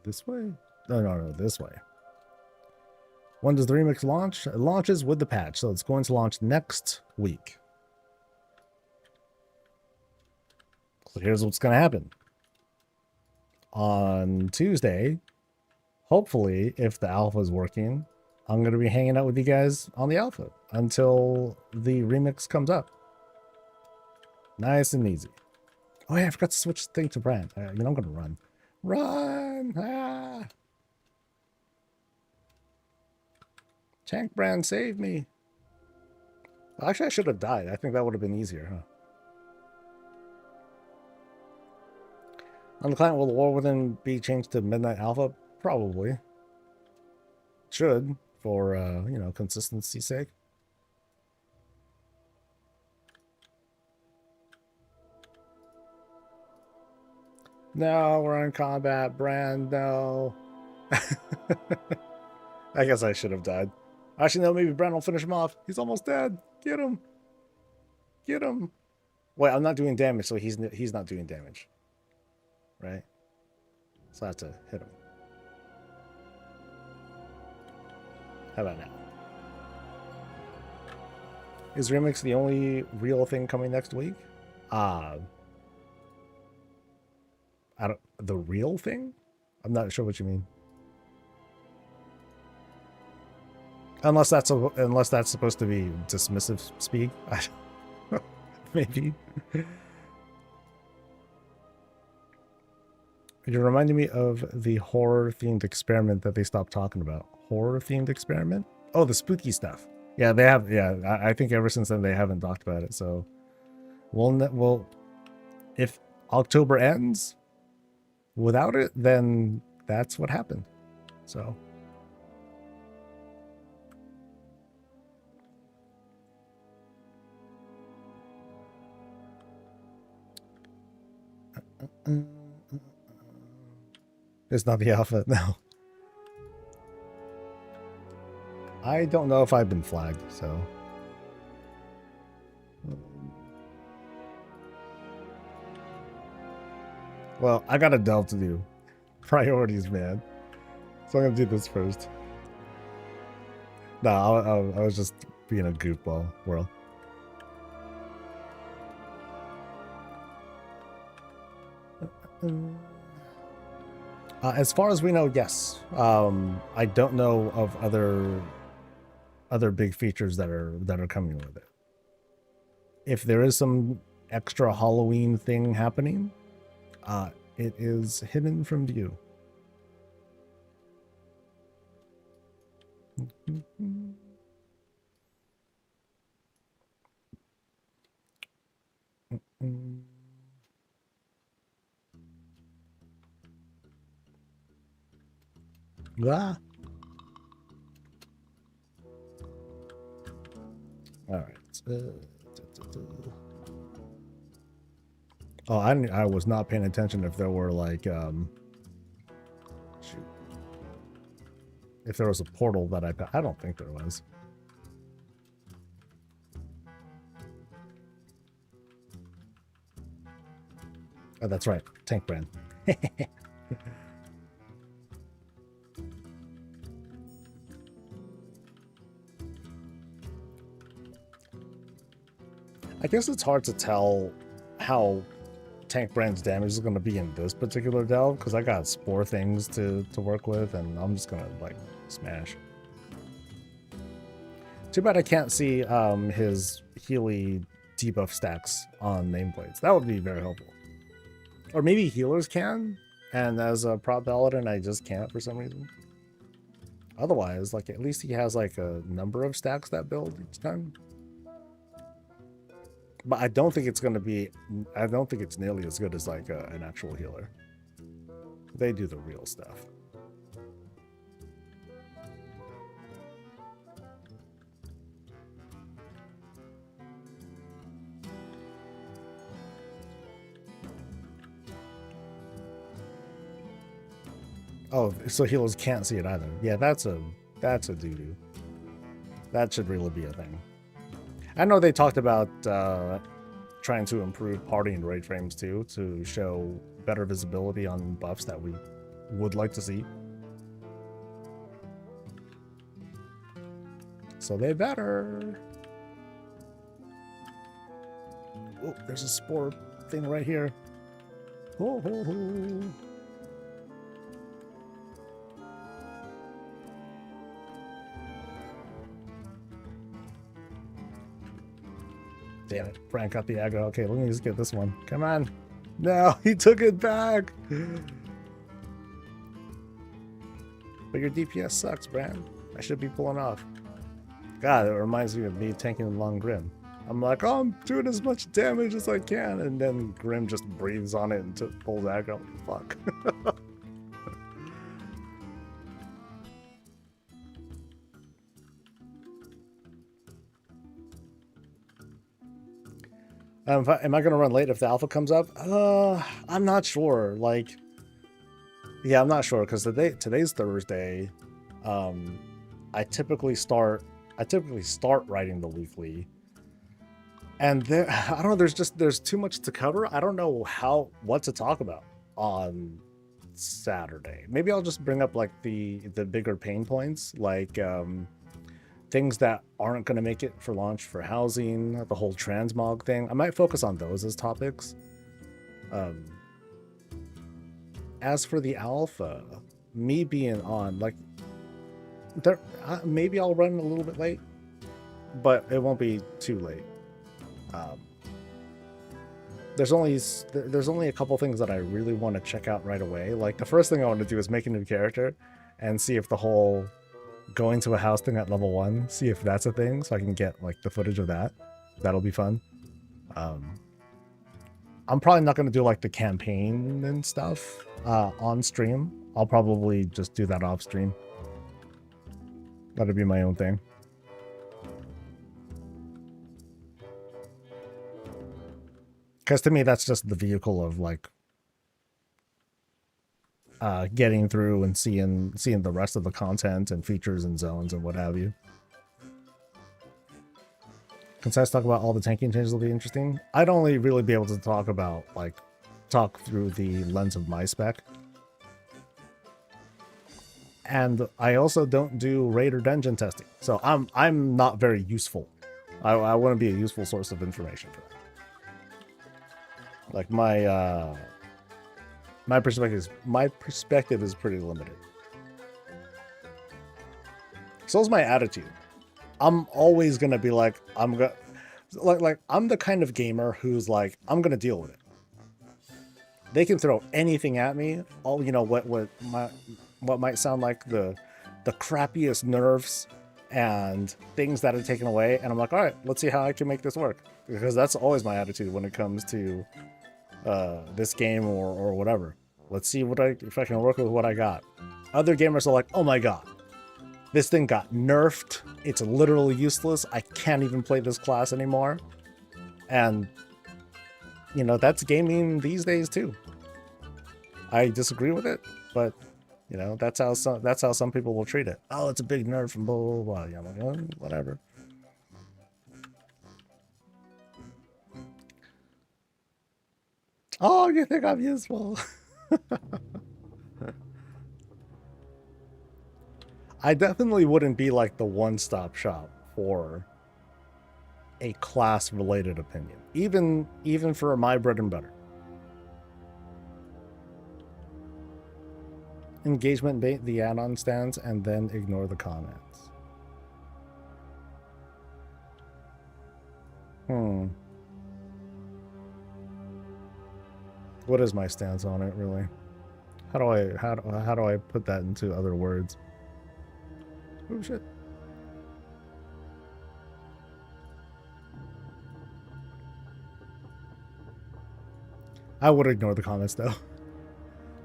This way? No, this way. When does the remix launch? It launches with the patch, so it's going to launch next week. So here's what's going to happen. On Tuesday, hopefully, if the alpha is working, I'm going to be hanging out with you guys on the alpha until the remix comes up. Nice and easy. Oh yeah, I forgot to switch the thing to brand. You know, I'm going to run. Run! Ah! Tank brand, save me. Actually, I should have died. I think that would have been easier, huh? On the client, will the war within be changed to Midnight Alpha? Probably. Should, for, you know, consistency's sake. No, we're in combat, Brand, no. I guess I should have died. Actually, no, maybe Brand will finish him off. He's almost dead. Get him. Get him. Wait, I'm not doing damage, so he's not doing damage. Right? So I have to hit him. How about now? Is Remix the only real thing coming next week? The real thing? I'm not sure what you mean. Unless that's supposed to be dismissive speak. Maybe. You're reminding me of the horror-themed experiment that they stopped talking about. Horror-themed experiment? Oh, the spooky stuff. Yeah, they have. Yeah, I think ever since then they haven't talked about it. So, we'll if October ends without it, then that's what happened. So. It's not the alpha, no. I don't know if I've been flagged, so. Well, I got a delve to do. Priorities, man. So I'm gonna do this first. No, I was just being a goofball, world. As far as we know, yes. I don't know of other big features that are coming with it. If there is some extra Halloween thing happening, it is hidden from view. Ah. All right. Oh, I was not paying attention if there were like shoot. If there was a portal that I don't think there was. Oh, that's right. Tank brand. I guess it's hard to tell how Tank brand's damage is going to be in this particular delve because I got spore things to work with and I'm just going to like smash. Too bad I can't see his Healy debuff stacks on nameplates. That would be very helpful. Or maybe healers can, and as a prop paladin I just can't for some reason. Otherwise, like, at least he has like a number of stacks that build each time. But I don't think it's going to be, I don't think it's nearly as good as like an actual healer. They do the real stuff. Oh, so healers can't see it either. Yeah, that's a doo-doo. That should really be a thing. I know they talked about trying to improve party and raid frames too, to show better visibility on buffs that we would like to see. So they better. Oh, there's a spore thing right here. Ho, ho, ho. Damn it, Frank got the aggro. Okay, let me just get this one. Come on. No, he took it back. But your DPS sucks, Brand. I should be pulling off. God, it reminds me of me tanking Long Grim. I'm like, oh, I'm doing as much damage as I can, and then Grim just breathes on it and pulls aggro. Fuck. Am I going to run late if the alpha comes up? I'm not sure. Like, yeah, I'm not sure because today's Thursday. I typically start writing the weekly, and there, I don't know. There's too much to cover. I don't know what to talk about on Saturday. Maybe I'll just bring up like the bigger pain points, like things that aren't going to make it for launch for housing, the whole transmog thing. I might focus on those as topics. As for the alpha, me being on, like, there, maybe I'll run a little bit late, but it won't be too late. There's only a couple things that I really want to check out right away. Like, the first thing I want to do is make a new character and see if the whole going to a house thing at level 1, see if that's a thing, so I can get like the footage of that. That'll be fun. I'm probably not going to do like the campaign and stuff on stream. I'll probably just do that off stream. That'll be my own thing. Because to me, that's just the vehicle of like getting through and seeing the rest of the content and features and zones and what have you. Concise talk about all the tanking changes will be interesting. I'd only really be able to talk through the lens of my spec. And I also don't do raid or dungeon testing, so I'm not very useful. I want to be a useful source of information for that. Like my perspective is pretty limited. So is my attitude. I'm always gonna be like, I'm the kind of gamer who's like, I'm gonna deal with it. They can throw anything at me. All, you know, what might sound like the crappiest nerfs and things that are taken away, and I'm like, all right, let's see how I can make this work. Because that's always my attitude when it comes to this game or whatever. Let's see if I can work with what I got. Other gamers are like, oh my god, this thing got nerfed. It's literally useless. I can't even play this class anymore. And you know, that's gaming these days too. I disagree with it, but you know, that's how some people will treat it. Oh, it's a big nerf from blah blah blah. You know, like, oh, whatever. Oh, you think I'm useful? I definitely wouldn't be like the one-stop shop for a class-related opinion, even for my bread and butter. Engagement bait the add-on stands and then ignore the comments. What is my stance on it, really? How do I put that into other words? Oh shit. I would ignore the comments though.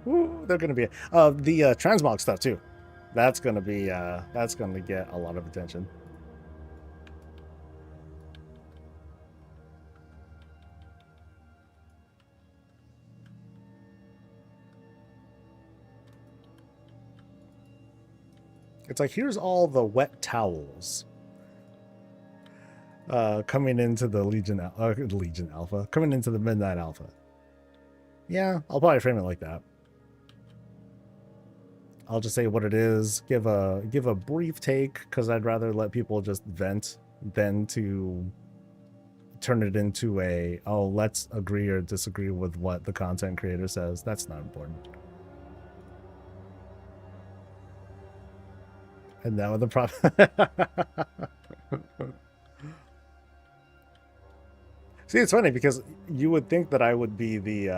Ooh, they're gonna be the transmog stuff too. That's gonna get a lot of attention. It's like, here's all the wet towels coming into the Legion Alpha, coming into the Midnight Alpha. Yeah, I'll probably frame it like that. I'll just say what it is, give a brief take, because I'd rather let people just vent than to turn it into a, oh, let's agree or disagree with what the content creator says. That's not important. And now the problem. See, it's funny because you would think that I would be the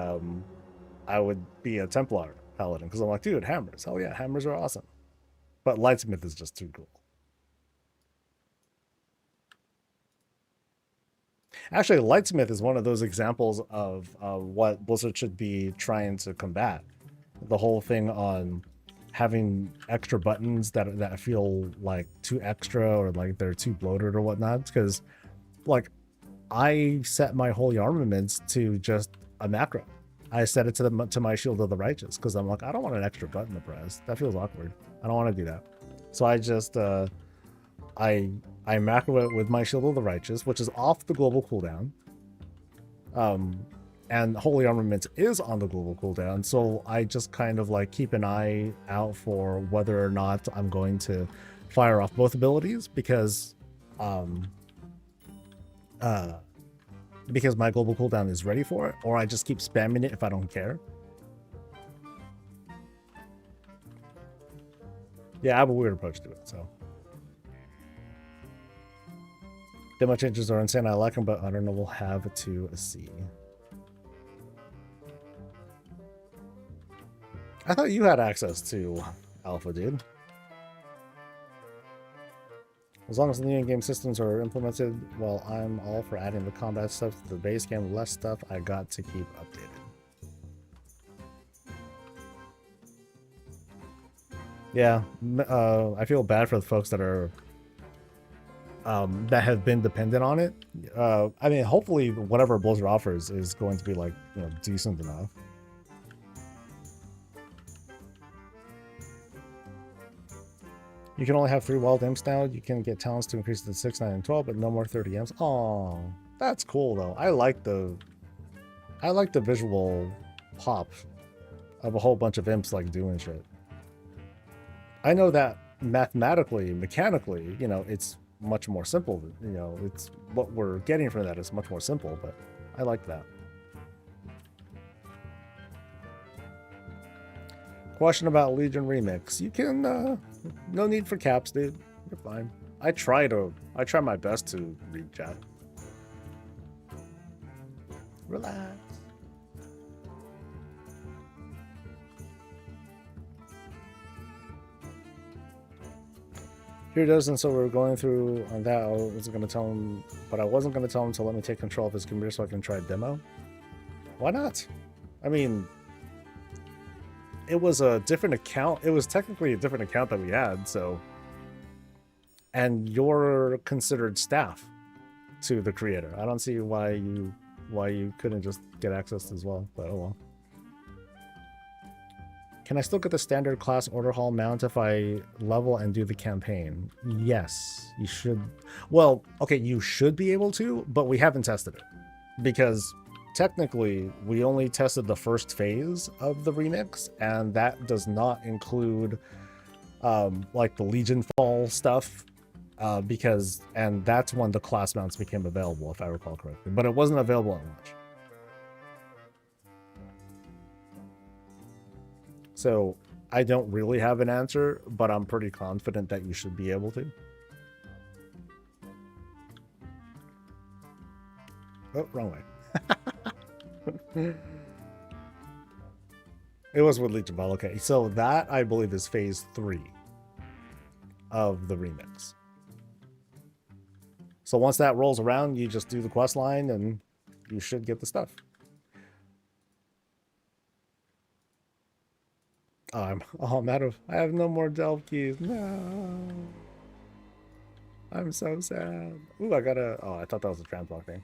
I would be a Templar Paladin, because I'm like, dude, hammers. Oh yeah, hammers are awesome. But Lightsmith is just too cool. Actually, Lightsmith is one of those examples of what Blizzard should be trying to combat. The whole thing on having extra buttons that feel like too extra, or like they're too bloated or whatnot. Because, like, I set my holy armaments to just a macro. I set it to my Shield of the Righteous, because I'm like, I don't want an extra button to press. That feels awkward. I don't want to do that. So I just I macro it with my Shield of the Righteous, which is off the global cooldown. And Holy Armament is on the global cooldown, so I just kind of like keep an eye out for whether or not I'm going to fire off both abilities, because my global cooldown is ready for it, or I just keep spamming it if I don't care. Yeah, I have a weird approach to it, so. Demo changes are insane. I like them, but I don't know. We'll have to see. I thought you had access to Alpha, dude. As long as the new in-game systems are implemented, well, I'm all for adding the combat stuff to the base game. Less stuff I got to keep updated. Yeah, I feel bad for the folks that are that have been dependent on it. I mean, hopefully whatever Blizzard offers is going to be like, you know, decent enough. You can only have 3 wild imps now. You can get talents to increase it to 6, 9, and 12, but no more 30 imps. Oh, that's cool though. I like the visual pop of a whole bunch of imps like doing shit. I know that mathematically, mechanically, you know, it's much more simple. You know, it's what we're getting from that is much more simple, but I like that. Question about Legion Remix. You can, no need for caps, dude. You're fine. I try my best to read chat. Relax. Here it is, and so we're going through on that. I wasn't going to tell him, but I wasn't going to tell him to let me take control of his computer so I can try a demo. Why not? I mean, it was a different account. It was technically a different account that we had, so. And you're considered staff to the creator. I don't see why you couldn't just get access as well, but oh well. Can I still get the standard class order hall mount if I level and do the campaign? Yes, you should. Well, okay, you should be able to, but we haven't tested it. Because technically, we only tested the first phase of the remix, and that does not include like the Legion Fall stuff, and that's when the class mounts became available, if I recall correctly. But it wasn't available at launch. So I don't really have an answer, but I'm pretty confident that you should be able to. Oh, wrong way. It was with Legion Ball. Okay, so that I believe is phase 3. of the remix. So once that rolls around, you just do the quest line and you should get the stuff. I'm out of. I have no more delve keys. No. I'm so sad. Ooh, I gotta. Oh, I thought that was a transmog thing.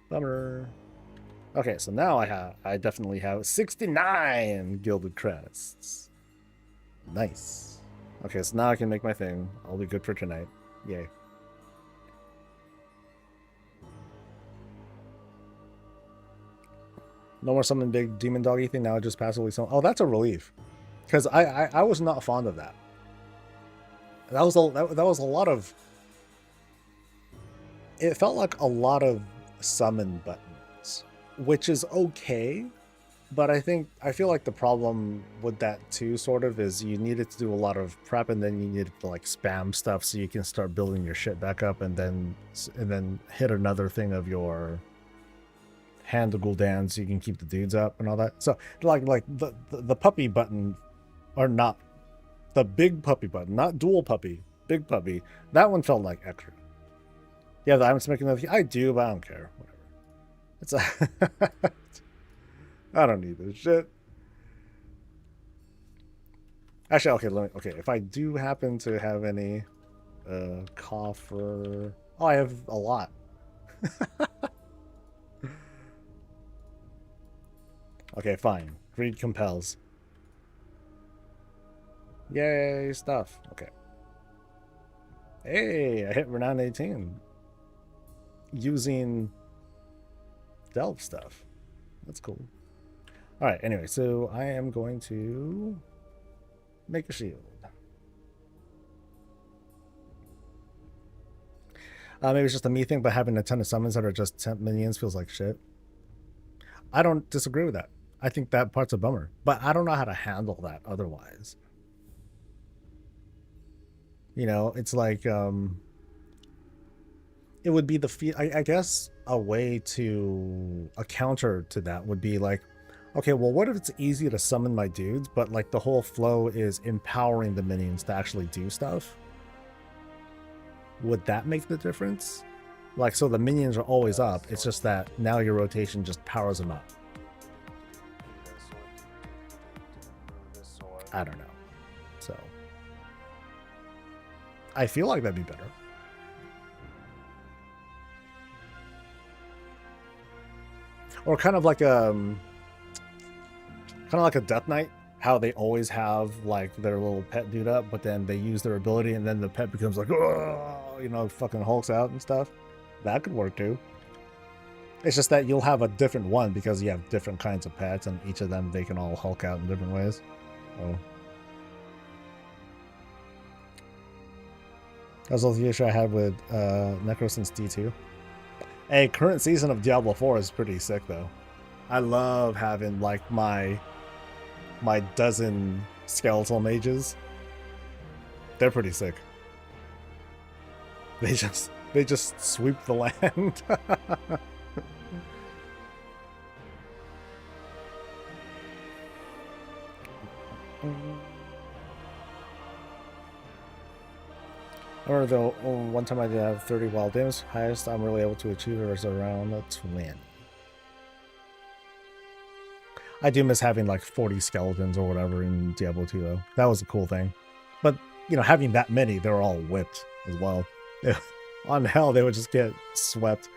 Bummer. Okay, so now I definitely have 69 gilded crests. Nice. Okay, so now I can make my thing. I'll be good for tonight. Yay. No more summon big demon doggy thing. Now I just passively summon. Oh, that's a relief. Because I was not fond of that. That was a lot of. It felt like a lot of summon buttons, which is okay. But I feel like the problem with that too, sort of, is you needed to do a lot of prep, and then you needed to like spam stuff so you can start building your shit back up, and then hit another thing of your hand to Gul'dan so you can keep the dudes up and all that. So like the puppy button, or not the big puppy button, not dual puppy, big puppy. That one felt like extra. Yeah, I'm making that. I do, but I don't care. Whatever. It's a. I don't need this shit. Actually, okay, okay. If I do happen to have any coffer. Oh, I have a lot. Okay, fine. Greed compels. Yay, stuff. Okay. Hey, I hit Renown 18. Using delve stuff. That's cool. Alright, anyway, so I am going to make a shield. Maybe it's just a me thing, but having a ton of summons that are just temp minions feels like shit. I don't disagree with that. I think that part's a bummer, but I don't know how to handle that otherwise. You know, it's like, it would be I guess a way to, a counter to that would be like, okay, well, what if it's easy to summon my dudes, but like the whole flow is empowering the minions to actually do stuff? Would that make the difference? Like, so the minions are always up. It's just that now your rotation just powers them up. I don't know. So I feel like that'd be better. Or kind of like a Death Knight, how they always have like their little pet dude up, but then they use their ability and then the pet becomes like, oh, you know, fucking hulks out and stuff. That could work too. It's just that you'll have a different one because you have different kinds of pets, and each of them, they can all hulk out in different ways. Oh. That was the issue I had with Necrosense D2. Hey, current season of Diablo 4 is pretty sick though. I love having like my dozen skeletal mages. They're pretty sick. They just sweep the land. I remember though, one time I did have 30 wild damage. Highest I'm really able to achieve is around 20. I do miss having like 40 skeletons or whatever in Diablo 2 though. That was a cool thing. But, you know, having that many, they're all whipped as well. On hell, they would just get swept.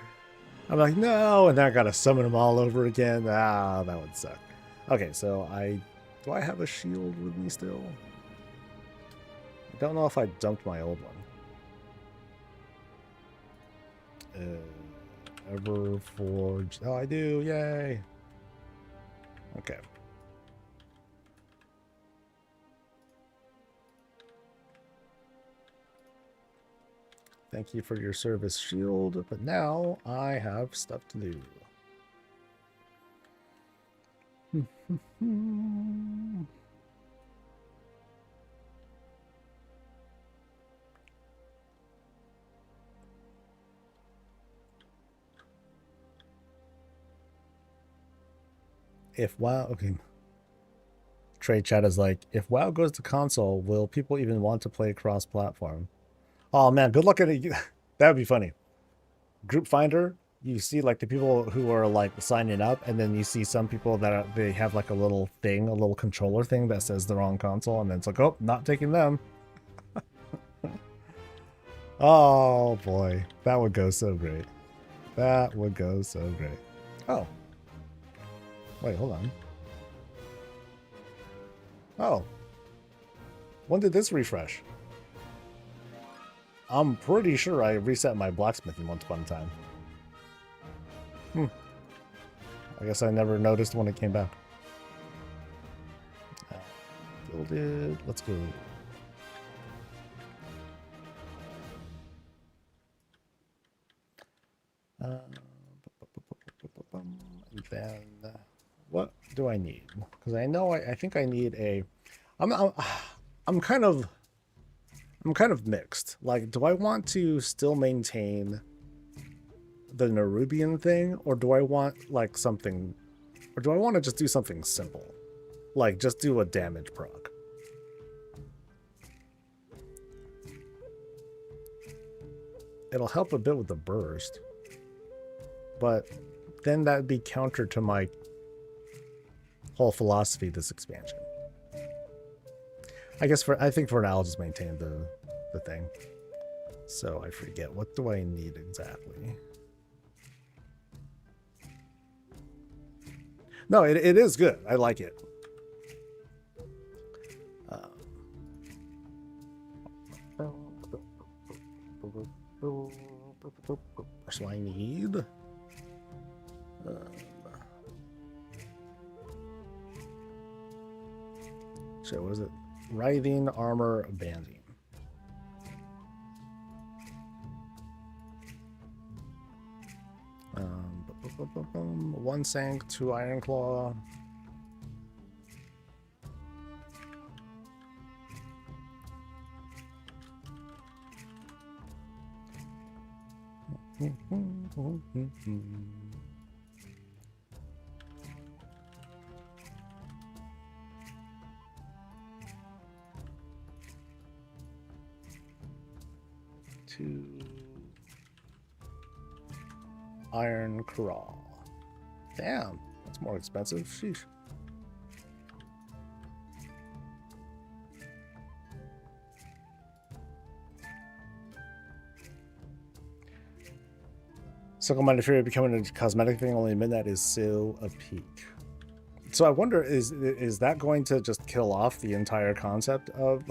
I'm like, no, and then I gotta summon them all over again. Ah, that would suck. Okay, so do I have a shield with me still? I don't know if I dumped my old one. Everforged. Oh, I do. Yay. Okay. Thank you for your service, shield. But now I have stuff to do. Okay. Trade chat is like, if WoW goes to console, will people even want to play cross-platform? Oh man, good luck at it. That would be funny. Group Finder, you see like the people who are like signing up, and then you see some people that they have like a little thing, a little controller thing that says they're on console, and then it's like, oh, not taking them. Oh boy, that would go so great. That would go so great. Oh. Wait, hold on. Oh. When did this refresh? I'm pretty sure I reset my blacksmithing once upon a time. I guess I never noticed when it came back. Build it. Let's go. And then what do I need? Because I know I think I need a. I'm kind of mixed. Like, do I want to still maintain the Nerubian thing, or do I want like something, or do I want to just do something simple, like just do a damage proc? It'll help a bit with the burst, but then that'd be counter to my whole philosophy of this expansion. I think for now I'll just maintain the thing. So I forget, what do I need exactly? No, it is good. I like it. So I need so what is it? Writhing armor banding. One sank, 2 iron claw. Two iron crawl. Damn, that's more expensive. Sheesh. Circle-minded fury becoming a cosmetic thing only midnight is still a peak. So I wonder, is that going to just kill off the entire concept of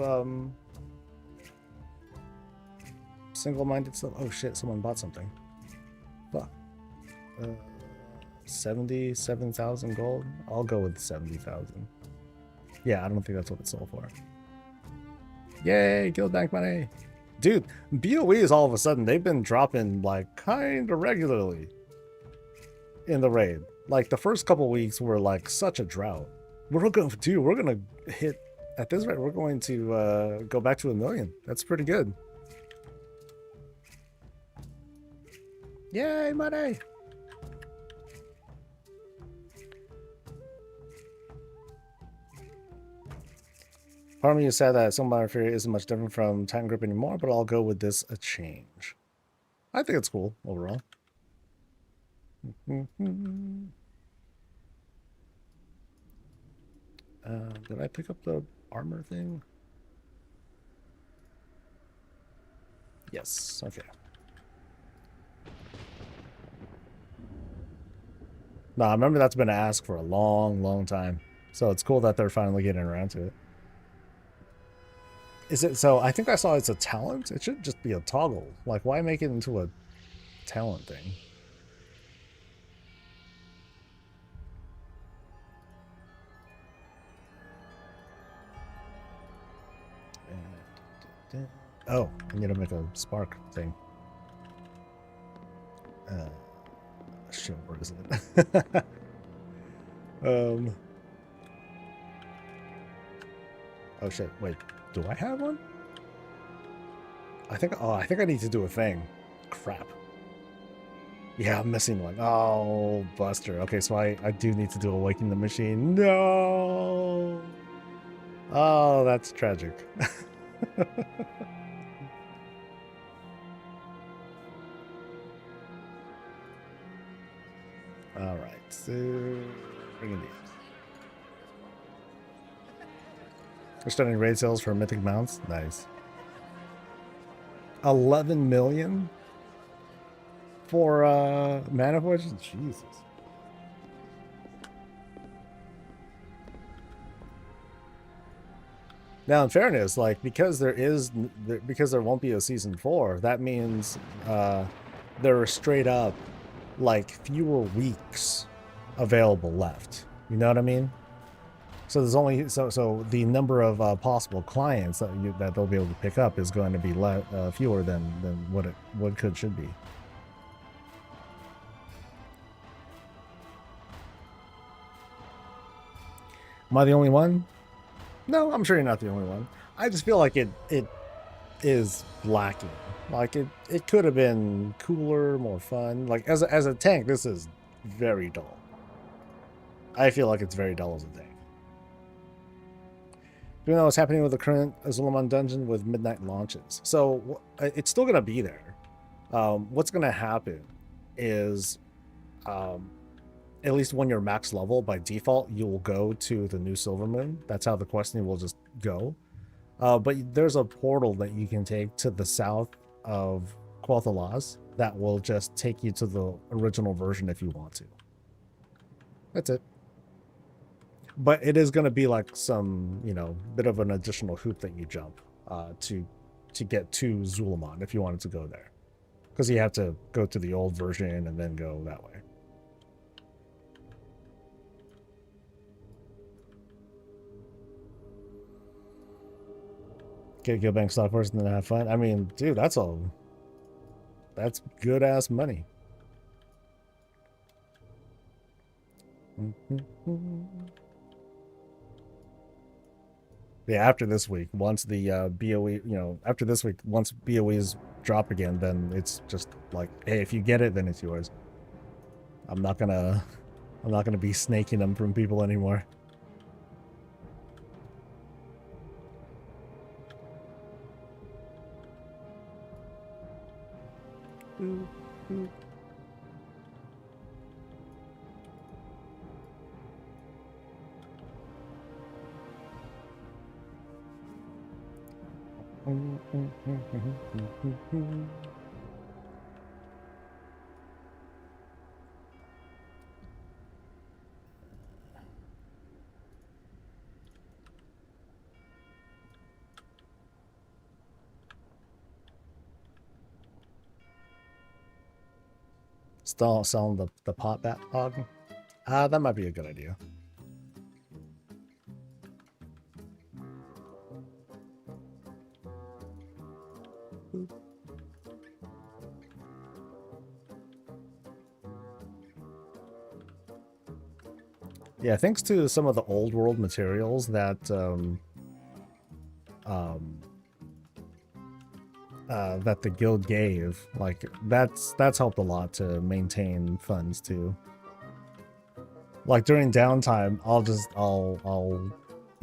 single-minded stuff? Oh shit, someone bought something. Fuck. 77,000 gold? I'll go with 70,000. Yeah, I don't think that's what it sold for. Yay, guild bank money! Dude, BOEs all of a sudden, they've been dropping like kind of regularly in the raid. Like the first couple weeks were like such a drought. We're gonna hit, at this rate, we're going to go back to 1 million. That's pretty good. Yay, money! Part of me is sad that Single-Minded Fury isn't much different from Titan Grip anymore, but I'll go with this a change. I think it's cool overall. Did I pick up the armor thing? Yes, okay. No, I remember that's been asked for a long time. So it's cool that they're finally getting around to it. Is it so? I think I saw it's a talent. It should just be a toggle. Like, why make it into a talent thing? Oh, I need to make a spark thing. Shit, where is it? Oh shit, wait. Do I have one? I think I need to do a thing. Crap. Yeah, I'm missing one. Oh, Buster. Okay, so I do need to do Awaken the Machine. No! Oh, that's tragic. All right, so bring in these. We're starting raid sales for mythic mounts. Nice. 11 million for mana forges. Jesus. Now, in fairness, like because there won't be a season 4, that means there are straight up like fewer weeks available left. You know what I mean? So there's only so the number of possible clients that they'll be able to pick up is going to be fewer than what should be. Am I the only one? No, I'm sure you're not the only one. I just feel like it is lacking. Like it could have been cooler, more fun. Like as a tank, this is very dull. I feel like it's very dull as a tank. Do you know what's happening with the current Zul'Aman dungeon with midnight launches? So it's still gonna be there. What's gonna happen is, at least when you're max level, by default, you will go to the new Silver Moon. That's how the questing will just go. But there's a portal that you can take to the south of Quel'Thalas that will just take you to the original version if you want to. That's it. But it is going to be like some, bit of an additional hoop that you jump to get to Zul'Aman if you wanted to go there. Because you have to go to the old version and then go that way. Get Gilbank stock first and then have fun. I mean, dude, that's good ass money. Yeah, after this week, once the BOE, after this week, once BOEs drop again, then it's just like, hey, if you get it, then it's yours. I'm not gonna be snaking them from people anymore. Still selling the pot bat hog? That might be a good idea. Yeah, thanks to some of the old world materials that that the guild gave, like that's helped a lot to maintain funds too. Like during downtime, I'll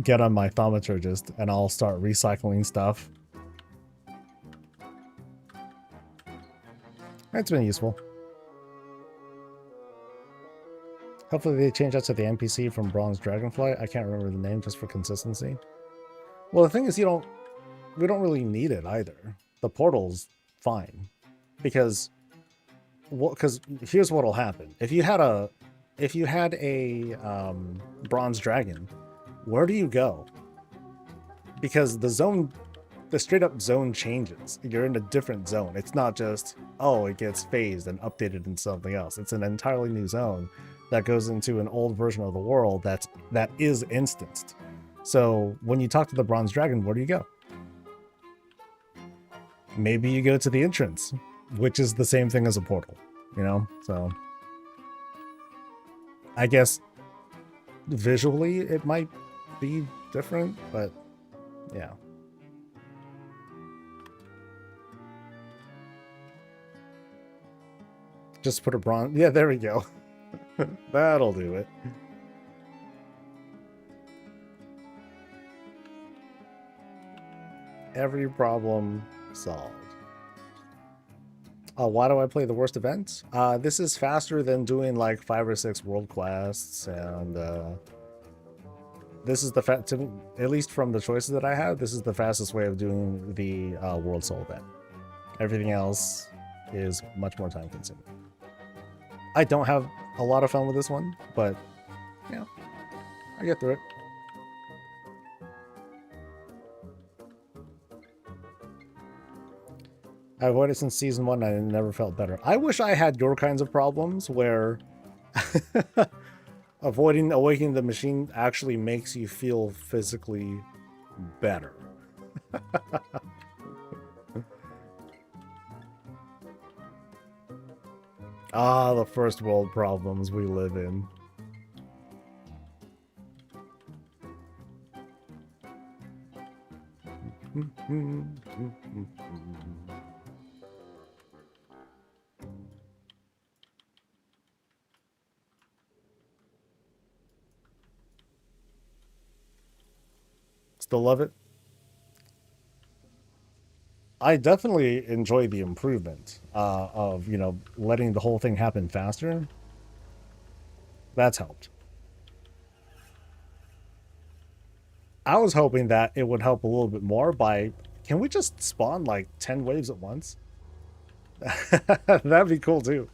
get on my thaumaturgist and I'll start recycling stuff. It's been useful. Hopefully they change that to the NPC from Bronze Dragonfly. I can't remember the name just for consistency. Well, the thing is, we don't really need it either. The portal's fine, because here's what'll happen. If you had a bronze dragon, where do you go? Because the straight up zone changes. You're in a different zone. It's not just, oh, it gets phased and updated into something else. It's an entirely new zone that goes into an old version of the world that is instanced. So when you talk to the bronze dragon, where do you go? Maybe you go to the entrance, which is the same thing as a portal, So I guess visually it might be different, but yeah. Just put a bronze. Yeah, there we go. That'll do it. Every problem solved. Why do I play the worst events? This is faster than doing like 5 or 6 world quests, and this is the at least from the choices that I have, this is the fastest way of doing the World Soul event. Everything else is much more time consuming. I don't have a lot of fun with this one, but yeah, I get through it. I avoided it since season 1 and I never felt better. I wish I had your kinds of problems where avoiding awakening the machine actually makes you feel physically better. Ah, the first world problems we live in. Still love it. I definitely enjoy the improvement of, you know, letting the whole thing happen faster. That's helped. I was hoping that it would help a little bit more by, can we just spawn like 10 waves at once? That'd be cool too.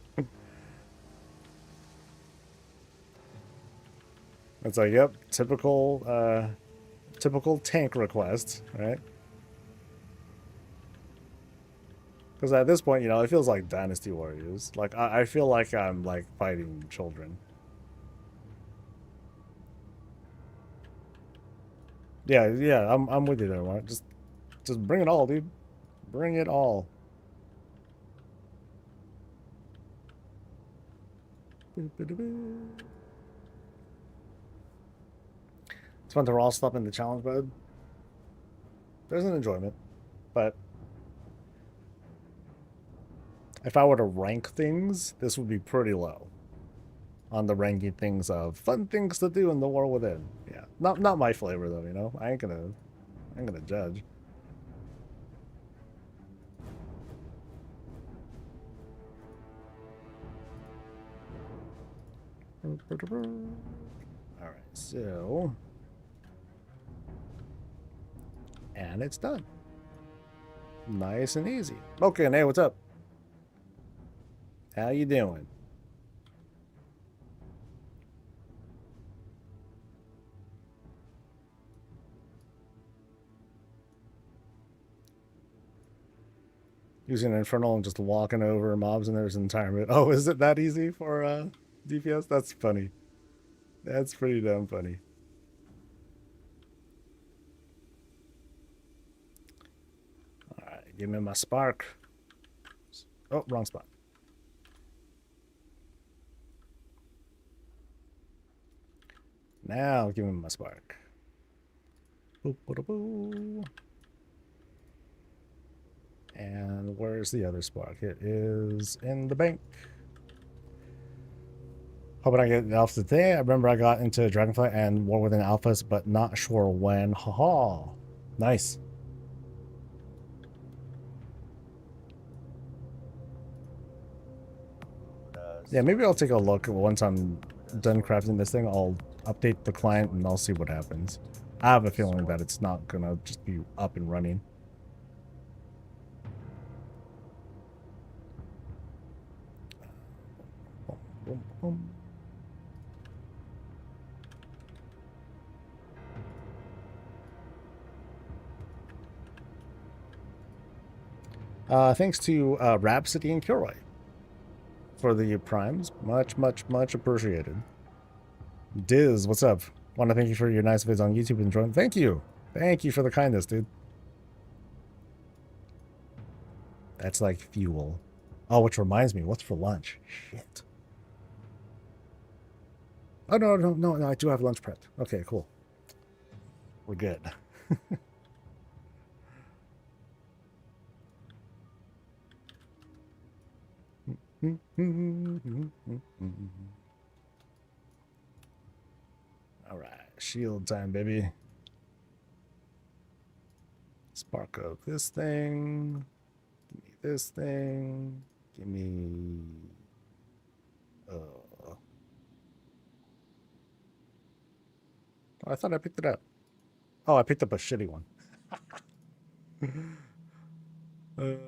It's like, yep, typical tank request, right? Because at this point, you know, it feels like Dynasty Warriors. Like, I feel like I'm, like, fighting children. Yeah, I'm with you there, Mark. Just bring it all, dude. Bring it all. It's fun to roll stuff in the challenge mode. There's an enjoyment, but if I were to rank things, this would be pretty low on the ranking things of fun things to do in the War Within. Yeah, not my flavor though, you know. I ain't gonna judge. All right, so, and it's done. Nice and easy. Okay, hey, what's up? How you doing? Using Infernal and just walking over mobs and there's an entire move. Oh, is it that easy for DPS? That's funny. That's pretty damn funny. Alright, give me my spark. Oh, wrong spot. Now give me my spark. Boop, boop, boop. And where's the other spark? It is in the bank. Hoping I get the alpha today. I remember I got into Dragonflight and War Within alphas, but not sure when. Haha. Nice. Yeah, maybe I'll take a look once I'm done crafting this thing. I'll update the client and I'll see what happens. I have a feeling that it's not gonna just be up and running. Thanks to Rhapsody and Kilroy for the primes. Much appreciated. Diz, what's up? Want to thank you for your nice vids on YouTube and join. Thank you. Thank you for the kindness, dude. That's like fuel. Oh, which reminds me, what's for lunch? Shit. Oh, no, I do have lunch prepped. Okay, cool. We're good. All right, shield time, baby. Spark of this thing. Give me this thing. Give me... Oh, I thought I picked it up. Oh, I picked up a shitty one. And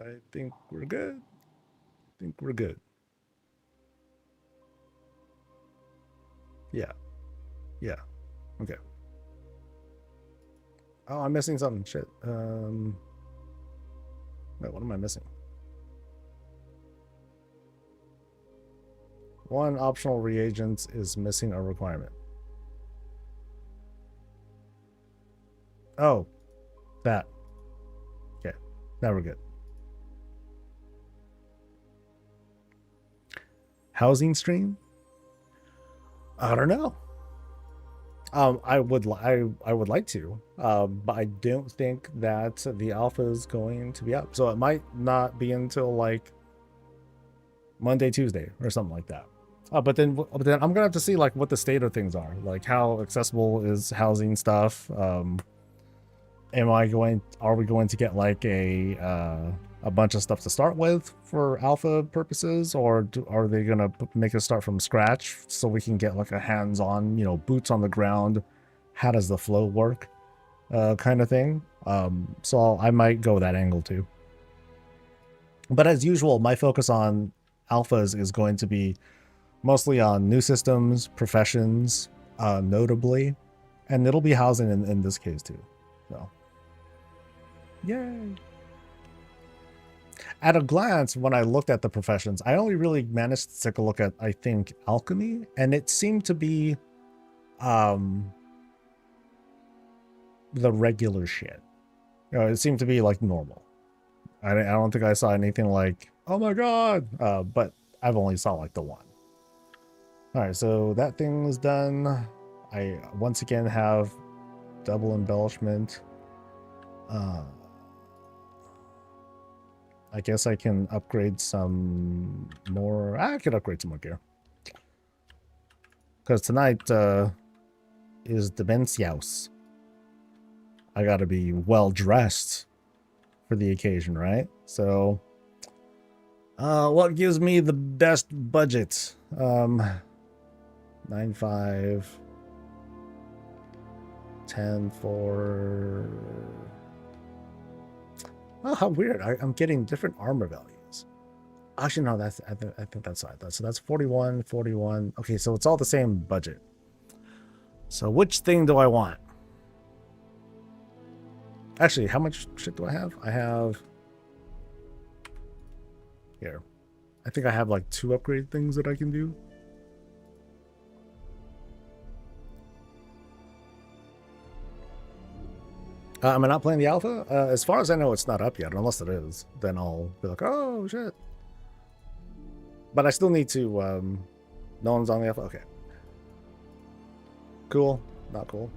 I think we're good. Yeah. Yeah. Okay. Oh, I'm missing something. Shit. Wait, what am I missing? One optional reagent is missing a requirement. Oh, that. Okay, now we're good. Housing stream? I don't know. I would like to, but I don't think that the alpha is going to be up. So it might not be until like Monday, Tuesday, or something like that. But then I'm gonna have to see like what the state of things are, like how accessible is housing stuff. Are we going to get like a bunch of stuff to start with for alpha purposes, or are they gonna make us start from scratch so we can get like a hands-on, you know, boots on the ground, how does the flow work, kind of thing. So I might go that angle too. But as usual, my focus on alphas is going to be mostly on new systems, professions, notably, and it'll be housing in this case too. So, yay! At a glance, when I looked at the professions, I only really managed to take a look at, I think, alchemy, and it seemed to be the regular shit. You know, it seemed to be like normal. I don't think I saw anything like, oh my god, but I've only saw like the one. All right, so that thing is done. I once again have double embellishment. I guess I can upgrade some more. I could upgrade some more gear. Because tonight is the Bensiaus. I gotta be well dressed for the occasion, right? So, what gives me the best budget? 9.5, 10 for. Oh, how weird! I'm getting different armor values. Actually, no, that's I think that's right. So that's 41, 41. Okay, so it's all the same budget. So which thing do I want? Actually, how much shit do I have? I have here. I think I have like 2 upgrade things that I can do. Am I not playing the alpha? As far as I know, it's not up yet. Unless it is, then I'll be like, oh shit. But I still need to. No one's on the alpha. Okay. Cool. Not cool.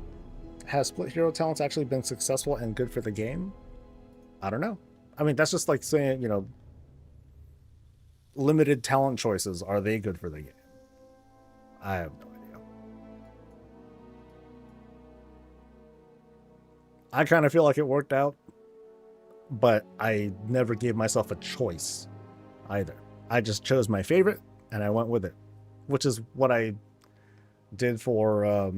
Has split hero talents actually been successful and good for the game? I don't know. I mean, that's just like saying, you know, limited talent choices. Are they good for the game? I have no idea. I kind of feel like it worked out, but I never gave myself a choice either. I just chose my favorite and I went with it, which is what I did for,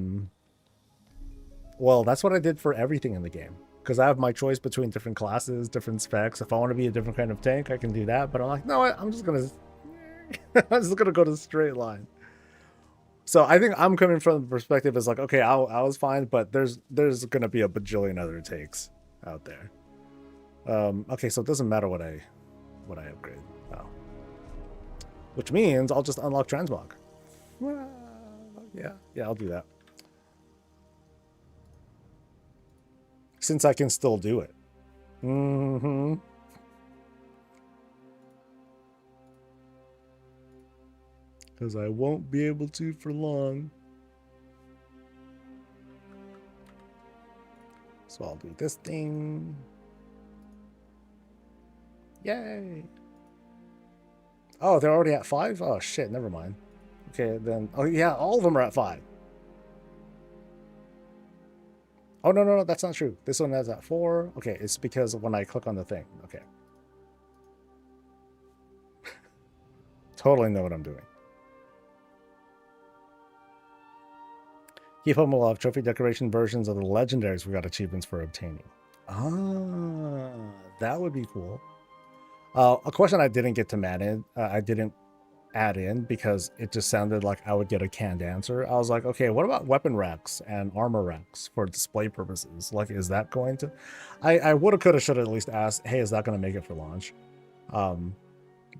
well, that's what I did for everything in the game. Because I have my choice between different classes, different specs. If I want to be a different kind of tank, I can do that. But I'm like, no, I'm just going to, I'm just going to go to the straight line. So I think I'm coming from the perspective is like, okay, I was fine, but there's going to be a bajillion other takes out there. Okay, so it doesn't matter what I upgrade. Oh. Which means I'll just unlock transmog. Well, yeah, I'll do that. Since I can still do it. Mm-hmm. Because I won't be able to for long. So I'll do this thing. Yay! Oh, they're already at 5? Oh shit, never mind. Okay, then. Oh yeah, all of them are at 5. Oh, no, no, no, that's not true. This one has at 4. Okay, it's because when I click on the thing. Okay. Totally know what I'm doing. Keep up will have trophy decoration versions of the legendaries we got achievements for obtaining. Ah, that would be cool. A question I didn't get to I didn't add in because it just sounded like I would get a canned answer. I was like, okay, what about weapon racks and armor racks for display purposes? Like, is that going to... I woulda, coulda, shoulda at least asked, hey, is that going to make it for launch?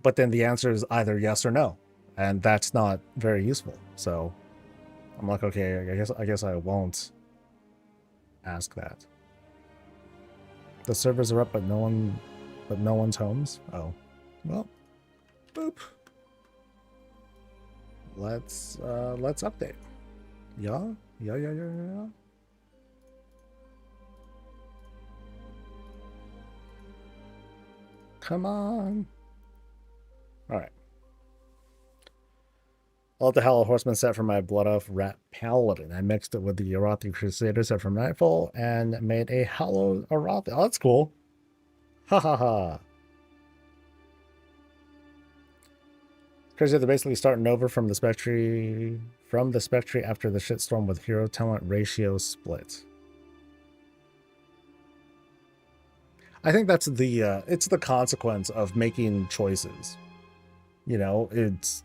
But then the answer is either yes or no, and that's not very useful. So I'm like, okay, I guess I won't ask that. The servers are up, but no one's homes. Oh, well, boop. Let's update. Yeah. Come on. All right. I'll have the Hollow Horseman set for my Blood Elf Rat Paladin. I mixed it with the Arathi Crusader set from Nightfall and made a Hollow Arathi. Oh, that's cool. Ha ha ha. Crazy, they're basically starting over from the Spectre after the shitstorm with hero talent ratio split. I think that's it's the consequence of making choices. You know, it's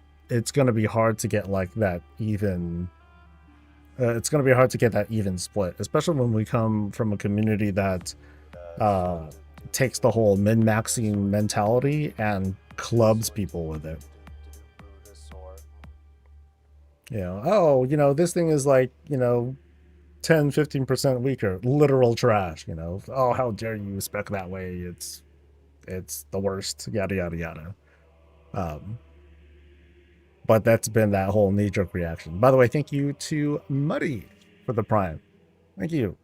going to be hard to get like that even. It's going to be hard to get that even split, especially when we come from a community that takes the whole min-maxing mentality and clubs people with it. You know, oh, you know, this thing is like, you know, 10-15% weaker. Literal trash, you know. Oh, how dare you spec that way? It's the worst. Yada yada yada. But that's been that whole knee-jerk reaction. By the way, thank you to Muddy for the Prime. Thank you.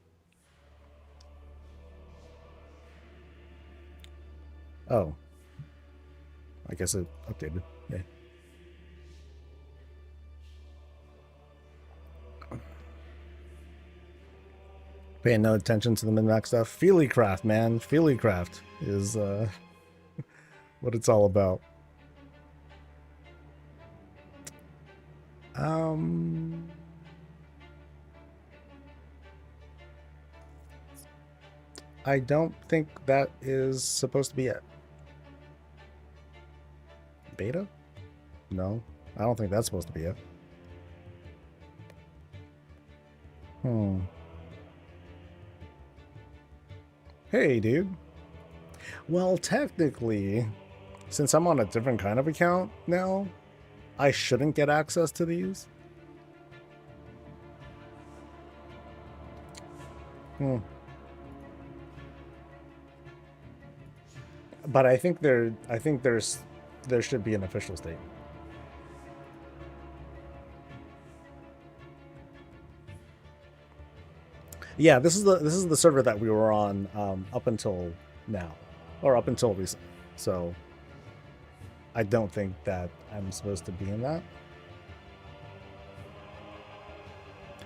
Oh. I guess it updated. Yeah. Paying no attention to the min-max stuff. Feelycraft, man. Feelycraft is what it's all about. I don't think that is supposed to be it. Beta? No, I don't think that's supposed to be it. Hey, dude. Well, technically, since I'm on a different kind of account now, I shouldn't get access to these. But I think there should be an official statement. Yeah, this is the server that we were on up until now, or up until recently. So I don't think that I'm supposed to be in that.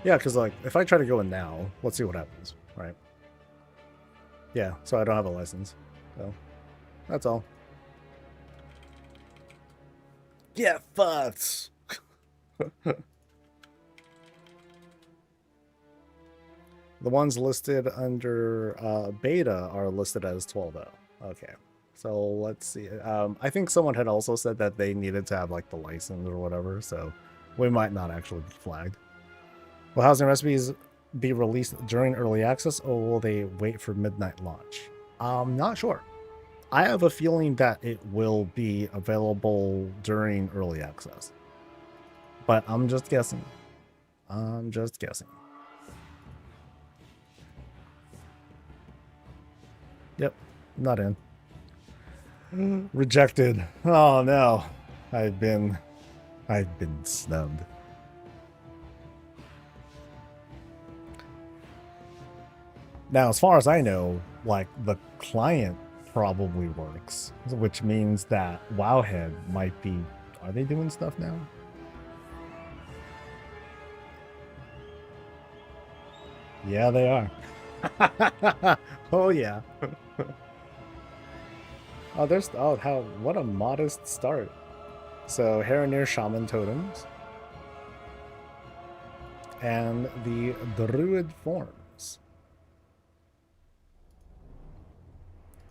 Yeah, because like if I try to go in now, let's see what happens, right? Yeah, so I don't have a license. So that's all. Get fucked. The ones listed under beta are listed as 12.0. Okay, so let's see. I think someone had also said that they needed to have like the license or whatever, so we might not actually be flagged. Will housing recipes be released during early access, or will they wait for midnight launch? I'm not sure. I have a feeling that it will be available during early access, but I'm just guessing. Yep, not in. Rejected. Oh no, I've been snubbed. Now, as far as I know, like the client probably works, which means that Wowhead might be. Are they doing stuff now? Yeah, they are. Oh yeah. Oh, there's how what a modest start. So Heronir Shaman totems and the Druid forms.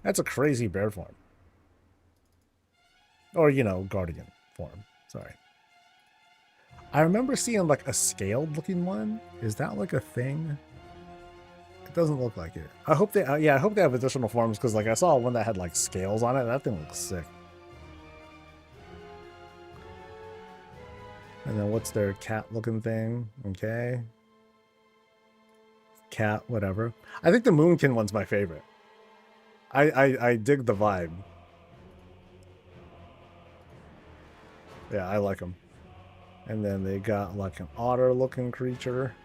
That's a crazy bear form. Or, you know, Guardian form. Sorry. I remember seeing like a scaled looking one. Is that like a thing? It doesn't look like it. I hope they, yeah, I hope they have additional forms because like I saw one that had like scales on it. That thing looks sick. And then what's their cat looking thing? Okay. Cat, whatever. I think the Moonkin one's my favorite. I dig the vibe. Yeah, I like them. And then they got like an otter looking creature.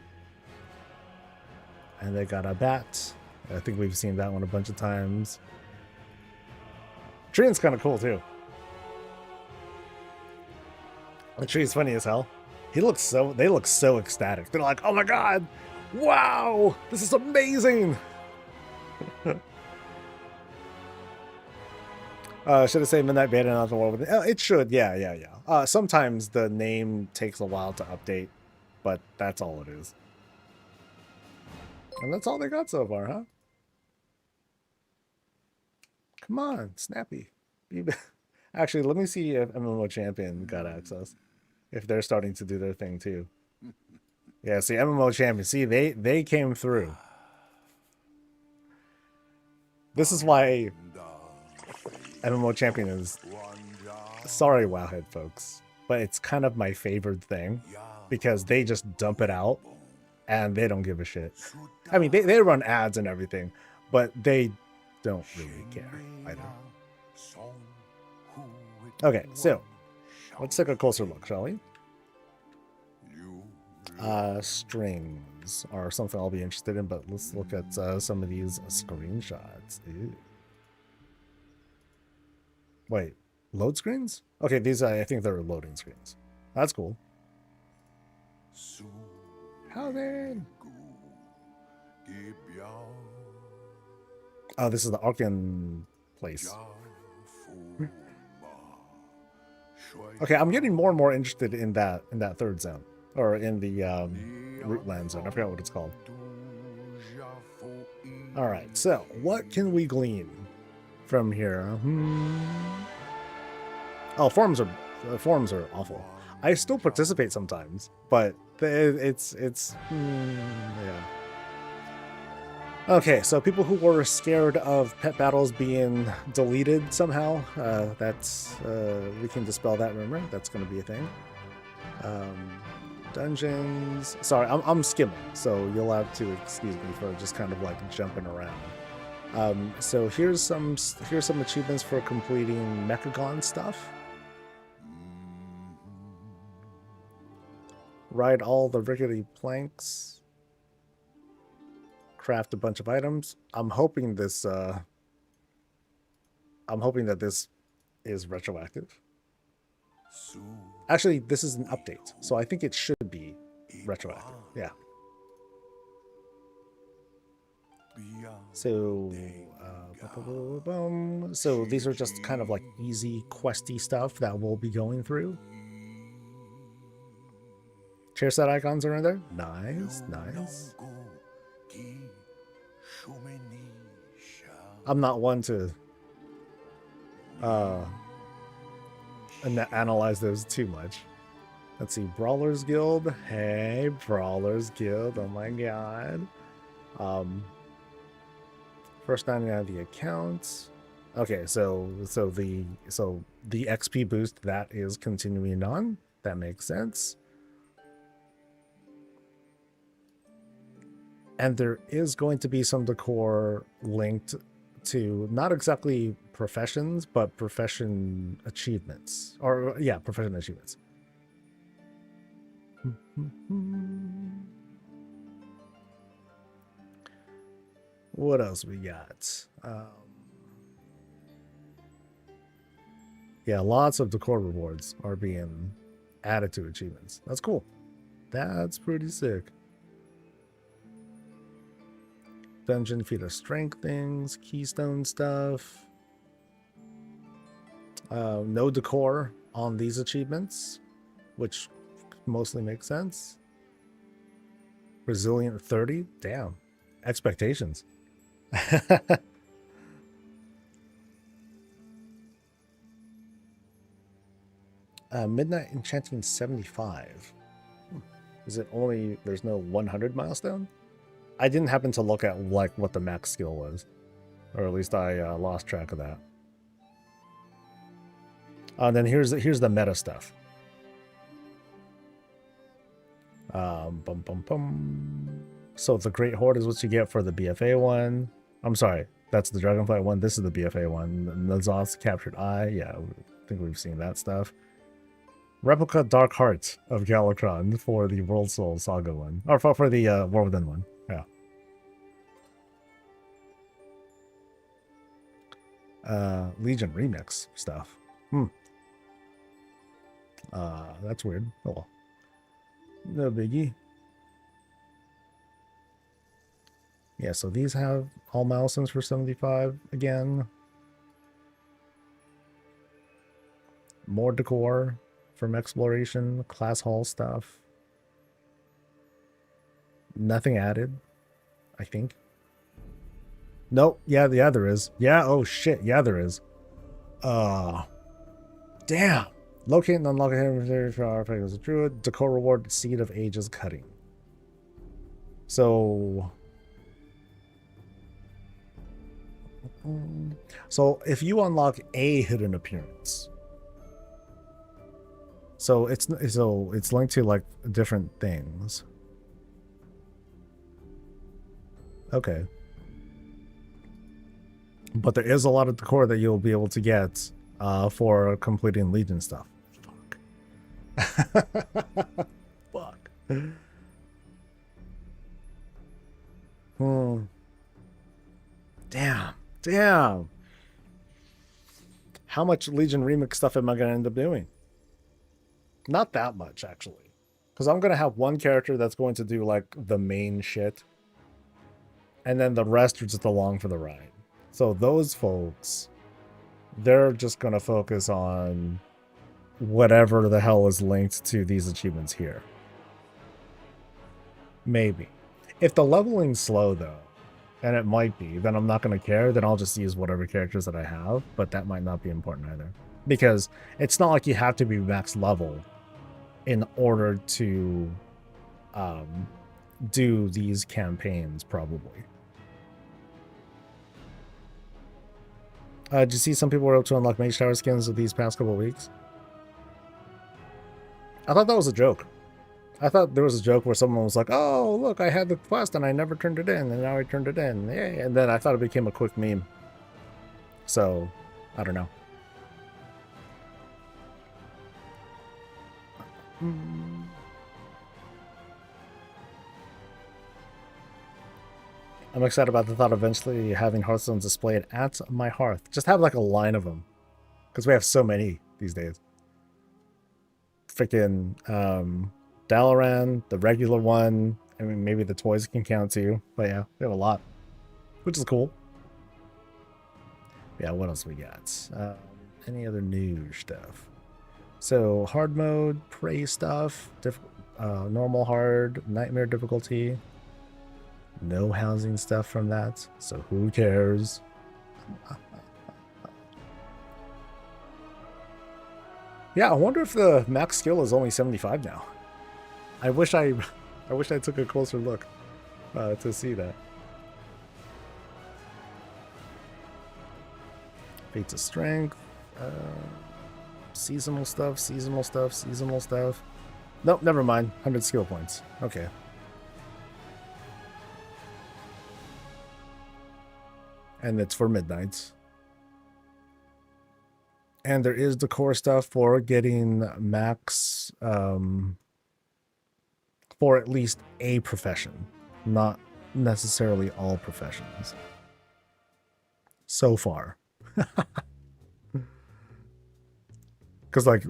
And they got a bat. I think we've seen that one a bunch of times. Treant's kind of cool too. The tree's funny as hell. They look so ecstatic. They're like, oh my god, wow, this is amazing. Should it say Midnight Beta in the world? It should, yeah. Sometimes the name takes a while to update, but that's all it is. And that's all they got so far, huh? Come on, Snappy. Actually, let me see if MMO Champion got access. If they're starting to do their thing too. Yeah, see, MMO Champion. See, they came through. This is why MMO Champion is... Sorry, Wowhead folks. But it's kind of my favorite thing. Because they just dump it out. And they don't give a shit. I mean, they run ads and everything. But they don't really care either. Okay, so let's take a closer look, shall we? Strings are something I'll be interested in, but let's look at some of these screenshots. Ew. Wait, load screens? Okay, these I think they're loading screens. That's cool. How then? Oh, this is the Arcan place. Okay, I'm getting more and more interested in that third zone, or in the Rootland zone. I forgot what it's called. All right, so what can we glean from here? Oh, forums are awful. I still participate sometimes, but it's yeah. Okay, so people who were scared of pet battles being deleted somehow, that's we can dispel that rumor. That's going to be a thing. Dungeons. Sorry, I'm skimming, so you'll have to excuse me for just kind of like jumping around. So here's some achievements for completing Mechagon stuff. Ride all the rickety planks. Craft a bunch of items. I'm hoping that this is retroactive. Actually, this is an update, so I think it should be retroactive. Yeah. So, so these are just kind of like easy questy stuff that we'll be going through. Chair set icons are in there. Nice, nice. I'm not one to analyze those too much. Let's see, Brawlers Guild. Hey, Brawlers Guild. Oh my god. First 99 of the accounts. Okay, so the XP boost that is continuing on. That makes sense. And there is going to be some decor linked to not exactly professions, but profession achievements. Or, yeah, profession achievements. What else we got? Yeah, lots of decor rewards are being added to achievements. That's cool. That's pretty sick. Dungeon feed of strength things, keystone stuff. No decor on these achievements, which mostly makes sense. Resilient 30? Damn. Expectations. Midnight Enchanting 75. Is it only, there's no 100 milestone? I didn't happen to look at like what the max skill was. Or at least I lost track of that. And then here's the meta stuff. Bum, bum, bum. So the Great Horde is what you get for the BFA one. I'm sorry, that's the Dragonflight one. This is the BFA one. Nazoth's Captured Eye. Yeah, I think we've seen that stuff. Replica Dark Heart of Galakron for the World Soul Saga one. Or for the War Within one. Yeah. Legion Remix stuff. That's weird. Oh well. No biggie. Yeah, so these have all milestones for 75 again. More decor from exploration, class hall stuff. Nothing added, I think. Nope. Yeah, there is. Yeah, oh shit. Yeah, there is. Damn. Locate and unlock a hidden for our as a druid. Decor reward Seed of Ages cutting. So if you unlock a hidden appearance, so it's linked to like different things. Okay. But there is a lot of decor that you'll be able to get for completing Legion stuff. Fuck. Fuck. Damn. How much Legion Remix stuff am I going to end up doing? Not that much, actually. Because I'm going to have one character that's going to do, like, the main shit. And then the rest are just along for the ride. So those folks, they're just going to focus on whatever the hell is linked to these achievements here. Maybe. If the leveling's slow, though, and it might be, then I'm not going to care. Then I'll just use whatever characters that I have. But that might not be important either. Because it's not like you have to be max level in order to do these campaigns, probably. Did you see some people were able to unlock Mage Tower skins these past couple of weeks? I thought that was a joke. I thought there was a joke where someone was like, oh, look, I had the quest and I never turned it in, and now I turned it in. Yay. And then I thought it became a quick meme. So, I don't know. I'm excited about the thought of eventually having Hearthstones displayed at my hearth. Just have like a line of them. Because we have so many these days. Freaking Dalaran, the regular one. I mean, maybe the toys can count too. But yeah, we have a lot. Which is cool. Yeah, what else we got? Any other new stuff? So, hard mode, prey stuff, normal hard, nightmare difficulty. No housing stuff from that, so who cares? Yeah, I wonder if the max skill is only 75 now. I wish I took a closer look to see that. Fates of Strength, seasonal stuff. Nope, never mind. 100 skill points. Okay. And it's for midnights. And there is decor stuff for getting max for at least a profession, not necessarily all professions. So far. Because like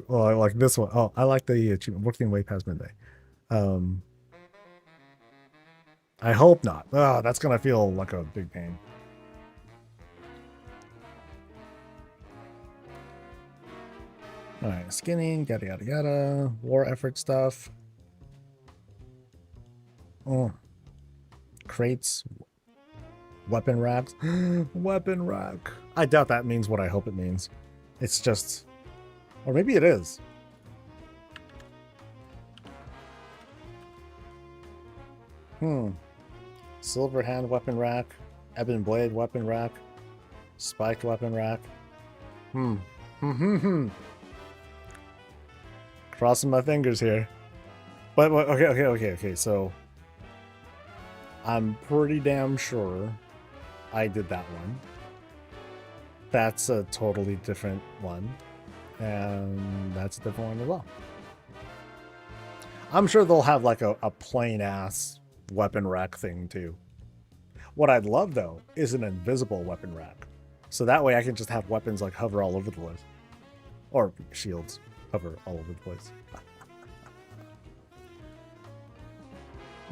this one. Oh, I like the achievement, working way past midday. I hope not. Oh, that's gonna feel like a big pain. Alright, skinning, yada yada yada. War effort stuff. Oh. Crates. Weapon racks. Weapon rack. I doubt that means what I hope it means. It's just... Or maybe it is. Silver hand weapon rack. Ebon blade weapon rack. Spiked weapon rack. Crossing my fingers here. But okay. So I'm pretty damn sure I did that one. That's a totally different one. And that's a different one as well. I'm sure they'll have like a plain ass weapon rack thing too. What I'd love though is an invisible weapon rack. So that way I can just have weapons like hover all over the place. Or shields hover all over the place.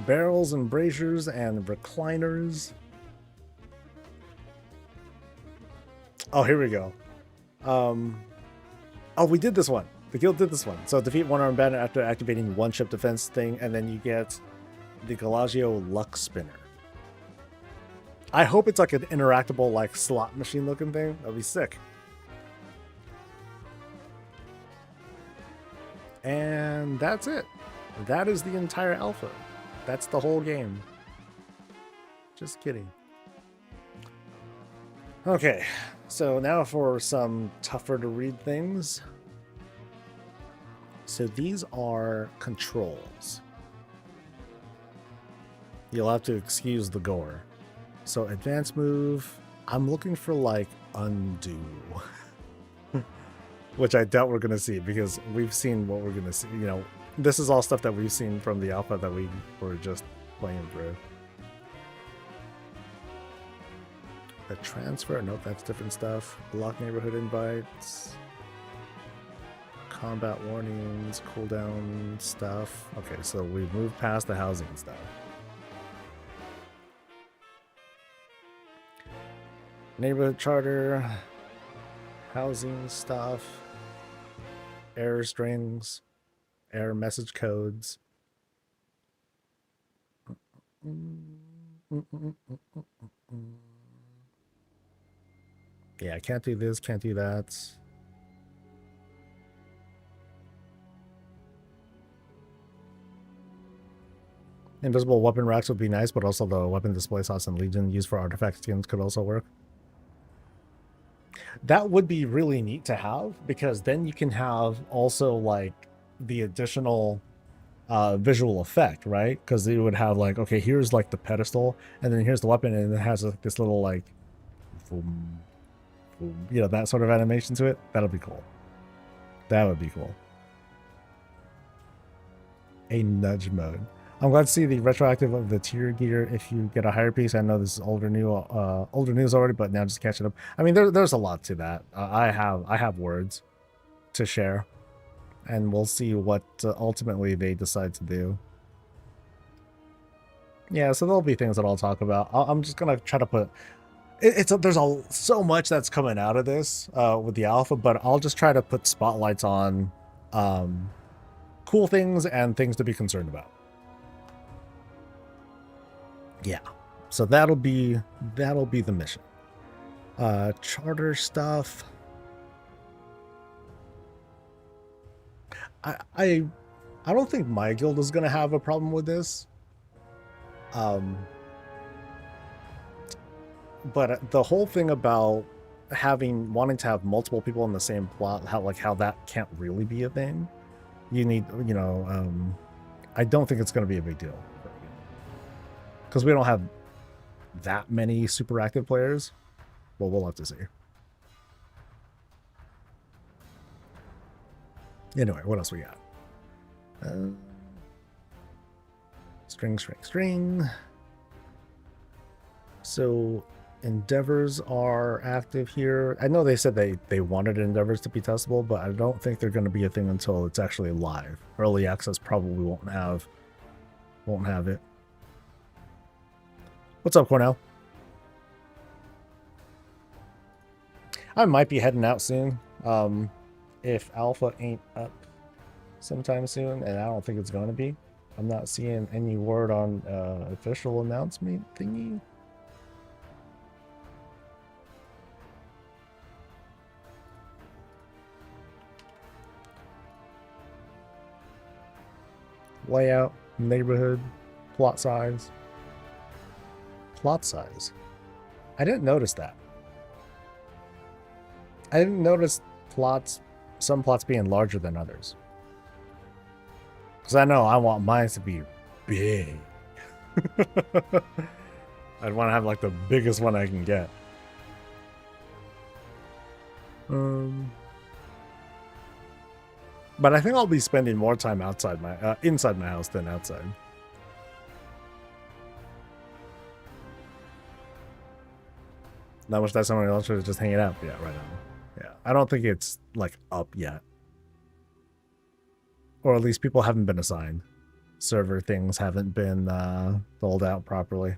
Barrels and braziers and recliners. Oh, here we go. Oh, we did this one. The guild did this one. So defeat one armed bandit after activating one ship defense thing, and then you get the Galagio Luck Spinner. I hope it's like an interactable, like slot machine looking thing. That'd be sick. And that's it. That is the entire alpha. That's the whole game. Just kidding. Okay, so now for some tougher to read things. So these are controls. You'll have to excuse the gore. So advanced move, I'm looking for like undo. Which I doubt we're going to see because we've seen what we're going to see. You know, this is all stuff that we've seen from the alpha that we were just playing through. The transfer, nope, that's different stuff. Block neighborhood invites. Combat warnings, cooldown stuff. Okay, so we've moved past the housing stuff. Neighborhood charter, housing stuff, error strings, error message codes. Yeah, can't do this, can't do that. Invisible weapon racks would be nice, but also the weapon display slots in Legion used for artifact skins could also work. That would be really neat to have, because then you can have also like the additional visual effect, right? Because you would have like, okay, here's like the pedestal, and then here's the weapon, and it has like this little like, boom, boom, you know, that sort of animation to it. That'll be cool. That would be cool. A nudge mode. I'm glad to see the retroactive of the tier gear if you get a higher piece. I know this is older news already, but now just catching up. I mean, there's a lot to that. I have words to share, and we'll see what ultimately they decide to do. Yeah, so there'll be things that I'll talk about. I'm just gonna try to put. There's so much that's coming out of this with the alpha, but I'll just try to put spotlights on cool things and things to be concerned about. Yeah, so that'll be the mission. Charter stuff. I don't think my guild is gonna have a problem with this. But the whole thing about wanting to have multiple people in the same plot, how that can't really be a thing. You need, you know, I don't think it's gonna be a big deal. Because we don't have that many super active players. Well, we'll have to see. Anyway, what else we got? String. So endeavors are active here. I know they said they wanted endeavors to be testable, but I don't think they're going to be a thing until it's actually live. Early access probably won't have it. What's up, Cornell? I might be heading out soon. If Alpha ain't up sometime soon, and I don't think it's going to be. I'm not seeing any word on official announcement thingy. Layout, neighborhood, plot size. Plot size. I didn't notice that. I didn't notice some plots being larger than others. Because I know I want mine to be big. I'd want to have like the biggest one I can get. But I think I'll be spending more time outside my inside my house than outside. Not much that someone else is just hanging out. Yeah, right on. Yeah, I don't think it's like up yet, or at least people haven't been assigned. Server things haven't been rolled out properly.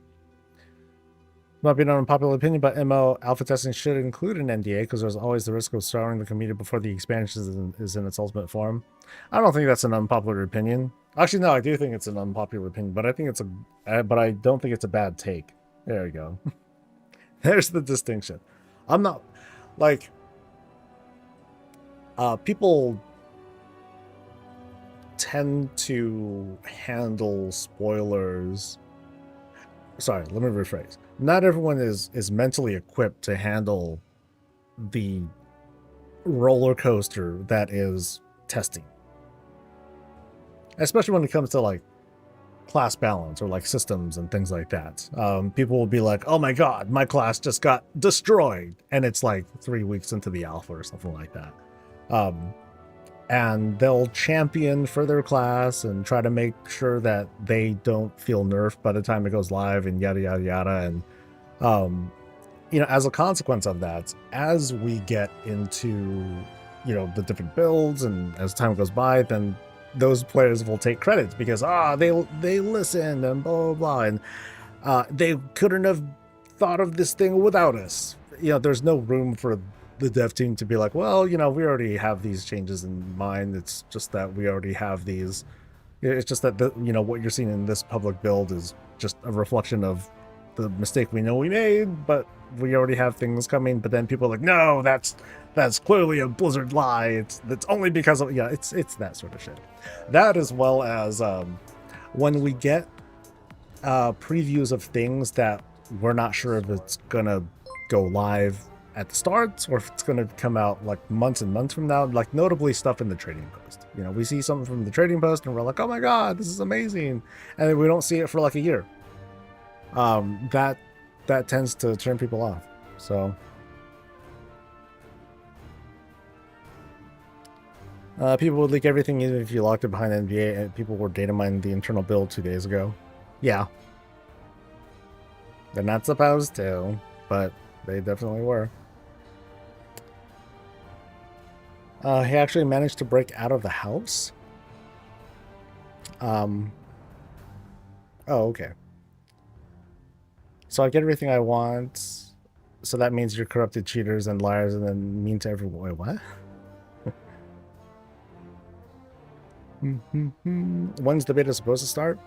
Might be an unpopular opinion, but MO alpha testing should include an NDA because there's always the risk of souring the community before the expansion is in its ultimate form. I don't think that's an unpopular opinion. Actually, no, I do think it's an unpopular opinion, but I think it's but I don't think it's a bad take. There we go. There's the distinction. I'm not like people tend to handle spoilers. Sorry, let me rephrase. Not everyone is mentally equipped to handle the roller coaster that is testing. Especially when it comes to like class balance or like systems and things like that. People will be like, oh my god, my class just got destroyed. And it's like 3 weeks into the alpha or something like that. And they'll champion for their class and try to make sure that they don't feel nerfed by the time it goes live and yada yada yada. And you know, as a consequence of that, as we get into, you know, the different builds and as time goes by, then those players will take credits because they listened and blah blah blah, and they couldn't have thought of this thing without us. You know, there's no room for the dev team to be like, well, you know, we already have these changes in mind. It's just that we already have these. It's just that you know, what you're seeing in this public build is just a reflection of the mistake we know we made, but we already have things coming. But then people are like, no, that's clearly a Blizzard lie. That's only because of, yeah, it's that sort of shit. That, as well as when we get previews of things that we're not sure if it's gonna go live at the start or if it's gonna come out like months and months from now, like notably stuff in the trading post. You know, we see something from the trading post and we're like, oh my god, this is amazing, and then we don't see it for like a year. That tends to turn people off. So people would leak everything even if you locked it behind NBA, and people were data mining the internal build 2 days ago. Yeah, they're not supposed to, but they definitely were. He actually managed to break out of the house. Oh, okay. So I get everything I want. So that means you're corrupted cheaters and liars and then mean to everyone. Wait, what? When's the beta supposed to start?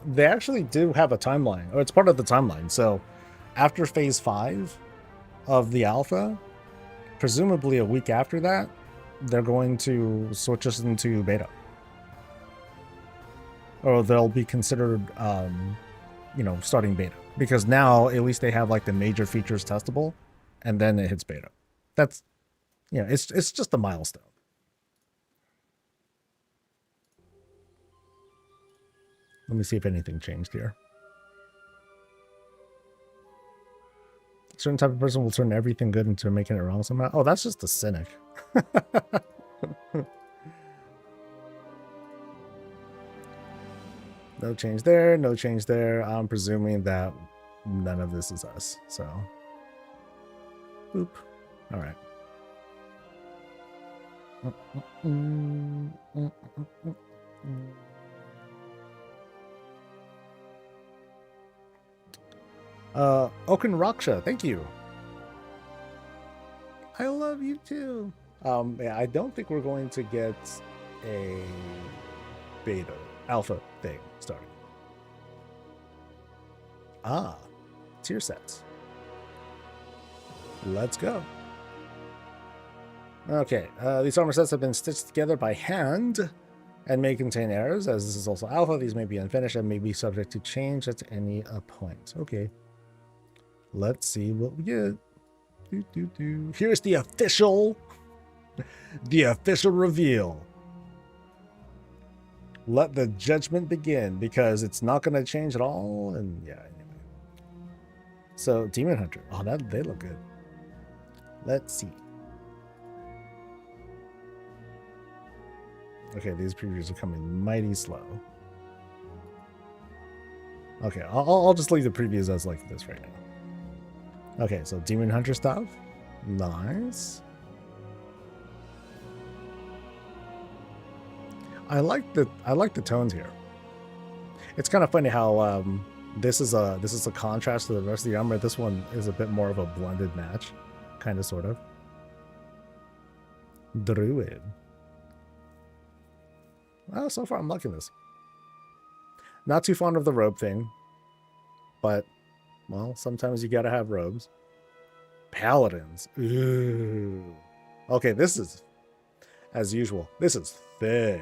They actually do have a timeline, or it's part of the timeline. So after phase 5 of the alpha, presumably a week after that, they're going to switch us into beta, or they'll be considered you know, starting beta, because now at least they have like the major features testable, and then it hits beta. That's, you know, it's just a milestone. Let me see if anything changed here. A certain type of person will turn everything good into making it wrong somehow. Oh, that's just a cynic. No change there, no change there. I'm presuming that none of this is us, so. Boop. All right. Oken Raksha, thank you. I love you too. Yeah, I don't think we're going to get a beta alpha thing starting. Ah, tier sets. Let's go. Okay, these armor sets have been stitched together by hand and may contain errors. As this is also alpha, these may be unfinished and may be subject to change at any point. Okay. Let's see what we get. Here's the official reveal. Let the judgment begin, because it's not going to change at all. And yeah, anyway. So Demon Hunter. Oh, they look good. Let's see. Okay, these previews are coming mighty slow. Okay, I'll just leave the previews as like this right now. Okay, so Demon Hunter stuff. Nice. I like the tones here. It's kind of funny how this is a contrast to the rest of the armor. This one is a bit more of a blended match, kind of, sort of. Druid. Well, so far I'm liking this. Not too fond of the robe thing, but well, sometimes you gotta have robes. Paladins. Ooh. Okay, this is, as usual, this is thick.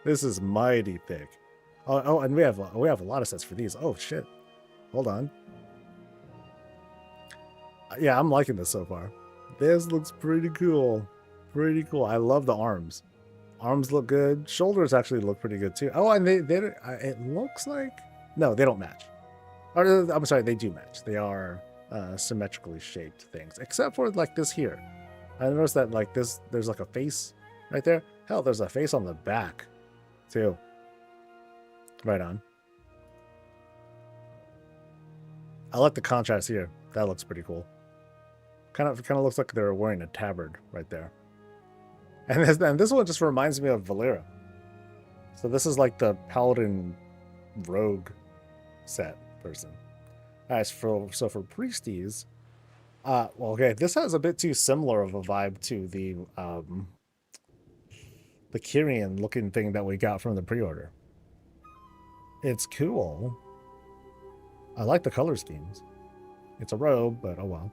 This is mighty thick. Oh, and we have a lot of sets for these. Oh shit. Hold on. Yeah, I'm liking this so far. This looks pretty cool. Pretty cool. I love the arms. Arms look good. Shoulders actually look pretty good too. Oh, and they it looks like, no, they don't match. Or, I'm sorry, they do match. They are symmetrically shaped things, except for like this here. I noticed that like this, there's like a face right there. Hell, there's a face on the back too. Right on. I like the contrast here. That looks pretty cool. Kind of looks like they're wearing a tabard right there. And this one just reminds me of Valera. So this is like the Paladin rogue set person. All right, so for priesties, well, okay, this has a bit too similar of a vibe to the Kyrian looking thing that we got from the pre-order. It's cool. I like the color schemes. It's a robe, but oh well.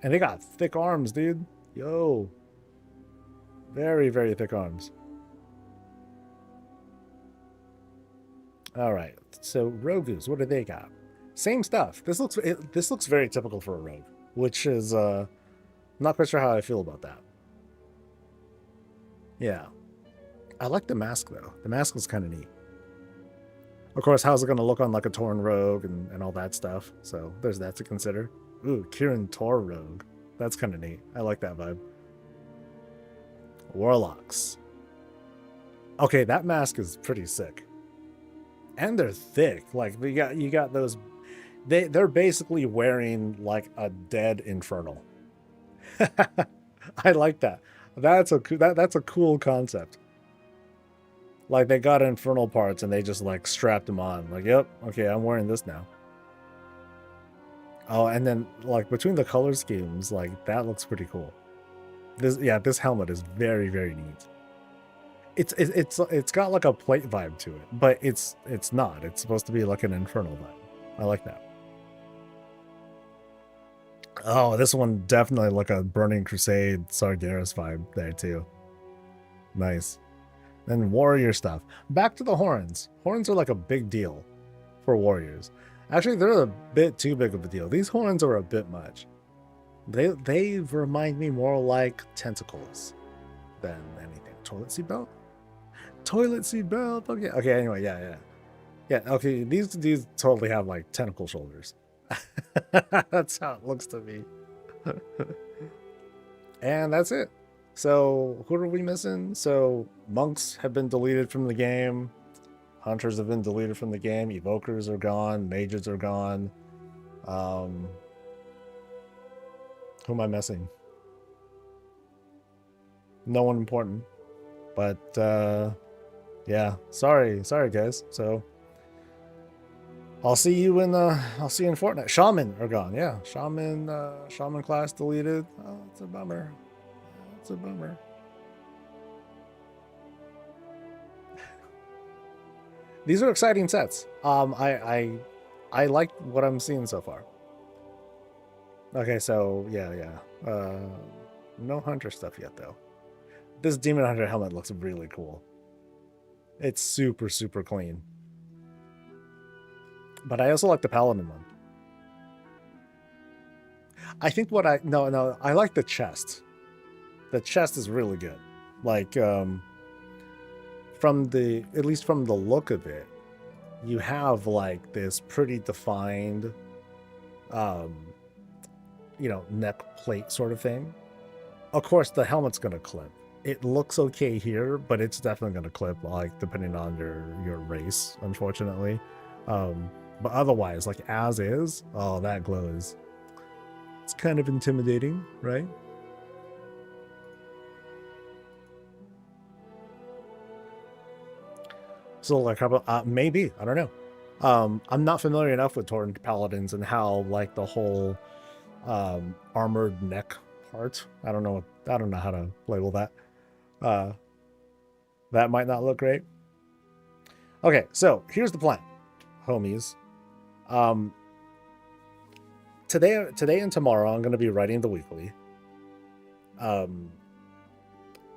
And they got thick arms, dude. Yo. Very, very thick arms. All right. So rogues, what do they got? Same stuff. This looks very typical for a rogue, which is not quite sure how I feel about that. Yeah. I like the mask though. The mask is kind of neat. Of course, how's it going to look on like a Tauren rogue and all that stuff? So there's that to consider. Ooh, Kirin Tor rogue. That's kind of neat. I like that vibe. Warlocks. Okay, that mask is pretty sick. And they're thick. Like you got those. They're basically wearing like a dead infernal. I like that. That's a cool concept. Like they got infernal parts and they just like strapped them on. Like, yep, okay, I'm wearing this now. Oh, and then like between the color schemes, like that looks pretty cool. This helmet is very, very neat. It's got like a plate vibe to it, but it's not. It's supposed to be like an infernal vibe. I like that. Oh, this one definitely like a Burning Crusade Sargeras vibe there too. Nice. Then warrior stuff. Back to the horns. Horns are like a big deal for warriors. Actually, they're a bit too big of a deal. These horns are a bit much. They remind me more like tentacles than anything. Toilet seat belt? Toilet seat belt. Okay. Okay. Anyway, yeah. Okay. These totally have like tentacle shoulders. That's how it looks to me. And that's it. So who are we missing? So monks have been deleted from the game. Hunters have been deleted from the game. Evokers are gone. Mages are gone. Who am I missing? No one important. But yeah, sorry guys. So I'll see you in Fortnite. Shaman are gone. Yeah, Shaman class deleted. Oh, it's a bummer. It's a bummer. These are exciting sets. I like what I'm seeing so far. Okay, so yeah. No hunter stuff yet though. This demon hunter helmet looks really cool. It's super clean. But I also like the paladin one. I think I like the chest. The chest is really good. Like at least from the look of it, you have like this pretty defined neck plate sort of thing. Of course the helmet's gonna clip. It looks okay here, but it's definitely gonna clip, like depending on your race, unfortunately. But otherwise, like as is, oh, that glow is, it's kind of intimidating, right? So like how about maybe, I don't know. I'm not familiar enough with Torrent Paladins and how like the whole armored neck part. I don't know how to label that. That might not look great. Okay, so here's the plan, homies. Today and tomorrow I'm going to be writing the weekly. I'm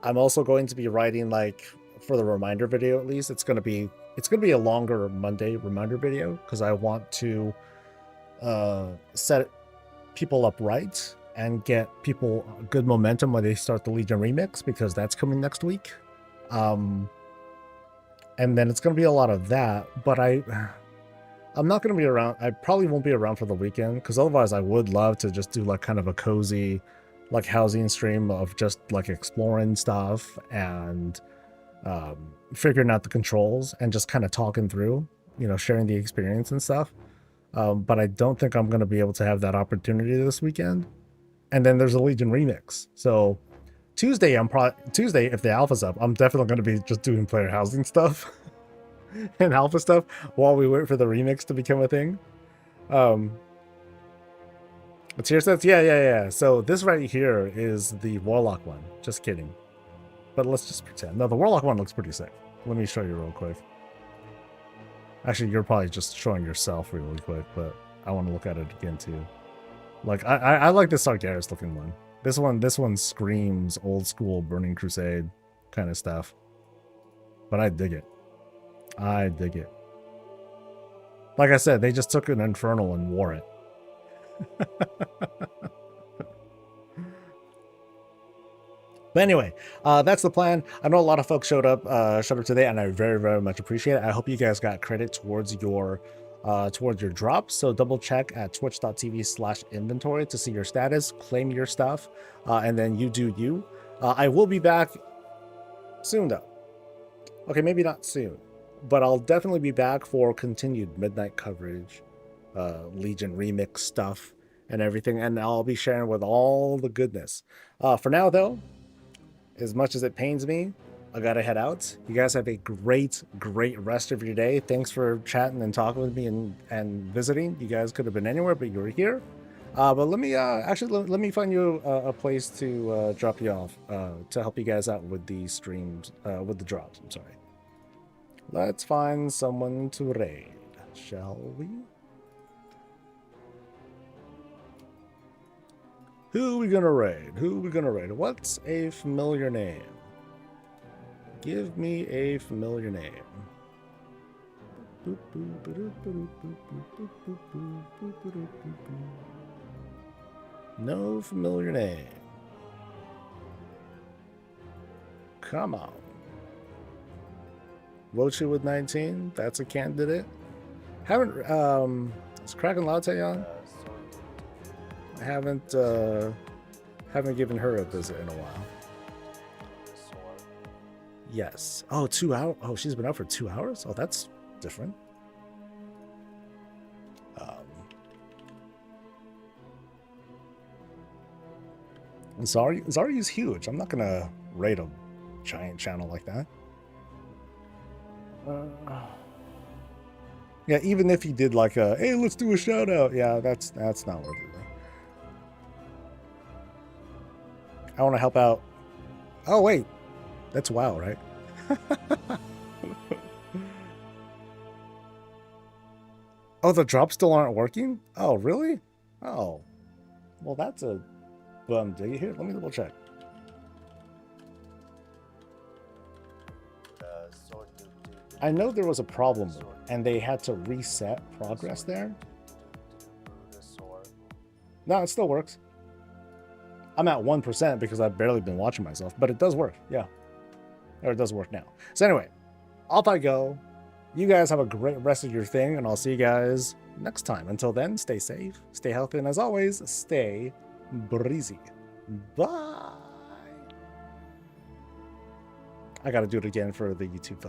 also going to be writing, like, for the reminder video at least. It's going to be a longer Monday reminder video because I want to set people up right and get people good momentum when they start the Legion remix, because that's coming next week. And then it's going to be a lot of that, but I'm not going to be around. I probably won't be around for the weekend, because otherwise I would love to just do like kind of a cozy like housing stream of just like exploring stuff and figuring out the controls and just kind of talking through, sharing the experience and stuff. But I don't think I'm going to be able to have that opportunity this weekend. And then there's a Legion remix. So Tuesday, if the alpha's up, I'm definitely going to be just doing player housing stuff and alpha stuff while we wait for the remix to become a thing. Tier sets, yeah. So this right here is the Warlock one. Just kidding. But let's just pretend. No, the Warlock one looks pretty sick. Let me show you real quick. Actually, you're probably just showing yourself really quick, but I want to look at it again too. Like I like this Sargeras looking one. This one screams old school Burning Crusade kind of stuff. But I dig it. I dig it. Like I said, they just took an Infernal and wore it. But anyway, that's the plan. I know a lot of folks showed up today, and I very, very much appreciate it. I hope you guys got credit towards your drops. So double check at twitch.tv/inventory to see your status, claim your stuff, and then you do you. I will be back soon though. Okay, maybe not soon, but I'll definitely be back for continued midnight coverage, Legion remix stuff and everything, and I'll be sharing with all the goodness. For now though, as much as it pains me, I gotta head out. You guys have a great rest of your day. Thanks for chatting and talking with me and visiting. You guys could have been anywhere, but you were here. But let me let me find you a place to drop you off to help you guys out with the streams, with the drops. I'm sorry. Let's find someone to raid, shall we? Who we gonna raid? What's a familiar name? Give me a familiar name. No familiar name. Come on. Rochi with 19. That's a candidate. Is Kraken Latte on? I haven't given her a visit in a while. Yes. Oh, 2 hours. Oh, she's been up for 2 hours? Oh, that's different. Zari is huge. I'm not gonna raid a giant channel like that. Yeah, even if he did like a, hey, let's do a shout out. Yeah, that's not worth it. I want to help out. Oh, wait. That's WoW, right? Oh, the drops still aren't working? Oh, really? Oh. Well, that's a bum day. Here, let me double check. I know there was a problem with it, and they had to reset progress there. No, it still works. I'm at 1% because I've barely been watching myself, but it does work. Yeah. Or it does work now. So anyway, off I go. You guys have a great rest of your thing, and I'll see you guys next time. Until then, stay safe, stay healthy, and as always, stay breezy. Bye. I got to do it again for the YouTube folks.